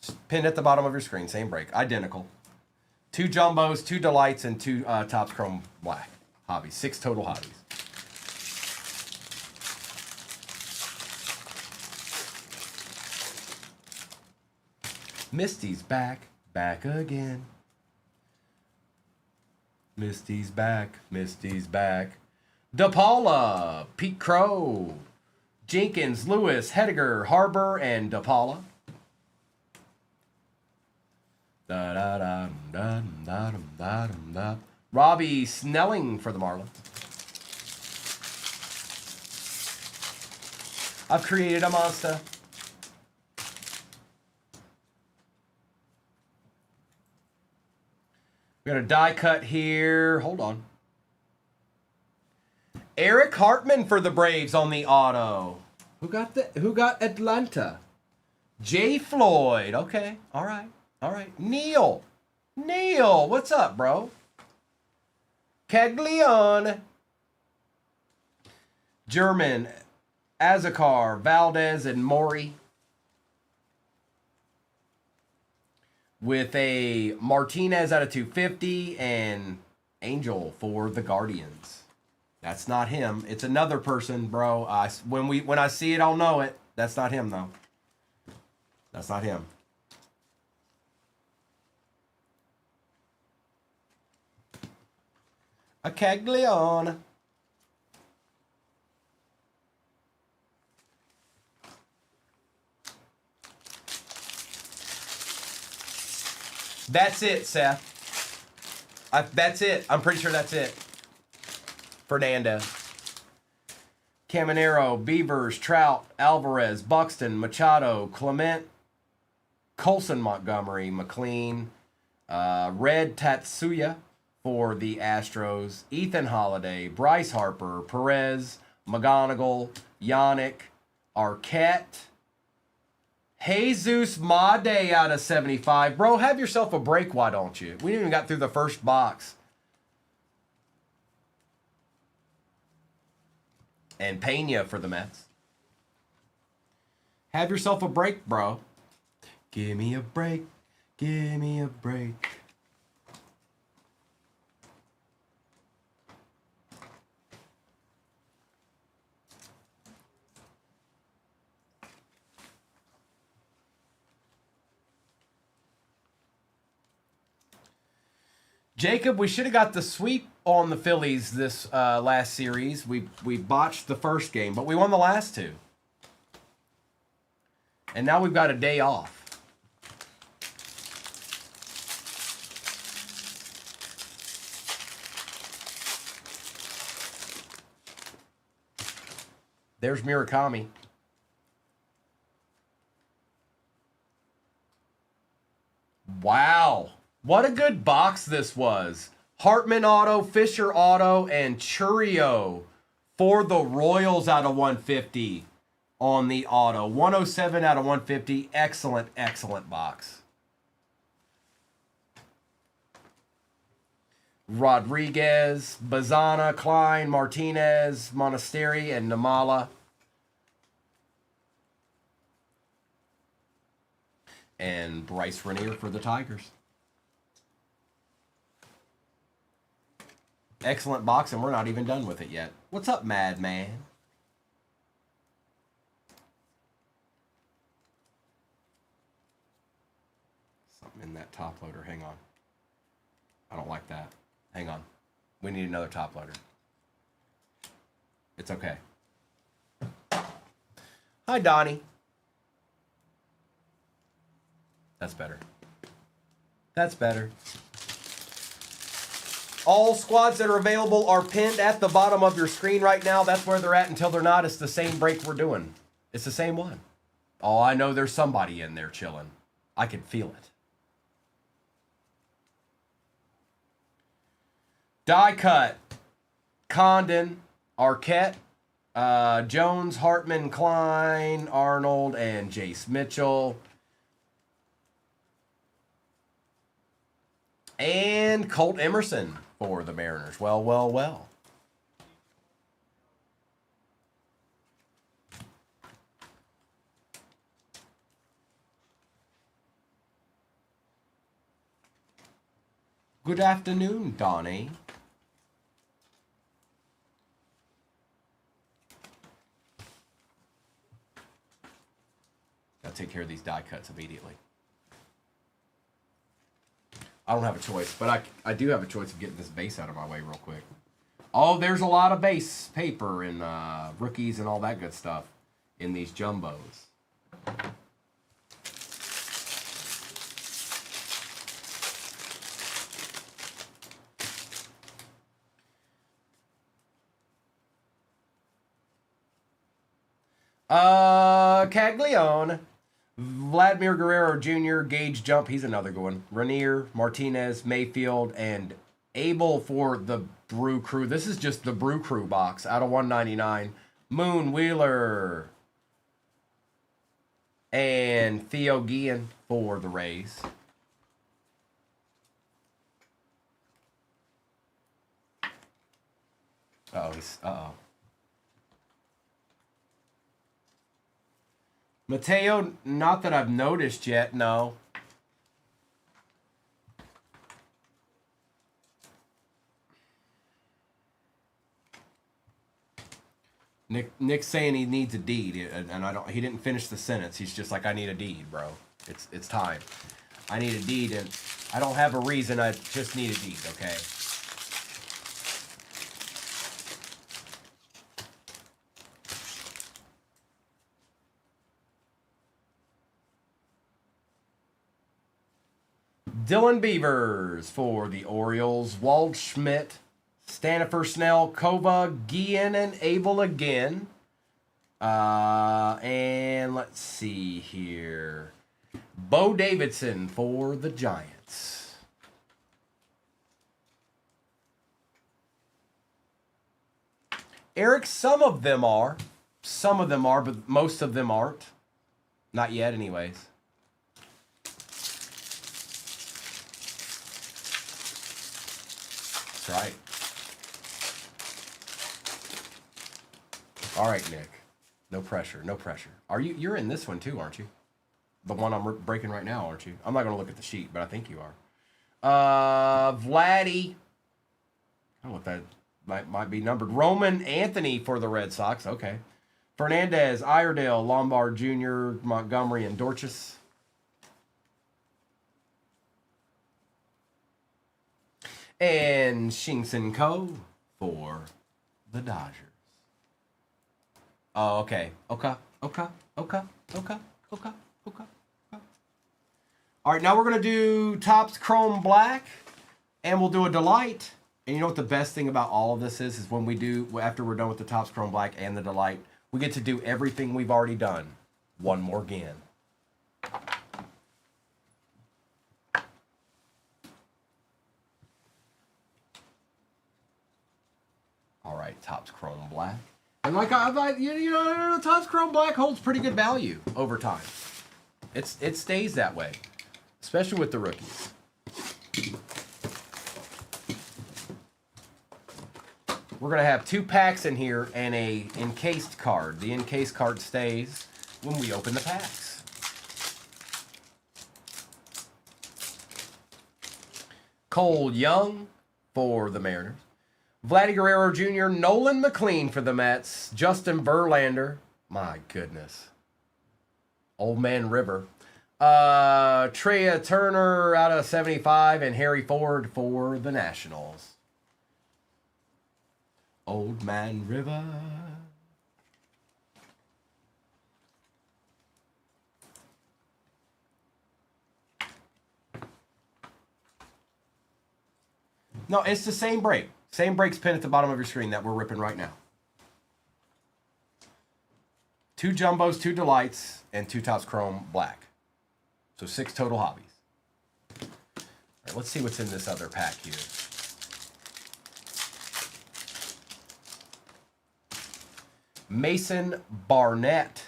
A: Just pinned at the bottom of your screen. Same break. Identical. 2 Jumbos, 2 Delights, and 2 Topps Chrome Black. Hobbies. 6 total hobbies. Misty's back. Back again. Misty's back. Misty's back. DePaula, Pete Crow, Jenkins, Lewis, Hediger, Harbor, and DePaula. Robbie Snelling for the Marlins. I've created a monster. We got a die cut here. Hold on. Eric Hartman for the Braves on the auto. Who got Atlanta? Jay Floyd. Okay. All right. All right. Neil. Neil, what's up, bro? Caglione. German, Azakar, Valdez, and Maury. With a Martinez out of 250 and Angel for the Guardians. That's not him. It's another person, bro. When I see it, I'll know it. That's not him, though. That's not him. A Caglione. That's it, Seth. That's it. I'm pretty sure that's it. Fernando. Caminero, Beavers, Trout, Alvarez, Buxton, Machado, Clement, Colson, Montgomery, McLean, Red Tatsuya for the Astros, Ethan Holiday, Bryce Harper, Perez, McGonigal, Yannick, Arquette, Jesus Made out of 75. Bro, have yourself a break, why don't you? We didn't even got through the first box. And Pena for the Mets. Have yourself a break, bro. Give me a break. Give me a break. Jacob, we should have got the sweep on the Phillies this last series. We botched the first game, but we won the last 2. And now we've got a day off. There's Murakami. Wow. What a good box this was. Hartman auto, Fisher auto, and Churio for the Royals out of 150 on the auto. 107 out of 150. Excellent, excellent box. Rodriguez, Bazana, Klein, Martinez, Monasteri, and Namala. And Bryce Renier for the Tigers. Excellent box, and we're not even done with it yet. What's up, Madman? Something in that top loader. Hang on. I don't like that. Hang on. We need another top loader. It's okay. Hi, Donnie. That's better. That's better. All squads that are available are pinned at the bottom of your screen right now. That's where they're at until they're not. It's the same break we're doing. It's the same one. Oh, I know there's somebody in there chilling. I can feel it. Die cut. Condon, Arquette, Jones, Hartman, Klein, Arnold, and Jace Mitchell. And Colt Emerson for the Mariners. Well, well, well. Good afternoon, Donnie. Gotta take care of these die cuts immediately. I don't have a choice, but I do have a choice of getting this base out of my way real quick. Oh, there's a lot of base paper and rookies and all that good stuff in these jumbos. Caglione. Vladimir Guerrero Jr., Gage Jump, he's another good one. Rainier, Martinez, Mayfield, and Abel for the Brew Crew. This is just the Brew Crew box out of 199. Moon Wheeler and Theo Guillen for the Rays. Uh-oh. Mateo, not that I've noticed yet, no. Nick's saying he needs a deed, and he didn't finish the sentence. He's just like, I need a deed, bro. It's time. I need a deed, and I don't have a reason. I just need a deed, okay? Dylan Beavers for the Orioles. Waldschmidt, Stanifer, Snell, Kova, Guillen, and Abel again. And let's see here. Bo Davidson for the Giants. Eric, some of them are. Some of them are, but most of them aren't. Not yet, anyways. Right. All right, Nick. No pressure. No pressure. You're in this one too, aren't you? The one I'm breaking right now, aren't you? I'm not going to look at the sheet, but I think you are. Vladdy. I don't know if that might be numbered. Roman Anthony for the Red Sox. Okay. Fernandez, Iredale, Lombard Jr., Montgomery, and Dorchis. And Shingson Ko for the Dodgers. Oh, okay. Okay. All right, now we're going to do Topps Chrome Black, and we'll do a Delight. And you know what the best thing about all of this is when we do, after we're done with the Topps Chrome Black and the Delight, we get to do everything we've already done one more again. All right, Topps Chrome Black. And like Topps Chrome Black holds pretty good value over time. It stays that way, especially with the rookies. We're going to have 2 packs in here and a encased card. The encased card stays when we open the packs. Cole Young for the Mariners. Vladdy Guerrero Jr., Nolan McLean for the Mets, Justin Verlander. My goodness. Old Man River. Trea Turner out of 75 and Harry Ford for the Nationals. Old Man River. No, it's the same break. Same breaks pin at the bottom of your screen that we're ripping right now. 2 jumbos, 2 delights, and 2 Topps Chrome black. So 6 total hobbies. All right, let's see what's in this other pack here. Mason Barnett,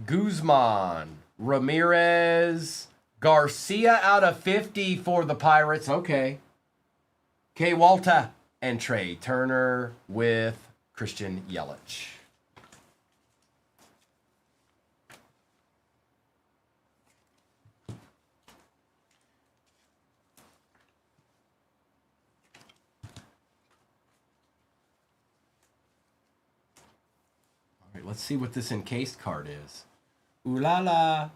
A: Guzman, Ramirez, Garcia out of 50 for the Pirates. Okay. K. Walter and Trey Turner with Christian Yelich. All right, let's see what this encased card is. Ooh la la.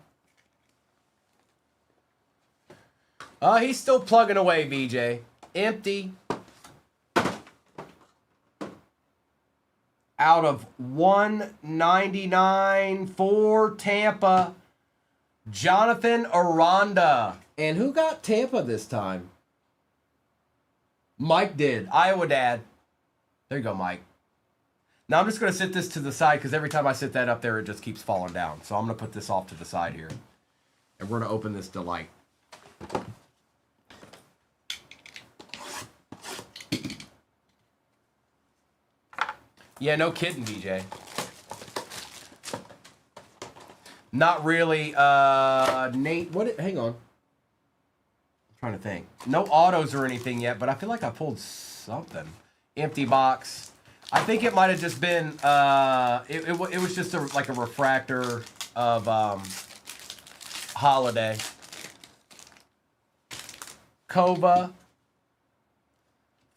A: He's still plugging away, VJ. Empty. Out of 199 for Tampa, Jonathan Aranda. And who got Tampa this time? Mike did. Iowa Dad. There you go, Mike. Now I'm just going to sit this to the side because every time I sit that up there, it just keeps falling down. So I'm going to put this off to the side here. And we're going to open this delight. Yeah, no kidding, VJ. Not really. Nate, hang on. I'm trying to think. No autos or anything yet, but I feel like I pulled something. Empty box. I think it might have just been, it was just like a refractor of Holiday. Kova.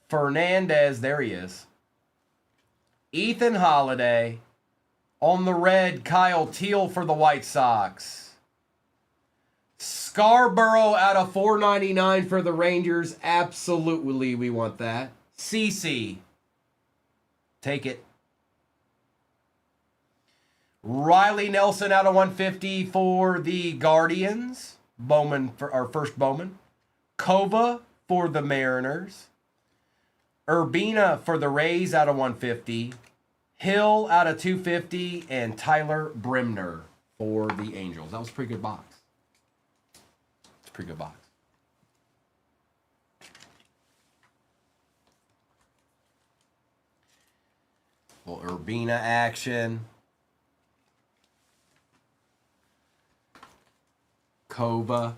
A: Fernandez, there he is. Ethan Holiday. On the red, Kyle Teal for the White Sox. Scarborough out of 499 for the Rangers. Absolutely, we want that. CC. Take it. Riley Nelson out of 150 for the Guardians. Bowman for our first Bowman. Kova for the Mariners. Urbina for the Rays out of 150. Hill out of 250. And Tyler Brimner for the Angels. That was a pretty good box. It's a pretty good box. Little Urbina action. Kova.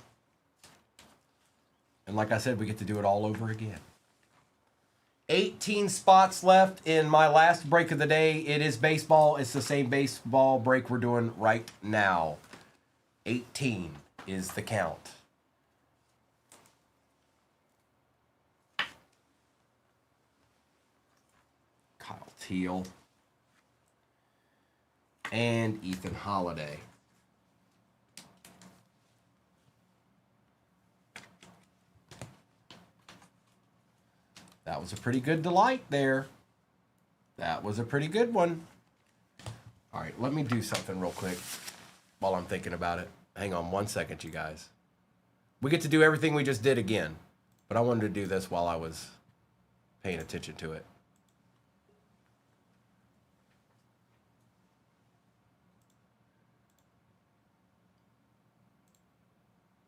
A: And like I said, we get to do it all over again. 18 spots left in my last break of the day. It is baseball. It's the same baseball break we're doing right now. 18 is the count. Kyle Teal. And Ethan Holiday. That was a pretty good delight there. That was a pretty good one. All right, let me do something real quick while I'm thinking about it. Hang on 1 second, you guys. We get to do everything we just did again, but I wanted to do this while I was paying attention to it.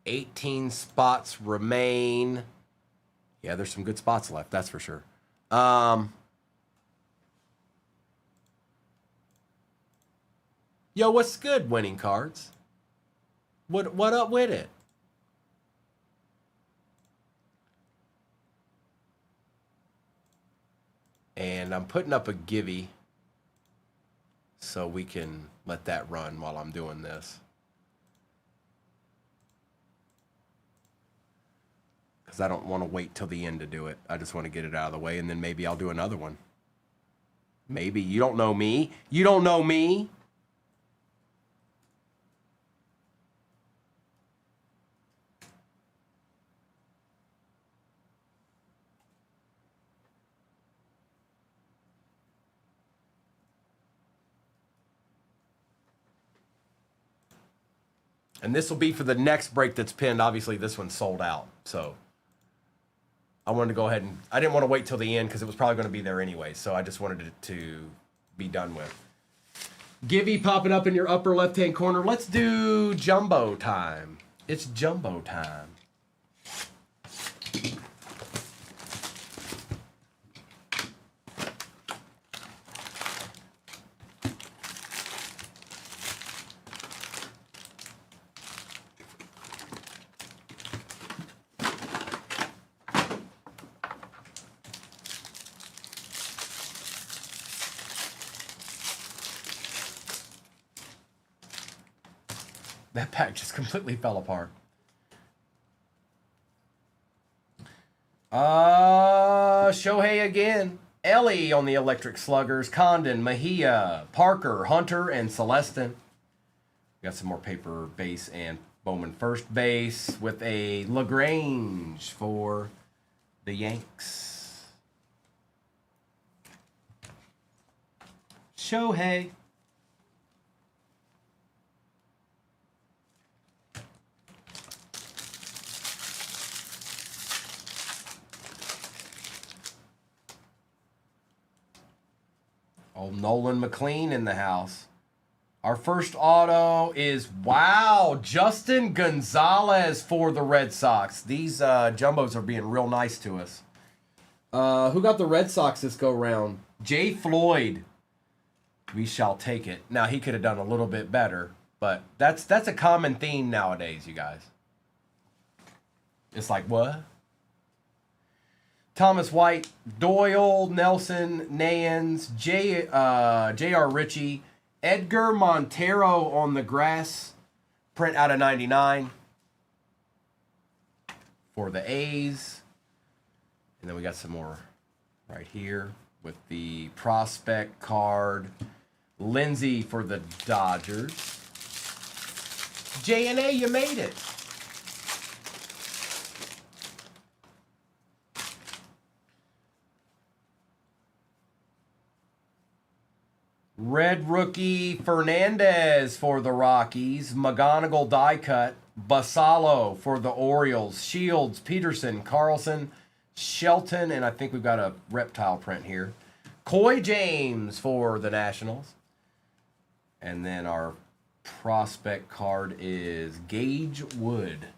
A: $18 spots remain. Yeah, there's some good spots left, that's for sure. Yo, what's good, winning cards? What up with it? And I'm putting up a Givey so we can let that run while I'm doing this. because I don't want to wait till the end to do it. I just want to get it out of the way, and then maybe I'll do another one. Maybe. You don't know me. You don't know me. And this will be for the next break that's pinned. Obviously, this one's sold out. So I wanted to go ahead and... I didn't want to wait till the end because it was probably going to be there anyway. So I just wanted it to be done with. Gibby popping up in your upper left-hand corner. Let's do Jumbo time. It's Jumbo time. That pack just completely fell apart. Shohei again. Ellie on the Electric Sluggers. Condon, Mejia, Parker, Hunter, and Celestin. We got some more paper base and Bowman first base with a LaGrange for the Yanks. Shohei. Old Nolan McLean in the house. Our first auto is, wow, Justin Gonzalez for the Red Sox. These jumbos are being real nice to us. Who got the Red Sox this go round? Jay Floyd. We shall take it. Now, he could have done a little bit better, but that's a common theme nowadays, you guys. It's like, what? Thomas White, Doyle, Nelson, Nayans, J.R. Ritchie, Edgar Montero on the grass, print out of 99 for the A's. And then we got some more right here with the prospect card. Lindsey for the Dodgers. J&A, you made it. Red rookie Fernandez for the Rockies. McGonigal die cut. Basalo for the Orioles. Shields, Peterson, Carlson, Shelton, and I think we've got a reptile print here. Coy James for the Nationals. And then our prospect card is Gage Wood.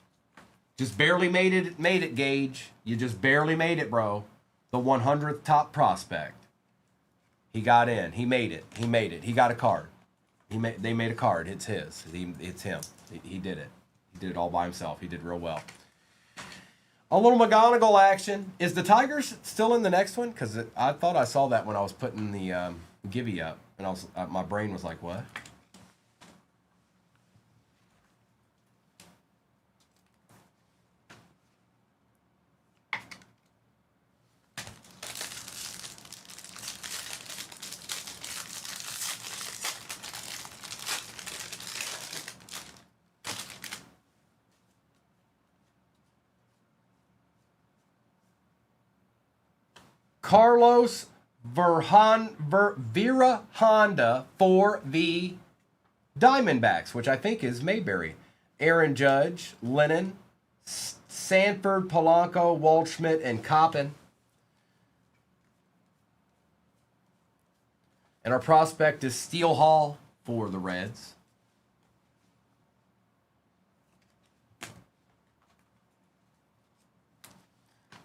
A: Just barely made it, Gage. You just barely made it, bro. The 100th top prospect. He got in. He made it. He made it. He got a card. They made a card. It's his. It's him. He did it. He did it all by himself. He did real well. A little McGonigal action. Is the Tigers still in the next one? Because I thought I saw that when I was putting the Gibby up, and I was my brain was like, what? Carlos Vera Honda for the Diamondbacks, which I think is Mayberry. Aaron Judge, Lennon, Sanford, Polanco, Waldschmidt, and Coppin. And our prospect is Steel Hall for the Reds.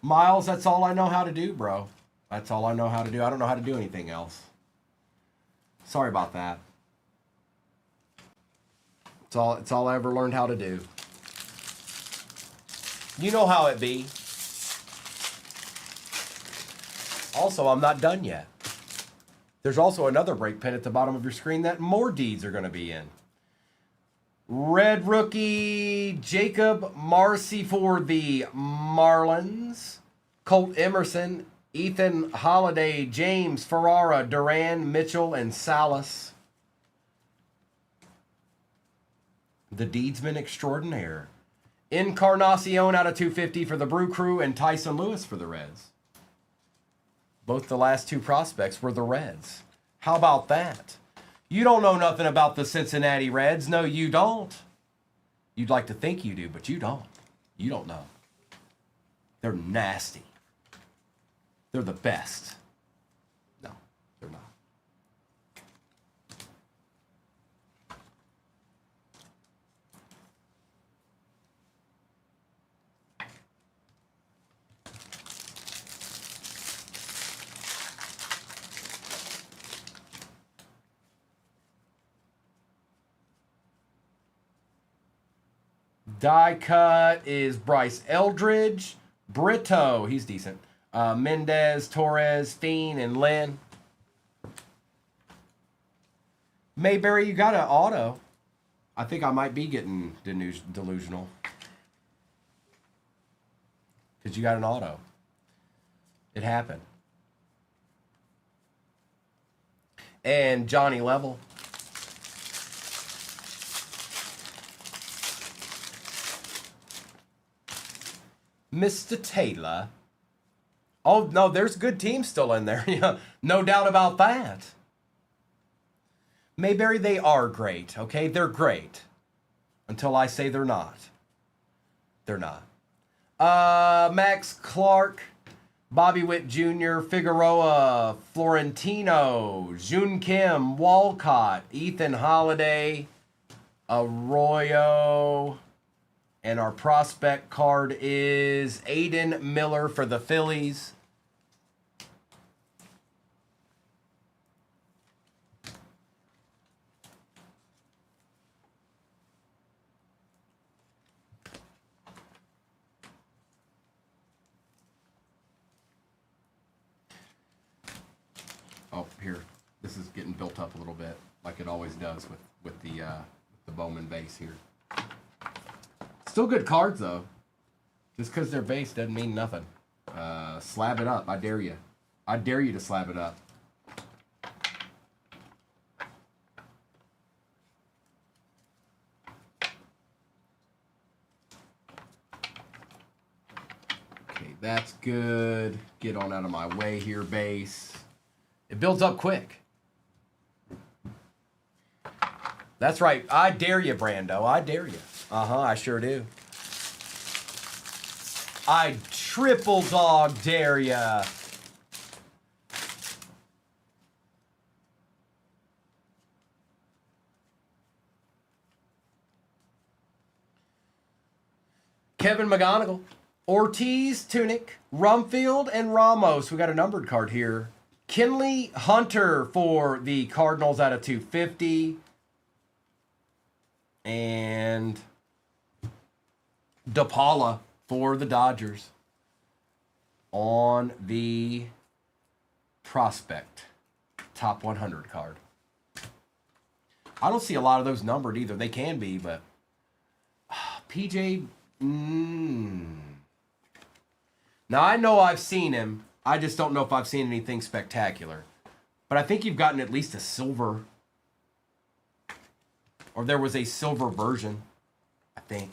A: Miles, that's all I know how to do, bro. That's all I know how to do. I don't know how to do anything else. Sorry about that. It's all I ever learned how to do. You know how it be. Also, I'm not done yet. There's also another break pin at the bottom of your screen that more deeds are going to be in. Red rookie Jacob Marcy for the Marlins. Colt Emerson, Ethan Holiday, James Ferrara, Duran, Mitchell, and Salas. The Deedsman Extraordinaire. Encarnacion out of 250 for the Brew Crew, and Tyson Lewis for the Reds. Both the last two prospects were the Reds. How about that? You don't know nothing about the Cincinnati Reds. No, you don't. You'd like to think you do, but you don't. You don't know. They're nasty. They're the best. No, they're not. Die cut is Bryce Eldridge. Brito, he's decent. Mendez, Torres, Steen, and Lynn. Mayberry, you got an auto. I think I might be getting delusional. Because you got an auto. It happened. And Johnny Level. Mr. Taylor. Oh, no, there's good teams still in there. Yeah, no doubt about that. Mayberry, they are great, okay? They're great. Until I say they're not. They're not. Max Clark, Bobby Witt Jr., Figueroa, Florentino, Jun Kim, Walcott, Ethan Holiday, Arroyo. And our prospect card is Aiden Miller for the Phillies. Oh, here. This is getting built up a little bit, like it always does with the Bowman base here. Still good cards, though. Just because they're base doesn't mean nothing. Slab it up. I dare you. I dare you to slab it up. Okay, that's good. Get on out of my way here, base. It builds up quick. That's right. I dare you, Brando. I dare you. I sure do. I triple dog dare ya. Kevin McGonigal, Ortiz, Tunic, Rumfield, and Ramos. We got a numbered card here. Kenley Hunter for the Cardinals out of 250. And DePaula for the Dodgers on the prospect top 100 card. I don't see a lot of those numbered either. They can be, but PJ. Now I know I've seen him. I just don't know if I've seen anything spectacular. But I think you've gotten at least a silver. Or there was a silver version, I think.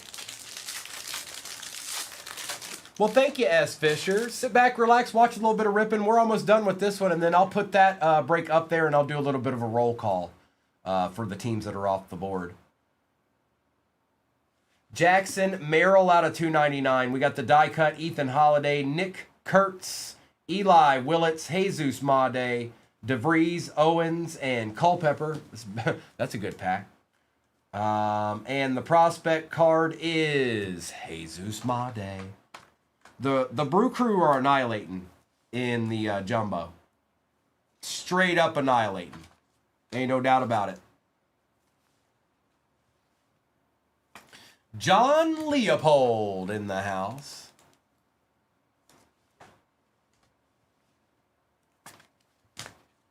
A: Well, thank you, S. Fisher. Sit back, relax, watch a little bit of ripping. We're almost done with this one, and then I'll put that break up there, and I'll do a little bit of a roll call for the teams that are off the board. Jackson Merrill out of 299. We got the die cut, Ethan Holiday, Nick Kurtz, Eli Willits, Jesus Made, DeVries, Owens, and Culpepper. That's a good pack. And the prospect card is Jesus Made. The Brew Crew are annihilating in the jumbo. Straight up annihilating. Ain't no doubt about it. John Leopold in the house.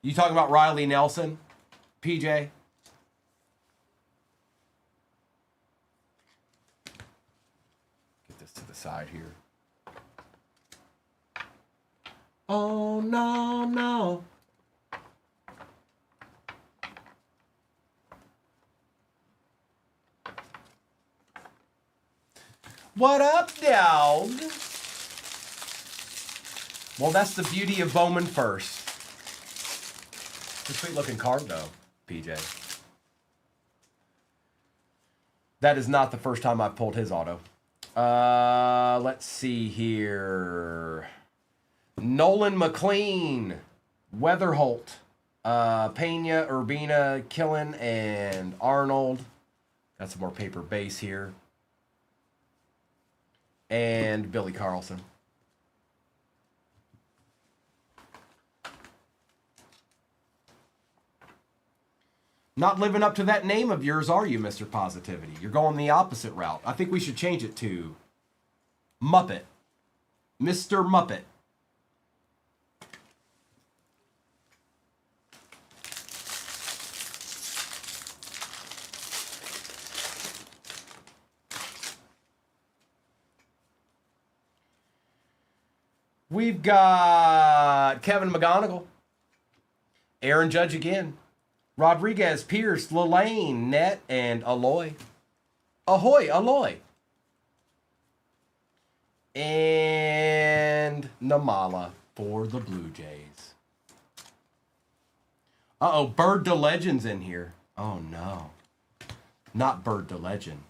A: You talking about Riley Nelson, PJ? to the side here. Oh, no, no. What up, dog? Well, that's the beauty of Bowman first. It's a sweet looking card, though, PJ. That is not the first time I've pulled his auto. Let's see here. Nolan McLean, Weatherholt, Pena, Urbina, Killen, and Arnold. Got some more paper base here. And Billy Carlson. Not living up to that name of yours, are you, Mr. Positivity? You're going the opposite route. I think we should change it to Muppet. Mr. Muppet. We've got Kevin McGonigal. Aaron Judge again. Rodriguez, Pierce, Lelane, Net, and Aloy. Ahoy, Aloy. And Namala for the Blue Jays. Uh-oh, Bird to Legend's in here. Oh, no. Not Bird to Legend.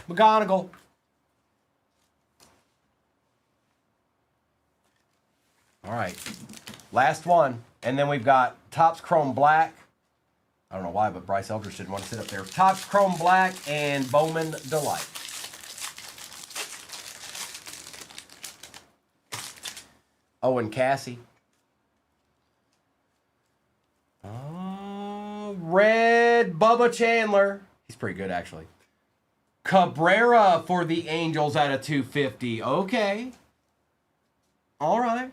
A: McGonigal. All right. Last one. And then we've got Topps Chrome Black. I don't know why, but Bryce Eldridge didn't want to sit up there. Topps Chrome Black and Bowman Delight. Owen Cassie. Red Bubba Chandler. He's pretty good, actually. Cabrera for the Angels at a 250. Okay. All right.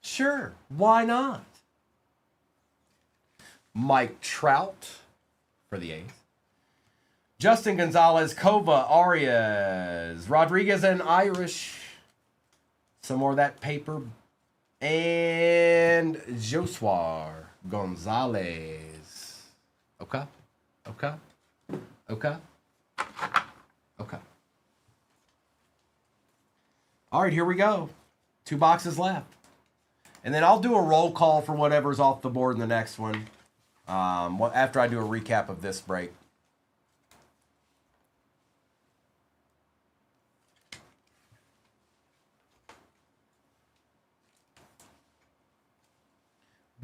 A: Sure. Why not? Mike Trout for the A's. Justin Gonzalez, Kova, Arias, Rodriguez, and Irish. Some more of that paper. And Josuar Gonzalez. Okay. Okay. Okay. Okay. All right, here we go. 2 boxes left. And then I'll do a roll call for whatever's off the board in the next one. After I do a recap of this break.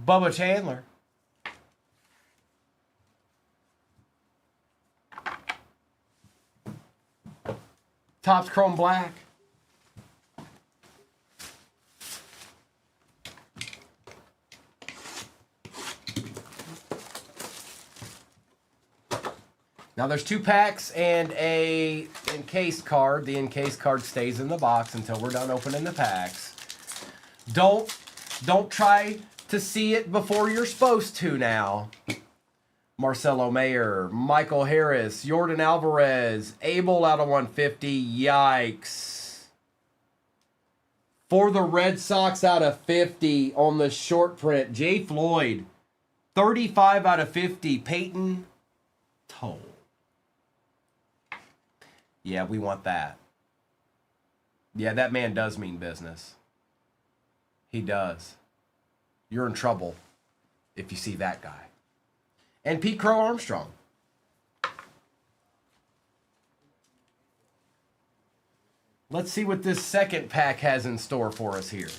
A: Bubba Chandler. Topps Chrome Black. Now there's 2 packs and a encased card. The encased card stays in the box until we're done opening the packs. Don't try to see it before you're supposed to now. Marcelo Mayer, Michael Harris, Jordan Alvarez, Abel out of 150. Yikes. For the Red Sox out of 50 on the short print, Jay Floyd, 35 out of 50. Peyton Toll. Yeah, we want that. Yeah, that man does mean business. He does. You're in trouble if you see that guy. And Pete Crow Armstrong. Let's see what this second pack has in store for us here.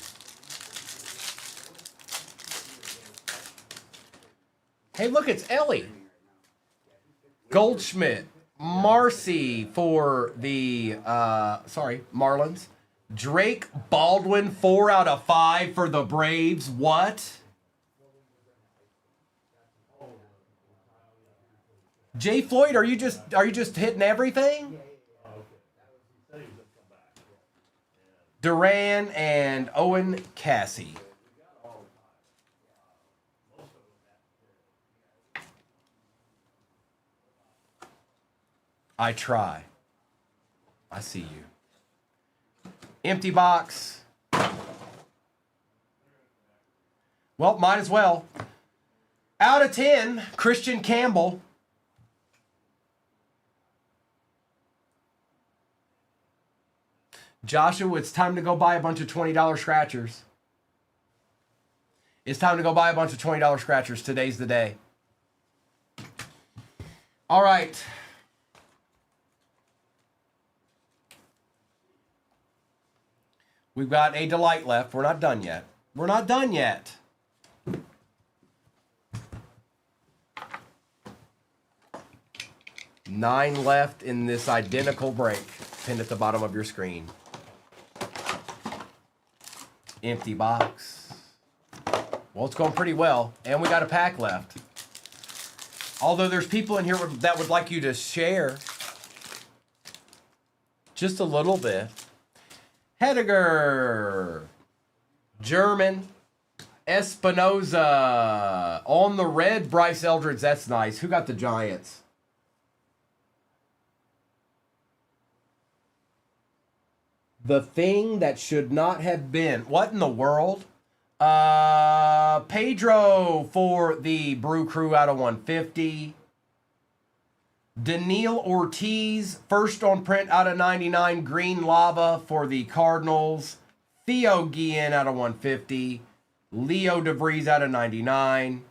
A: Hey, look, it's Ellie. Goldschmidt. Marcy for the, Marlins. Drake Baldwin, 4 out of 5 for the Braves. What? Jay Floyd, are you just hitting everything? Duran and Owen Cassie. I try. I see you. Empty box. Well, might as well. Out of 10, Christian Campbell. Joshua, it's time to go buy a bunch of $20 scratchers. It's time to go buy a bunch of $20 scratchers. Today's the day. All right. We've got a delight left. We're not done yet. We're not done yet. Nine left in this identical break, pinned at the bottom of your screen. Empty box. Well, it's going pretty well, and we got a pack left. Although there's people in here that would like you to share just a little bit. Hediger, German, Espinoza. On the red, Bryce Eldridge. That's nice. Who got the Giants? The thing that should not have been. What in the world? Pedro for the Brew Crew out of 150. Daniil Ortiz, first on print out of 99. Green Lava for the Cardinals. Theo Guillen out of 150. Leo DeVries out of 99.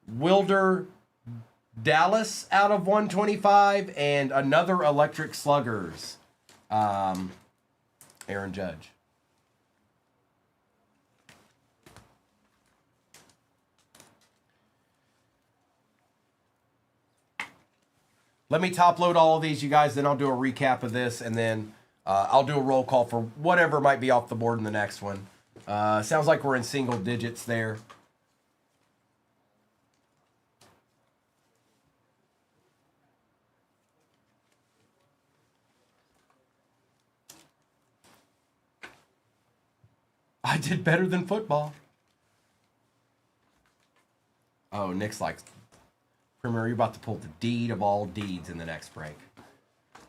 A: Wilder Dallas out of 125. And another Electric Sluggers. Aaron Judge. Let me top load all of these, you guys, then I'll do a recap of this, and then I'll do a roll call for whatever might be off the board in the next one. Sounds like we're in single digits there. I did better than football. Oh, Nick's like... Primo, you're about to pull the deed of all deeds in the next break.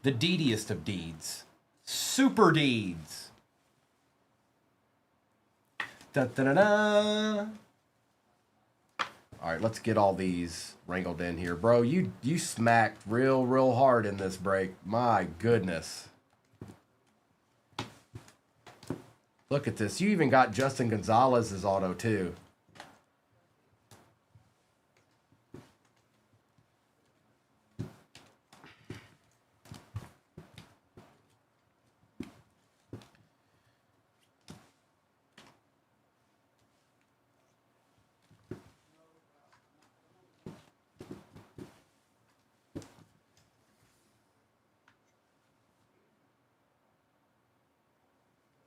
A: The deediest of deeds. Super deeds. Da-da-da-da. All right, let's get all these wrangled in here. Bro, you smacked real hard in this break. My goodness. Look at this. You even got Justin Gonzalez's auto, too.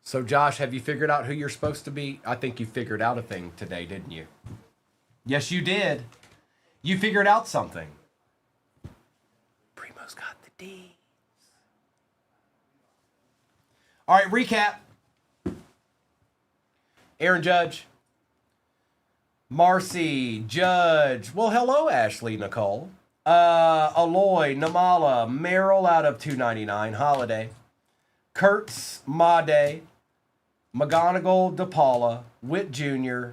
A: So, Josh, have you figured out who you're supposed to be? I think you figured out a thing today, didn't you? Yes, you did. You figured out something. Primo's got the D's. All right, recap. Aaron Judge. Marcy, Judge. Well, hello, Ashley Nicole. Aloy, Namala, Merrill out of 299. Holiday. Kurtz, Made. McGonigal, DePaula, Witt Jr.,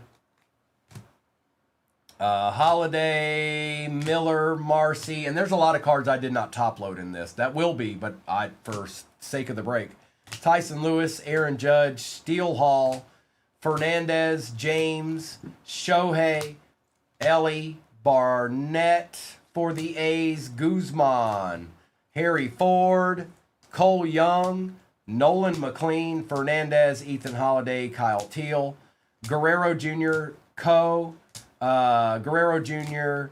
A: Holiday, Miller, Marcy, and there's a lot of cards I did not top load in this. That will be, but for sake of the break. Tyson Lewis, Aaron Judge, Steele Hall, Fernandez, James, Shohei, Ellie, Barnett for the A's, Guzman, Harry Ford, Cole Young, Nolan McLean, Fernandez, Ethan Holiday, Kyle Teal, Guerrero Jr., Guerrero Jr.,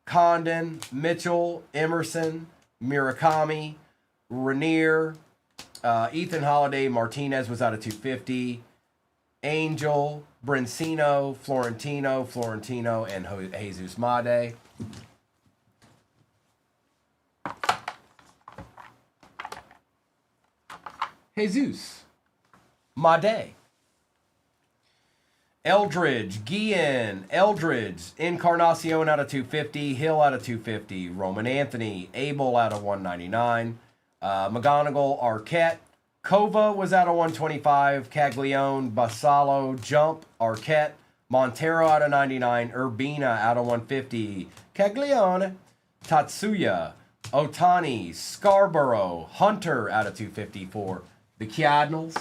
A: Condon, Mitchell, Emerson, Murakami, Rainier, Ethan Holiday, Martinez was out of 250, Angel, Brincino, Florentino, and Jesus Made. Jesus. My day. Eldridge, Guillen, Eldridge, Encarnacion out of 250, Hill out of 250, Roman Anthony, Abel out of 199, McGonigal, Arquette, Kova was out of 125, Caglione, Basalo, Jump, Arquette, Montero out of 99, Urbina out of 150, Caglione, Tatsuya, Otani, Scarborough, Hunter out of 254, the Cardinals.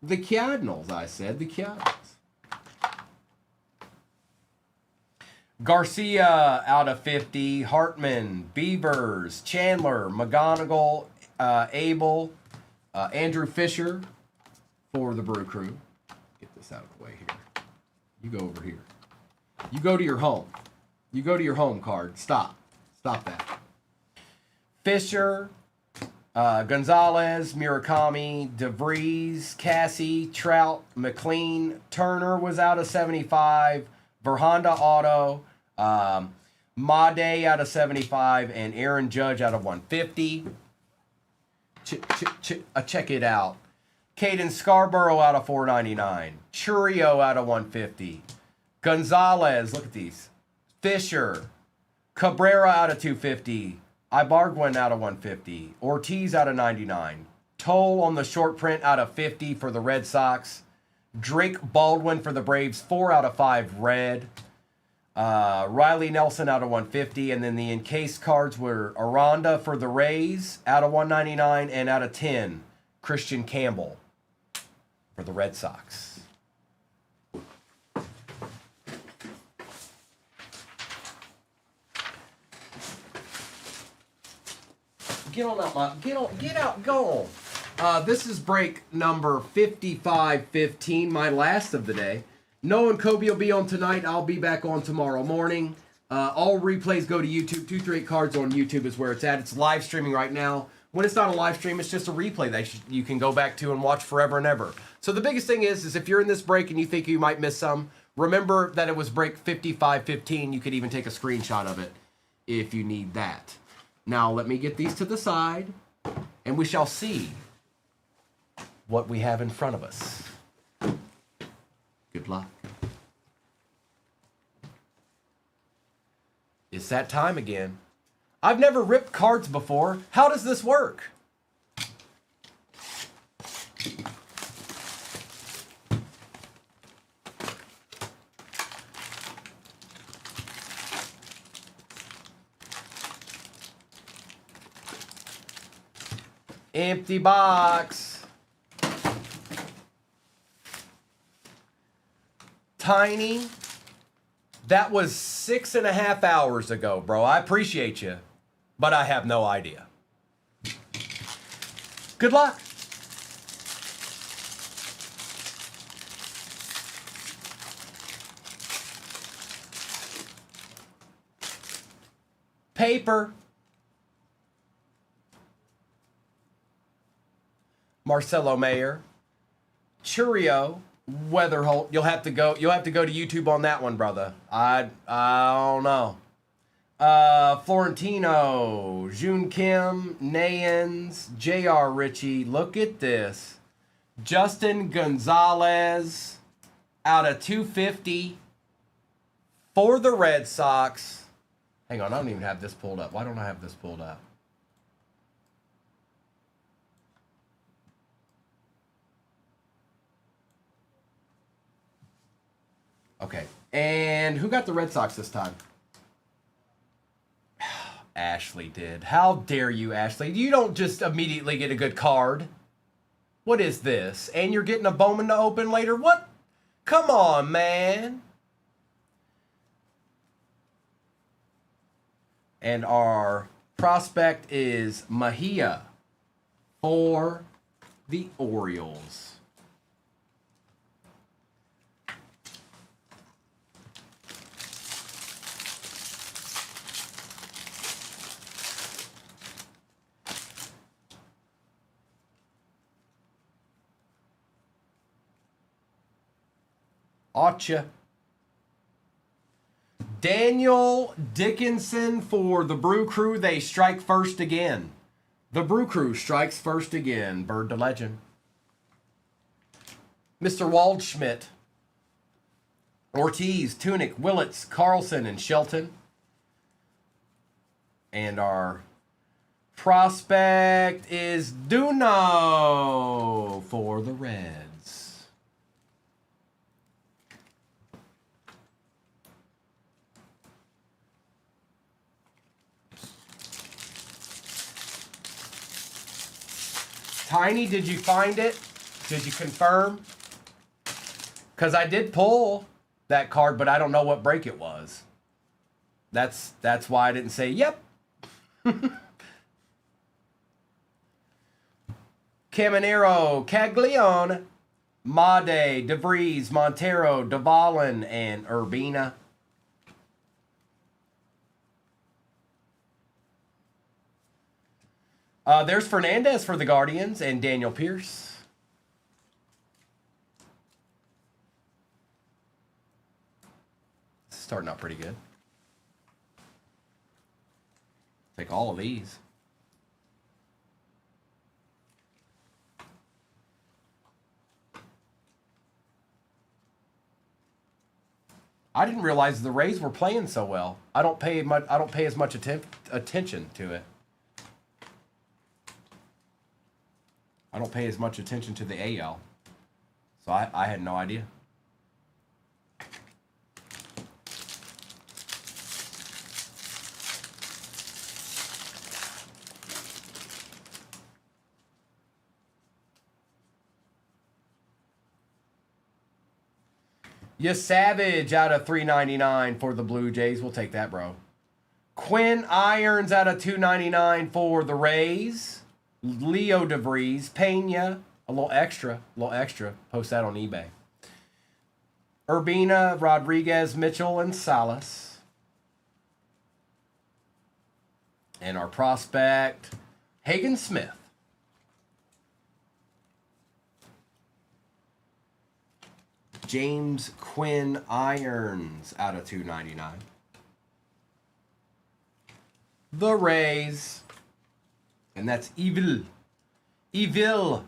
A: The Cardinals, I said. The Cardinals. Garcia out of 50. Hartman, Beavers, Chandler, McGonigal, Abel, Andrew Fisher for the Brew Crew. Get this out of the way here. You go over here. You go to your home. You go to your home card. Stop. Stop that. Fisher, Gonzalez, Murakami, DeVries, Cassie, Trout, McLean, Turner was out of 75, Verhonda Auto, Made out of 75, and Aaron Judge out of 150. Check it out. Caden Scarborough out of 499, Churio out of 150, Gonzalez, look at these, Fisher, Cabrera out of 250, Ibargüen out of 150. Ortiz out of 99. Toll on the short print out of 50 for the Red Sox. Drake Baldwin for the Braves, 4 out of 5 red. Riley Nelson out of 150. And then the encased cards were Aranda for the Rays out of 199. And out of 10, Christian Campbell for the Red Sox. Get on out, get out, go on. This is break number 5515, my last of the day. Noah and Kobe will be on tonight. I'll be back on tomorrow morning. All replays go to YouTube. 238 Cards on YouTube is where it's at. It's live streaming right now. When it's not a live stream, it's just a replay that you can go back to and watch forever and ever. So the biggest thing is if you're in this break and you think you might miss some, remember that it was break 5515. You could even take a screenshot of it if you need that. Now, let me get these to the side, and we shall see what we have in front of us. Good luck. It's that time again. I've never ripped cards before. How does this work? Empty box. Tiny. That was 6.5 hours ago, bro. I appreciate you, but I have no idea. Good luck. Paper. Marcelo Mayer, Churio, Weatherholt. You'll have to go to YouTube on that one, brother. I don't know. Florentino, Jun Kim, Nayans, J.R. Ritchie. Look at this. Justin Gonzalez out of 250 for the Red Sox. Hang on, I don't even have this pulled up. Why don't I have this pulled up? Okay, and who got the Red Sox this time? Ashley did. How dare you, Ashley? You don't just immediately get a good card. What is this? And you're getting a Bowman to open later? What? Come on, man. And our prospect is Mejia for the Orioles. Acha. Daniel Dickinson for the Brew Crew. They strike first again. The Brew Crew strikes first again. Bird to Legend. Mr. Waldschmidt. Ortiz, Tunic, Willits, Carlson, and Shelton. And our prospect is Duno for the Reds. Tiny, did you find it? Did you confirm? Because I did pull that card, but I don't know what break it was. That's why I didn't say yep. Caminero, Caglione, Made, DeVries, Montero, Dvalin, and Urbina. There's Fernandez for the Guardians and Daniel Pierce. Starting out pretty good. Take all of these. I didn't realize the Rays were playing so well. I don't pay as much attention to it. I don't pay as much attention to the AL. So I had no idea. Yes, Savage out of $3.99 for the Blue Jays. We'll take that, bro. Quinn Irons out of $2.99 for the Rays. Leo DeVries. Pena, a little extra. Post that on eBay. Urbina, Rodriguez, Mitchell, and Salas. And our prospect, Hagen Smith. James Quinn Irons out of $2.99. The Rays. And that's Evil. Evil.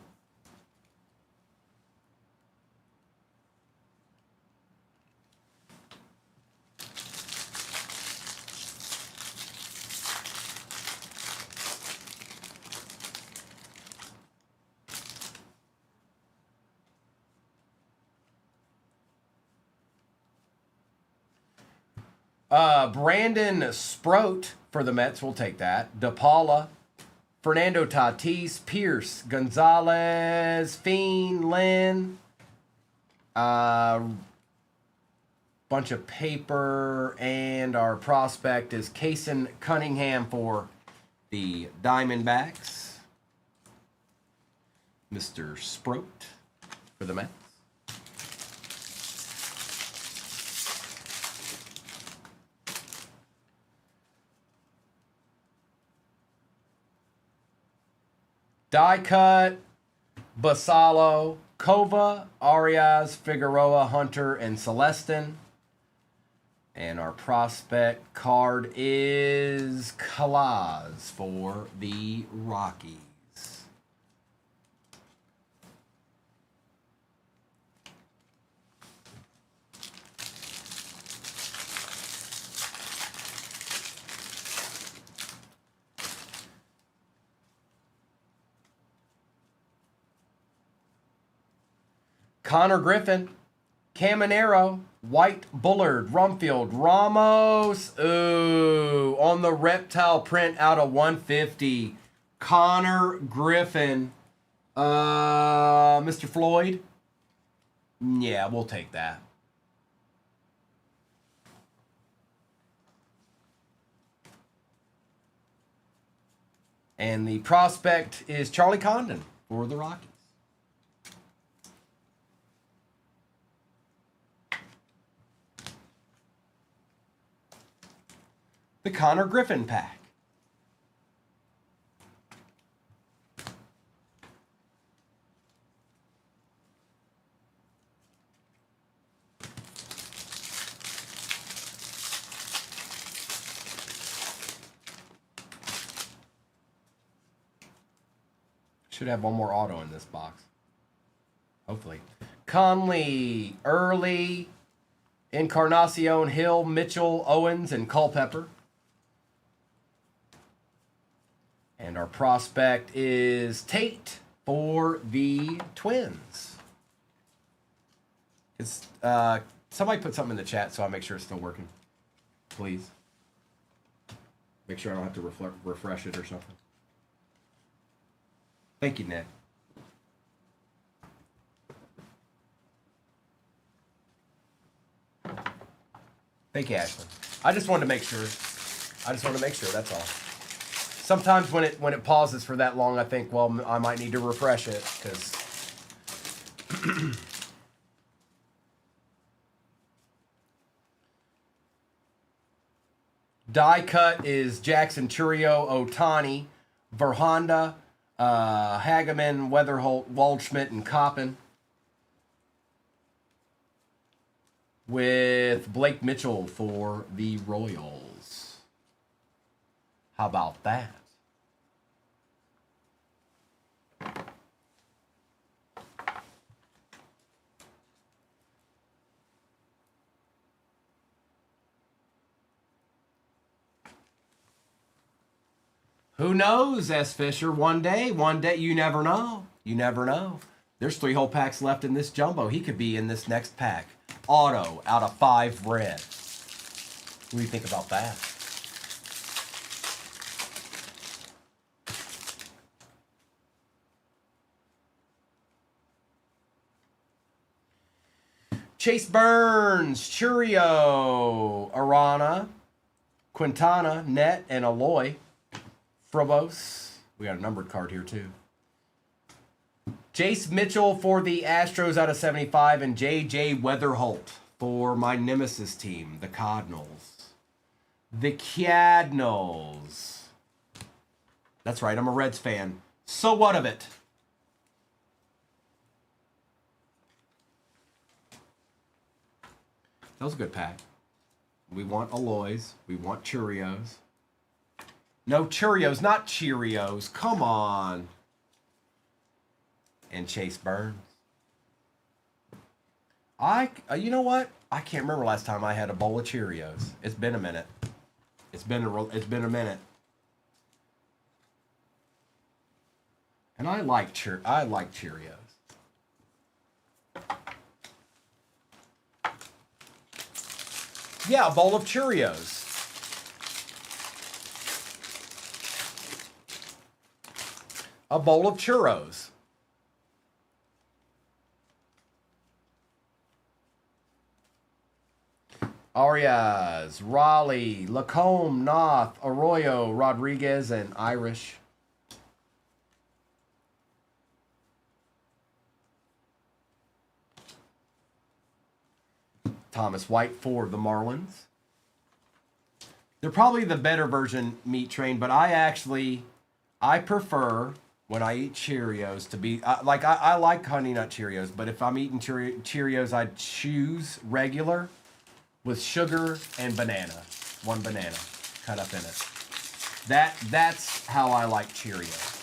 A: Brandon Sproat for the Mets. We'll take that. DePaula. Fernando Tatis. Pierce. Gonzalez. Fiend. Lynn. Bunch of paper. And our prospect is Kason Cunningham for the Diamondbacks. Mr. Sproat for the Mets. Die cut, Basalo, Kova, Arias, Figueroa, Hunter, and Celestin. And our prospect card is Kalaz for the Rockies. Connor Griffin, Caminero, White, Bullard, Rumfield, Ramos. Ooh, on the reptile print out of 150. Connor Griffin. Mr. Floyd. Yeah, we'll take that. And the prospect is Charlie Condon for the Rockies. The Connor Griffin pack. Should have one more auto in this box. Hopefully. Conley, Early, Encarnacion, Hill, Mitchell, Owens, and Culpepper. And our prospect is Tate for the Twins. It's, somebody put something in the chat so I'll make sure it's still working. Please. Make sure I don't have to refresh it or something. Thank you, Nick. Thank you, Ashley. I just wanted to make sure. That's all. Sometimes when it pauses for that long, I think, well, I might need to refresh it because. Die cut is Jackson, Churio, Otani, Verhonda, Hageman, Weatherholt, Waldschmidt, and Coppin. With Blake Mitchell for the Royals. How about that? Who knows, S. Fisher? One day, you never know. You never know. There's 3 whole packs left in this jumbo. He could be in this next pack. Auto out of 5 red. What do you think about that? Chase Burns, Churio, Arana, Quintana, Net, and Aloy. Frobos. We got a numbered card here too. Jace Mitchell for the Astros out of 75, and J.J. Weatherholt for my nemesis team, the Cardinals. The Cardinals. That's right, I'm a Reds fan. So what of it? That was a good pack. We want Aloys. We want Cheerios. No Cheerios, not Cheerios. Come on. And Chase Burns. You know what? I can't remember last time I had a bowl of Cheerios. It's been a minute. It's been a minute. And I like Cheerios. Yeah, a bowl of Cheerios. A bowl of churros. Arias, Raleigh, Lacombe, Noth, Arroyo, Rodriguez, and Irish. Thomas White for the Marlins. They're probably the better version meat train, but I prefer when I eat Cheerios to be I like Honey Nut Cheerios, but if I'm eating Cheerios, I'd choose regular with sugar and banana. 1 banana cut up in it. That's how I like Cheerios.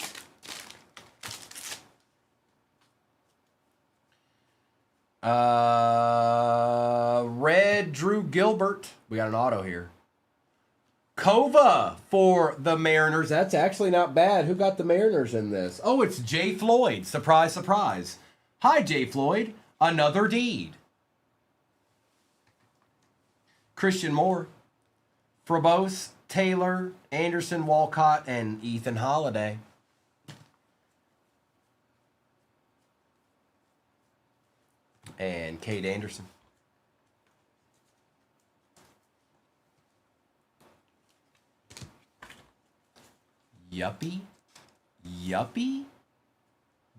A: Red Drew Gilbert. We got an auto here. Kova for the Mariners. That's actually not bad. Who got the Mariners in this? Oh, it's Jay Floyd. Surprise, surprise. Hi, Jay Floyd. Another deed. Christian Moore. Frobos, Taylor, Anderson, Walcott, and Ethan Holiday. And Cade Anderson. Yuppie?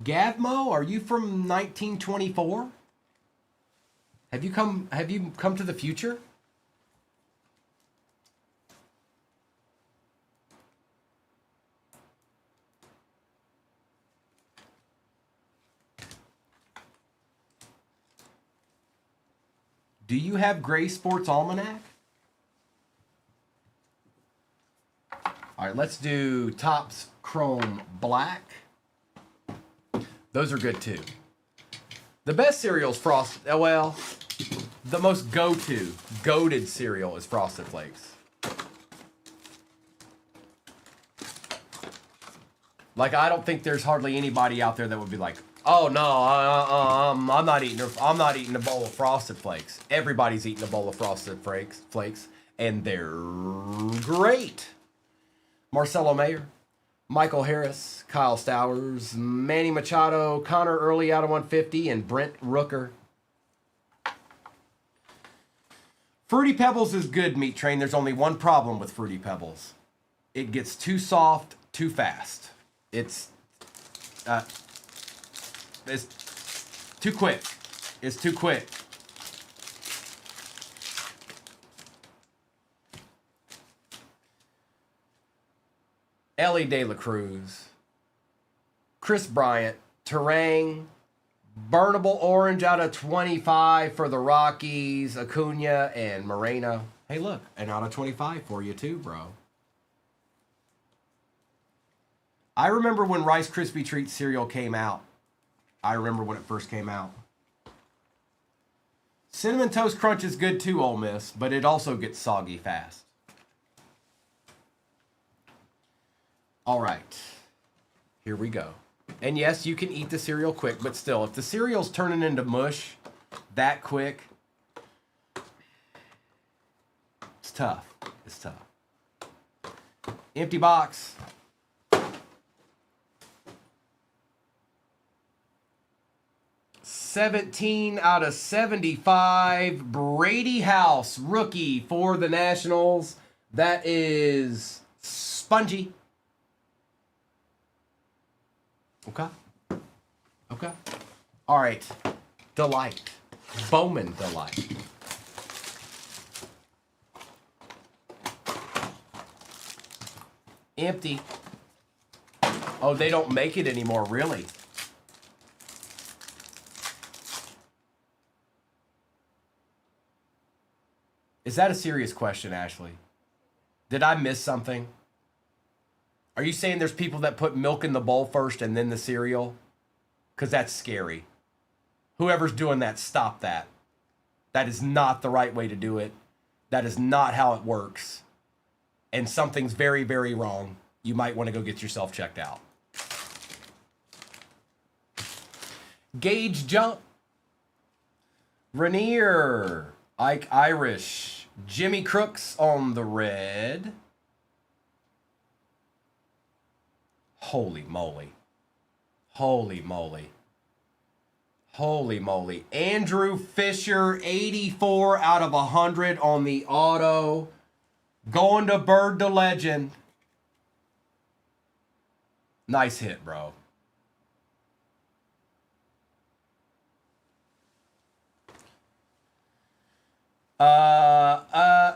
A: Gavmo, are you from 1924? Have you come to the future? Do you have Gray Sports Almanac? All right, let's do Topps Chrome Black. Those are good too. The best cereal is Frosted. Well, the most go-to, goated cereal is Frosted Flakes. Like, I don't think there's hardly anybody out there that would be like, oh no, I'm not eating a bowl of Frosted Flakes. Everybody's eating a bowl of Frosted Flakes, and they're great. Marcelo Mayer, Michael Harris, Kyle Stowers, Manny Machado, Connor Early out of 150, and Brent Rooker. Fruity Pebbles is good, Meat Train. There's only one problem with Fruity Pebbles. It gets too soft too fast. It's too quick. It's too quick. Ellie De La Cruz, Chris Bryant, Terang, Burnable Orange out of 25 for the Rockies, Acuna, and Moreno. Hey, look, and out of 25 for you too, bro. I remember when Rice Krispie Treat cereal came out. I remember when it first came out. Cinnamon Toast Crunch is good too, Ole Miss, but it also gets soggy fast. All right, here we go. And yes, you can eat the cereal quick, but still, if the cereal's turning into mush that quick, it's tough. It's tough. Empty box. 17 out of 75. Brady House, rookie for the Nationals. That is Spongy. Okay. Okay. All right. Delight. Bowman Delight. Empty. Oh, they don't make it anymore, really. Is that a serious question, Ashley? Did I miss something? Are you saying there's people that put milk in the bowl first and then the cereal? Because that's scary. Whoever's doing that, stop that. That is not the right way to do it. That is not how it works. And something's very, very wrong. You might want to go get yourself checked out. Gage Jump. Rainier. Ike Irish. Jimmy Crooks on the red. Holy moly. Holy moly. Holy moly. Andrew Fisher, 84 out of 100 on the auto. Going to Bird to Legend. Nice hit, bro.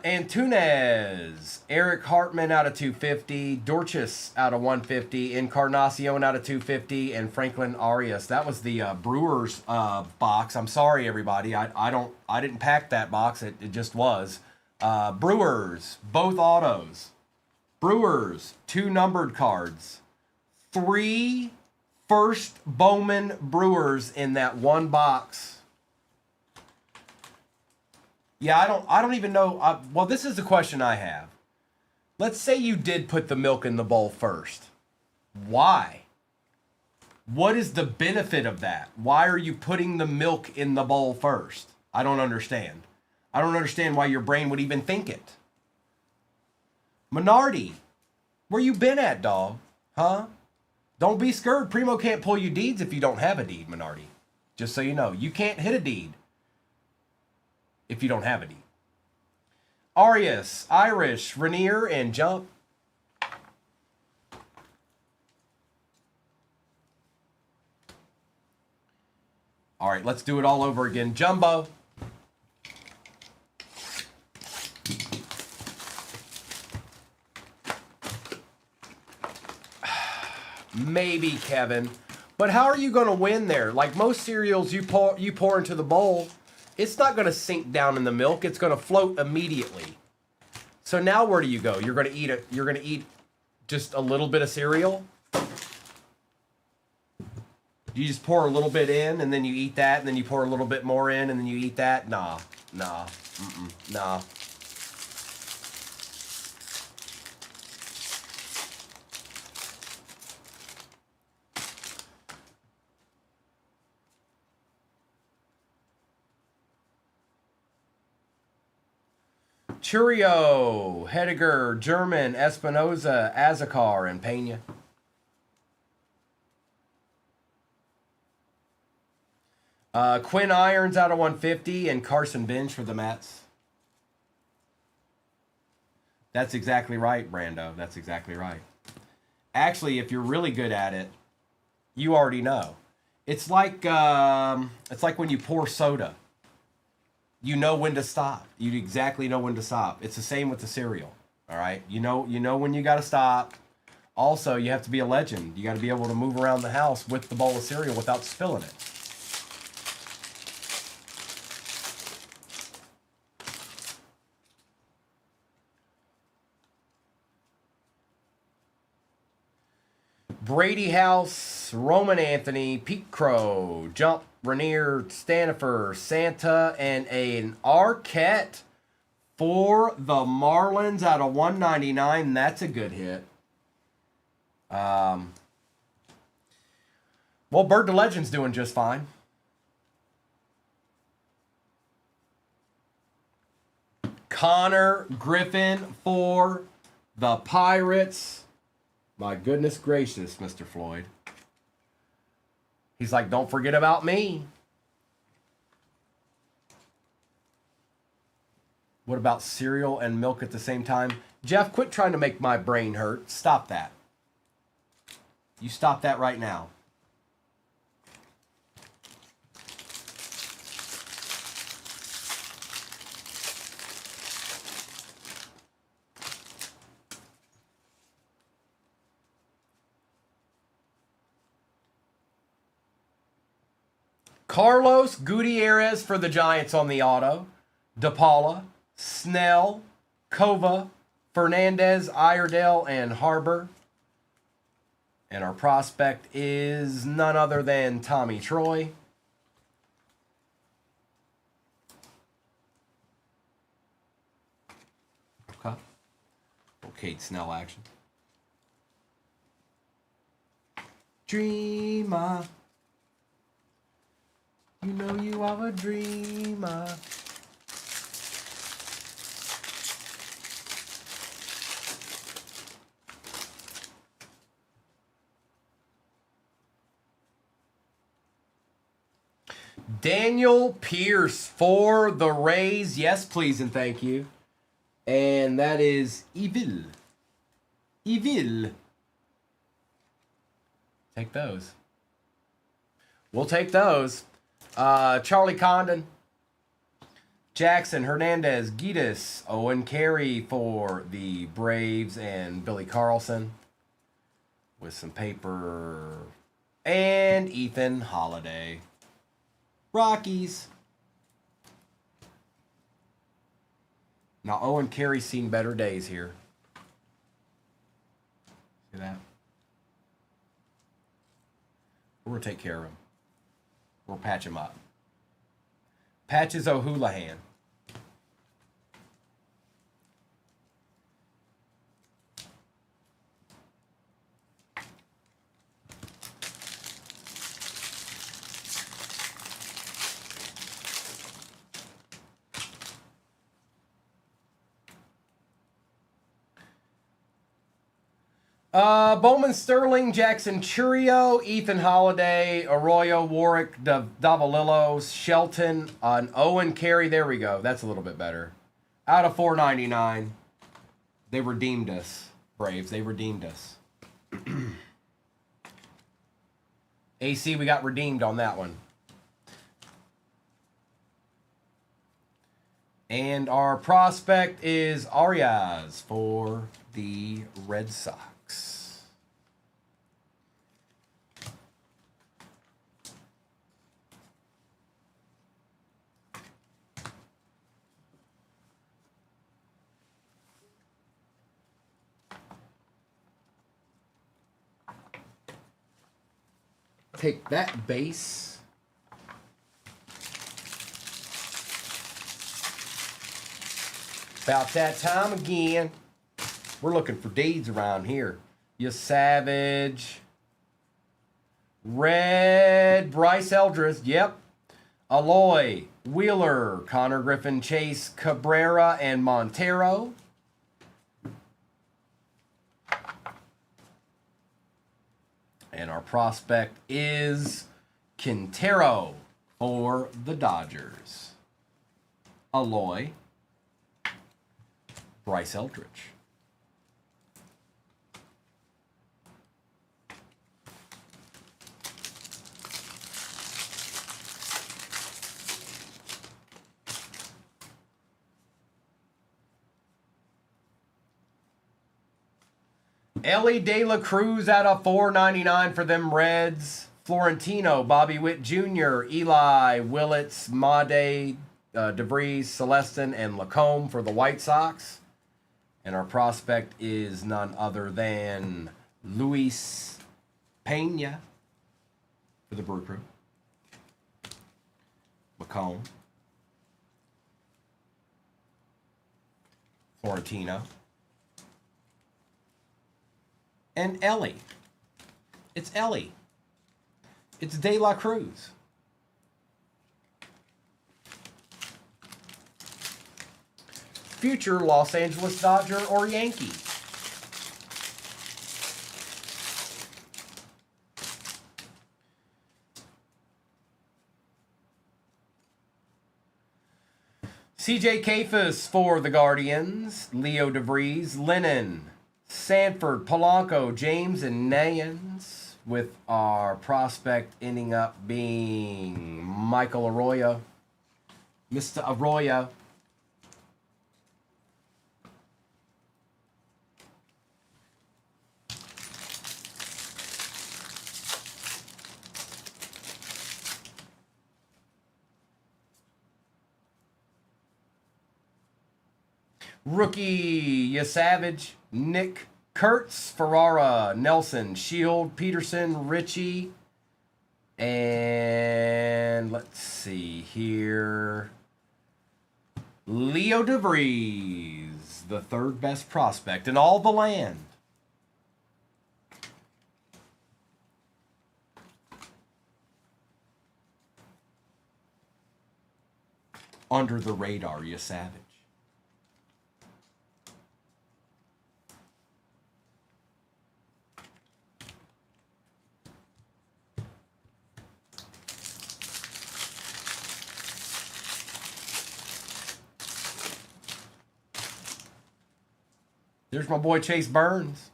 A: Antunes, Eric Hartman out of 250, Dorchis out of 150, Encarnacion out of 250, and Franklin Arias. That was the Brewers box. I'm sorry, everybody. I didn't pack that box. It just was. Brewers, both autos. Brewers, 2 numbered cards. 3 first Bowman Brewers in that one box. Yeah, I don't even know. Well, this is the question I have. Let's say you did put the milk in the bowl first. Why? What is the benefit of that? Why are you putting the milk in the bowl first? I don't understand. I don't understand why your brain would even think it. Minardi, where you been at, dog? Huh? Don't be scared. Primo can't pull you deeds if you don't have a deed, Minardi. Just so you know. You can't hit a deed if you don't have a deed. Arias, Irish, Rainier, and Jump. All right, let's do it all over again. Jumbo. Maybe, Kevin. But how are you going to win there? Like most cereals you pour into the bowl, it's not going to sink down in the milk. It's going to float immediately. So now where do you go? You're going to eat it. You're going to eat just a little bit of cereal? You just pour a little bit in, and then you eat that, and then you pour a little bit more in, and then you eat that. Nah. Nah. Nah. Churio, Hediger, German, Espinoza, Azakar, and Pena. Quinn Irons out of 150 and Carson Bench for the Mets. That's exactly right, Brando. That's exactly right. Actually, if you're really good at it, you already know. It's like when you pour soda. You know when to stop. You exactly know when to stop. It's the same with the cereal. All right, you know when you got to stop. Also, you have to be a legend. You got to be able to move around the house with the bowl of cereal without spilling it. Brady House, Roman Anthony, Pete Crow, Jump, Rainier, Stanifer, Santa, and an Arquette for the Marlins out of 199. That's a good hit. Well, Bird the Legend's doing just fine. Connor Griffin for the Pirates. My goodness gracious, Mr. Floyd. He's like, don't forget about me. What about cereal and milk at the same time? Jeff, quit trying to make my brain hurt. Stop that. You stop that right now. Carlos Gutierrez for the Giants on the auto. DePaula, Snell, Kova, Fernandez, Iredale, and Harbor. And our prospect is none other than Tommy Troy. Okay. Okay, Snell action. Dreamer. You know you are a dreamer. Daniel Pierce for the Rays. Yes, please and thank you. And that is Evil. Evil. Take those. We'll take those. Charlie Condon, Jackson, Hernandez, Gitas, Owen Carey for the Braves, and Billy Carlson with some paper, and Ethan Holiday. Rockies. Now Owen Carey's seen better days here. See that? We're going to take care of him. We'll patch him up. Patches O'Houlihan. Bowman Sterling, Jackson Churio, Ethan Holiday, Arroyo, Warwick, Davalillo, Shelton, Owen Carey. There we go. That's a little bit better. Out of 499. They redeemed us, Braves. They redeemed us. AC, we got redeemed on that one. And our prospect is Arias for the Red Sox. take that base. About that time again. We're looking for deeds around here. You savage. Red Bryce Eldridge. Yep. Aloy, Wheeler, Connor Griffin, Chase, Cabrera, and Montero. And our prospect is Quintero for the Dodgers. Aloy, Bryce Eldridge. Ellie De La Cruz out of $4.99 for them Reds. Florentino, Bobby Witt Jr., Eli, Willits, Made, DeVries, Celestin, and Lacombe for the White Sox. And our prospect is none other than Luis Pena for the Brew Crew. Lacombe. Florentino. And Ellie. It's Ellie. It's De La Cruz. Future Los Angeles Dodger or Yankee. CJ Kafis for the Guardians. Leo DeVries. Lennon. Sanford, Polanco, James, and Nayans, with our prospect ending up being Michael Arroyo. Mr. Arroyo. Rookie, you savage. Nick Kurtz, Ferrara, Nelson, Shield, Peterson, Richie, and let's see here. Leo DeVries, the third best prospect in all the land. Under the radar, you savage. There's my boy Chase Burns.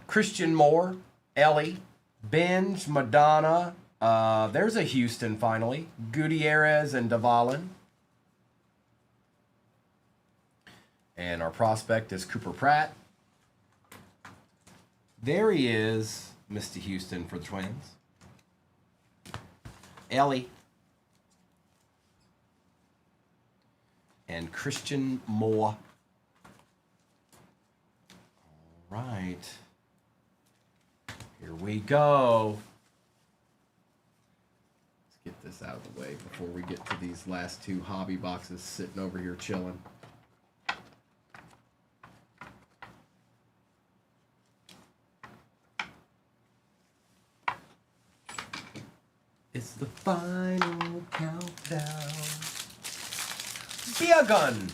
A: Christian Moore, Ellie, Benj, Madonna. There's a Houston finally. Gutierrez and Dvalin. And our prospect is Cooper Pratt. There he is, Mr. Houston for the Twins. Ellie. And Christian Moore. All right. Here we go. Let's get this out of the way before we get to these last two hobby boxes sitting over here chilling. It's the final countdown. Beer gun.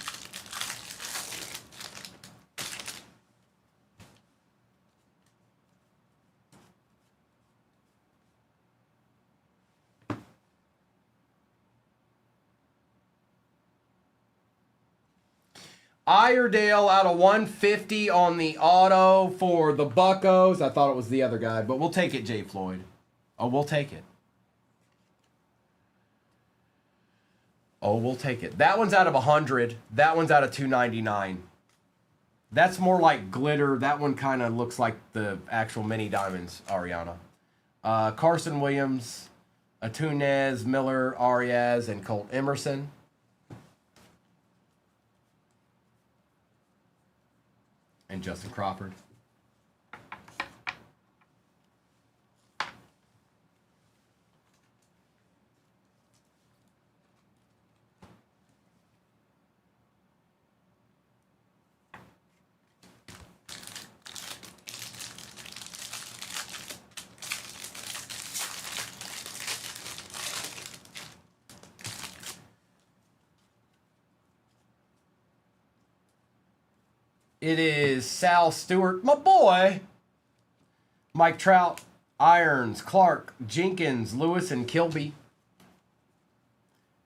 A: Iredale out of 150 on the auto for the Buccos. I thought it was the other guy, but we'll take it, Jay Floyd. Oh, we'll take it. Oh, we'll take it. That one's out of 100. That one's out of 299. That's more like glitter. That one kind of looks like the actual mini diamonds, Ariana. Carson Williams, Atunez, Miller, Arias, and Colt Emerson. And Justin Crawford. It is Sal Stewart, my boy. Mike Trout, Irons, Clark, Jenkins, Lewis, and Kilby.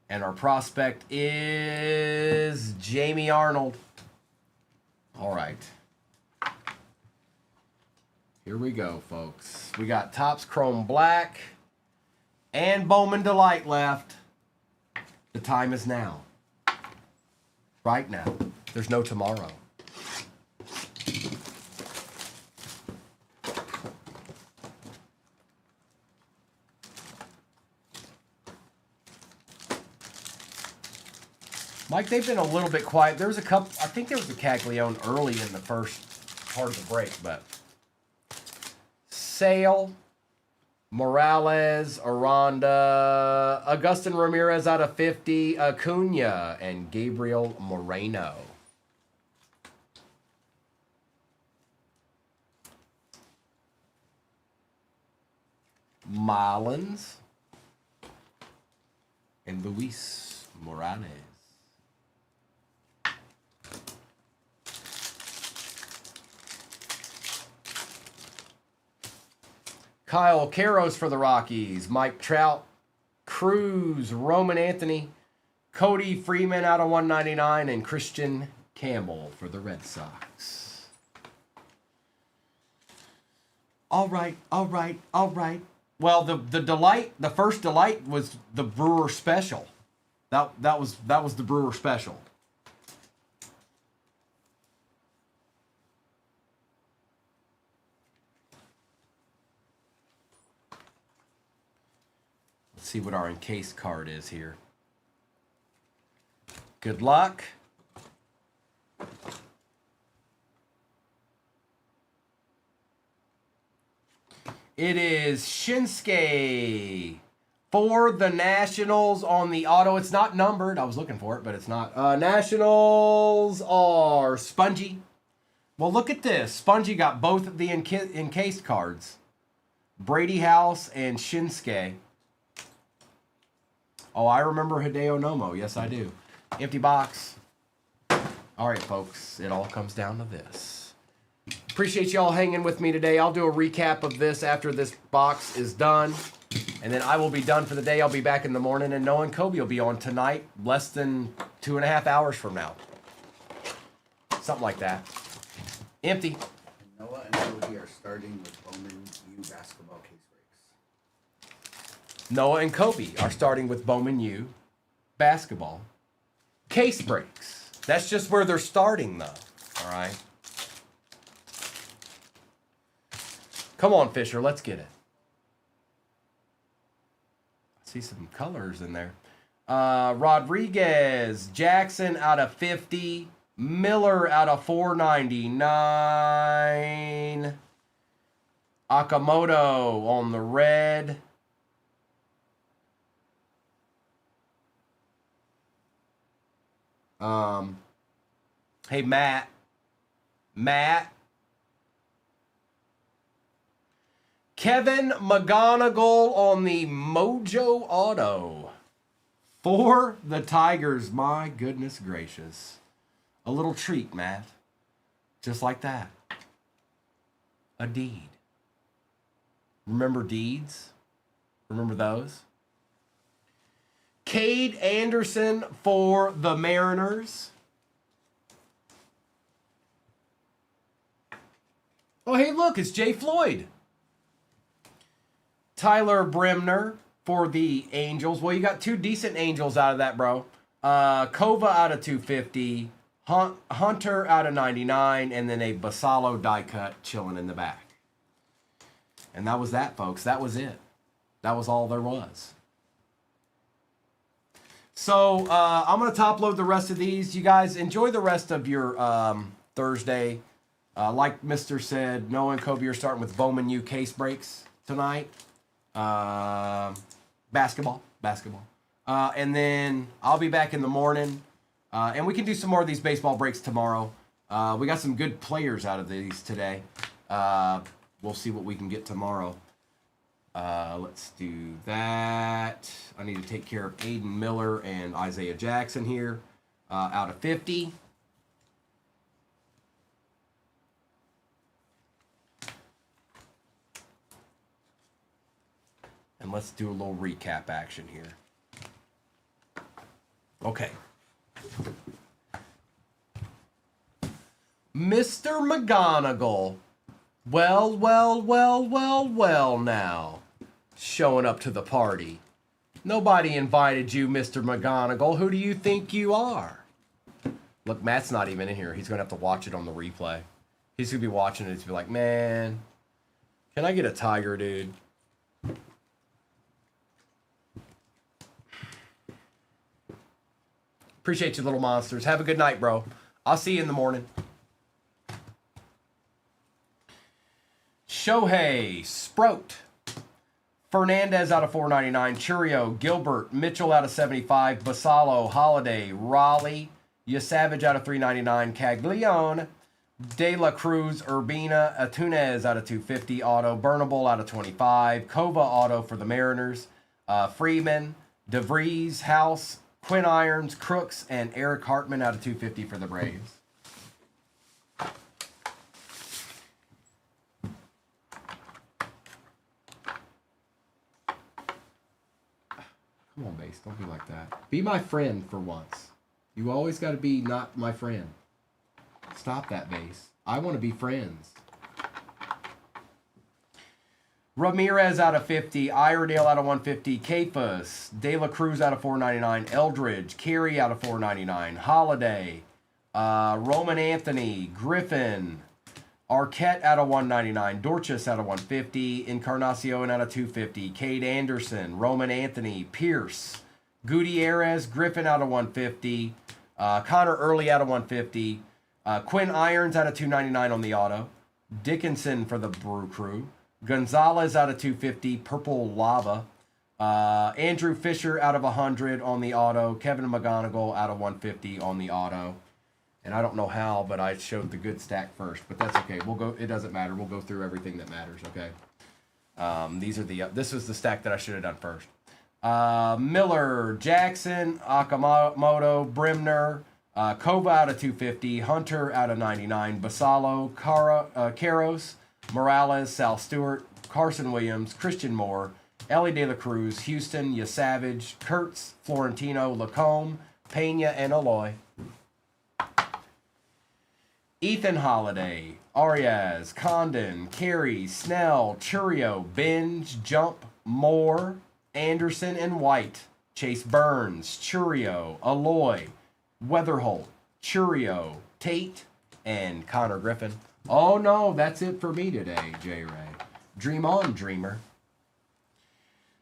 A: And our prospect is Jamie Arnold. All right. Here we go, folks. We got Topps Chrome Black and Bowman Delight left. The time is now. Right now. There's no tomorrow. Mike, they've been a little bit quiet. There was a couple, I think there was a Caglione early in the first part of the break, but Sale, Morales, Aranda, Agustin Ramirez out of 50, Acuna, and Gabriel Moreno. Mullins and Luis Morales. Kyle Caros for the Rockies. Mike Trout, Cruz, Roman Anthony, Cody Freeman out of 199, and Christian Campbell for the Red Sox. All right. Well, the first delight was the Brewer Special. That was the Brewer Special. Let's see what our encased card is here. Good luck. It is Shinsuke for the Nationals on the auto. It's not numbered. I was looking for it, but it's not. Nationals are Spongy. Well, look at this. Spongy got both of the encased cards. Brady House and Shinsuke. Oh, I remember Hideo Nomo. Yes, I do. Empty box. All right, folks. It all comes down to this. Appreciate y'all hanging with me today. I'll do a recap of this after this box is done. And then I will be done for the day. I'll be back in the morning. And Noah and Kobe will be on tonight, less than 2.5 hours from now. Something like that. Empty.
B: Noah and Kobe are starting with Bowman U basketball case breaks.
A: Noah and Kobe are starting with Bowman U basketball case breaks. That's just where they're starting, though. All right. Come on, Fisher. Let's get it. I see some colors in there. Rodriguez, Jackson out of 50. Miller out of 499. Akamoto on the red. Hey, Matt. Kevin McGonigal on the Mojo Auto for the Tigers. My goodness gracious. A little treat, Matt. Just like that. A deed. Remember deeds? Remember those? Cade Anderson for the Mariners. Oh, hey, look, it's Jay Floyd. Tyler Bremner for the Angels. Well, you got two decent Angels out of that, bro. Kova out of 250. Hunter out of 99. And then a Basalo die cut chilling in the back. And that was that, folks. That was it. That was all there was. So, I'm going to top load the rest of these. You guys enjoy the rest of your Thursday. Like Mr. said, Noah and Kobe are starting with Bowman U case breaks tonight. Basketball. And then I'll be back in the morning. And we can do some more of these baseball breaks tomorrow. We got some good players out of these today. We'll see what we can get tomorrow. Let's do that. I need to take care of Aiden Miller and Isaiah Jackson here. Out of 50. And let's do a little recap action here. Okay. Mr. McGonagall. Well now. Showing up to the party. Nobody invited you, Mr. McGonagall. Who do you think you are? Look, Matt's not even in here. He's going to have to watch it on the replay. He's going to be watching it and be like, man, can I get a tiger, dude? Appreciate you, little monsters. Have a good night, bro. I'll see you in the morning. Shohei, Sprout, Fernandez out of 499, Churio, Gilbert, Mitchell out of 75, Basalo, Holiday, Raleigh, Yasavage out of 399, Caglione, De La Cruz, Urbina, Atunez out of 250, auto, Burnable out of 25, Kova auto for the Mariners, Freeman, DeVries, House, Quinn Irons, Crooks, and Eric Hartman out of 250 for the Braves. Come on, base. Don't be like that. Be my friend for once. You always got to be not my friend. Stop that, base. I want to be friends. Ramirez out of 50. Iredale out of 150. Cephas. De La Cruz out of 499. Eldridge. Carey out of 499. Holiday. Roman Anthony. Griffin. Arquette out of 199. Dorchus out of 150. Encarnacion out of 250. Cade Anderson. Roman Anthony. Pierce. Gutierrez. Griffin out of 150. Connor Early out of 150. Quinn Irons out of 299 on the auto. Dickinson for the Brew Crew. Gonzalez out of 250. Purple Lava. Andrew Fisher out of 100 on the auto. Kevin McGonigal out of 150 on the auto. And I don't know how, but I showed the good stack first. But that's okay. We'll go. It doesn't matter. We'll go through everything that matters. Okay. This was the stack that I should have done first. Miller, Jackson, Akamoto, Brimner, Kova out of 250, Hunter out of 99, Basalo, Caros, Morales, Sal Stewart, Carson Williams, Christian Moore, Ellie De La Cruz, Houston, Yasavage, Kurtz, Florentino, Lacombe, Pena, and Aloy. Ethan Holiday, Arias, Condon, Carey, Snell, Churio, Binge, Jump, Moore, Anderson, and White. Chase Burns, Churio, Aloy, Weatherholt, Churio, Tate, and Connor Griffin. Oh no, that's it for me today, J-Ray. Dream on, dreamer.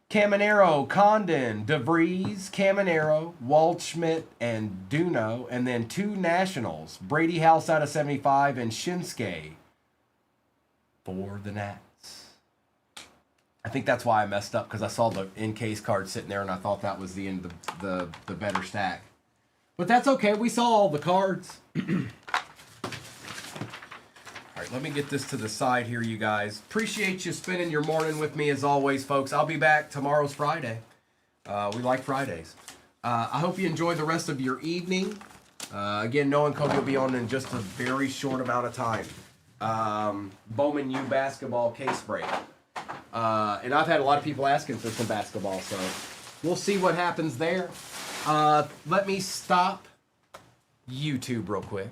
A: Caminero, Condon, DeVries, Caminero, Waldschmidt, and Duno, and then two Nationals, Brady House out of 75 and Shinsuke for the Nats. I think that's why I messed up, because I saw the in-case card sitting there and I thought that was the end of the better stack. But that's okay, we saw all the cards. All right, let me get this to the side here, you guys. Appreciate you spending your morning with me as always, folks. I'll be back. Tomorrow's Friday. We like Fridays. I hope you enjoy the rest of your evening. Again, Noah and Kobe will be on in just a very short amount of time. Bowman U basketball case break. And I've had a lot of people asking for some basketball, so we'll see what happens there. Let me stop YouTube real quick.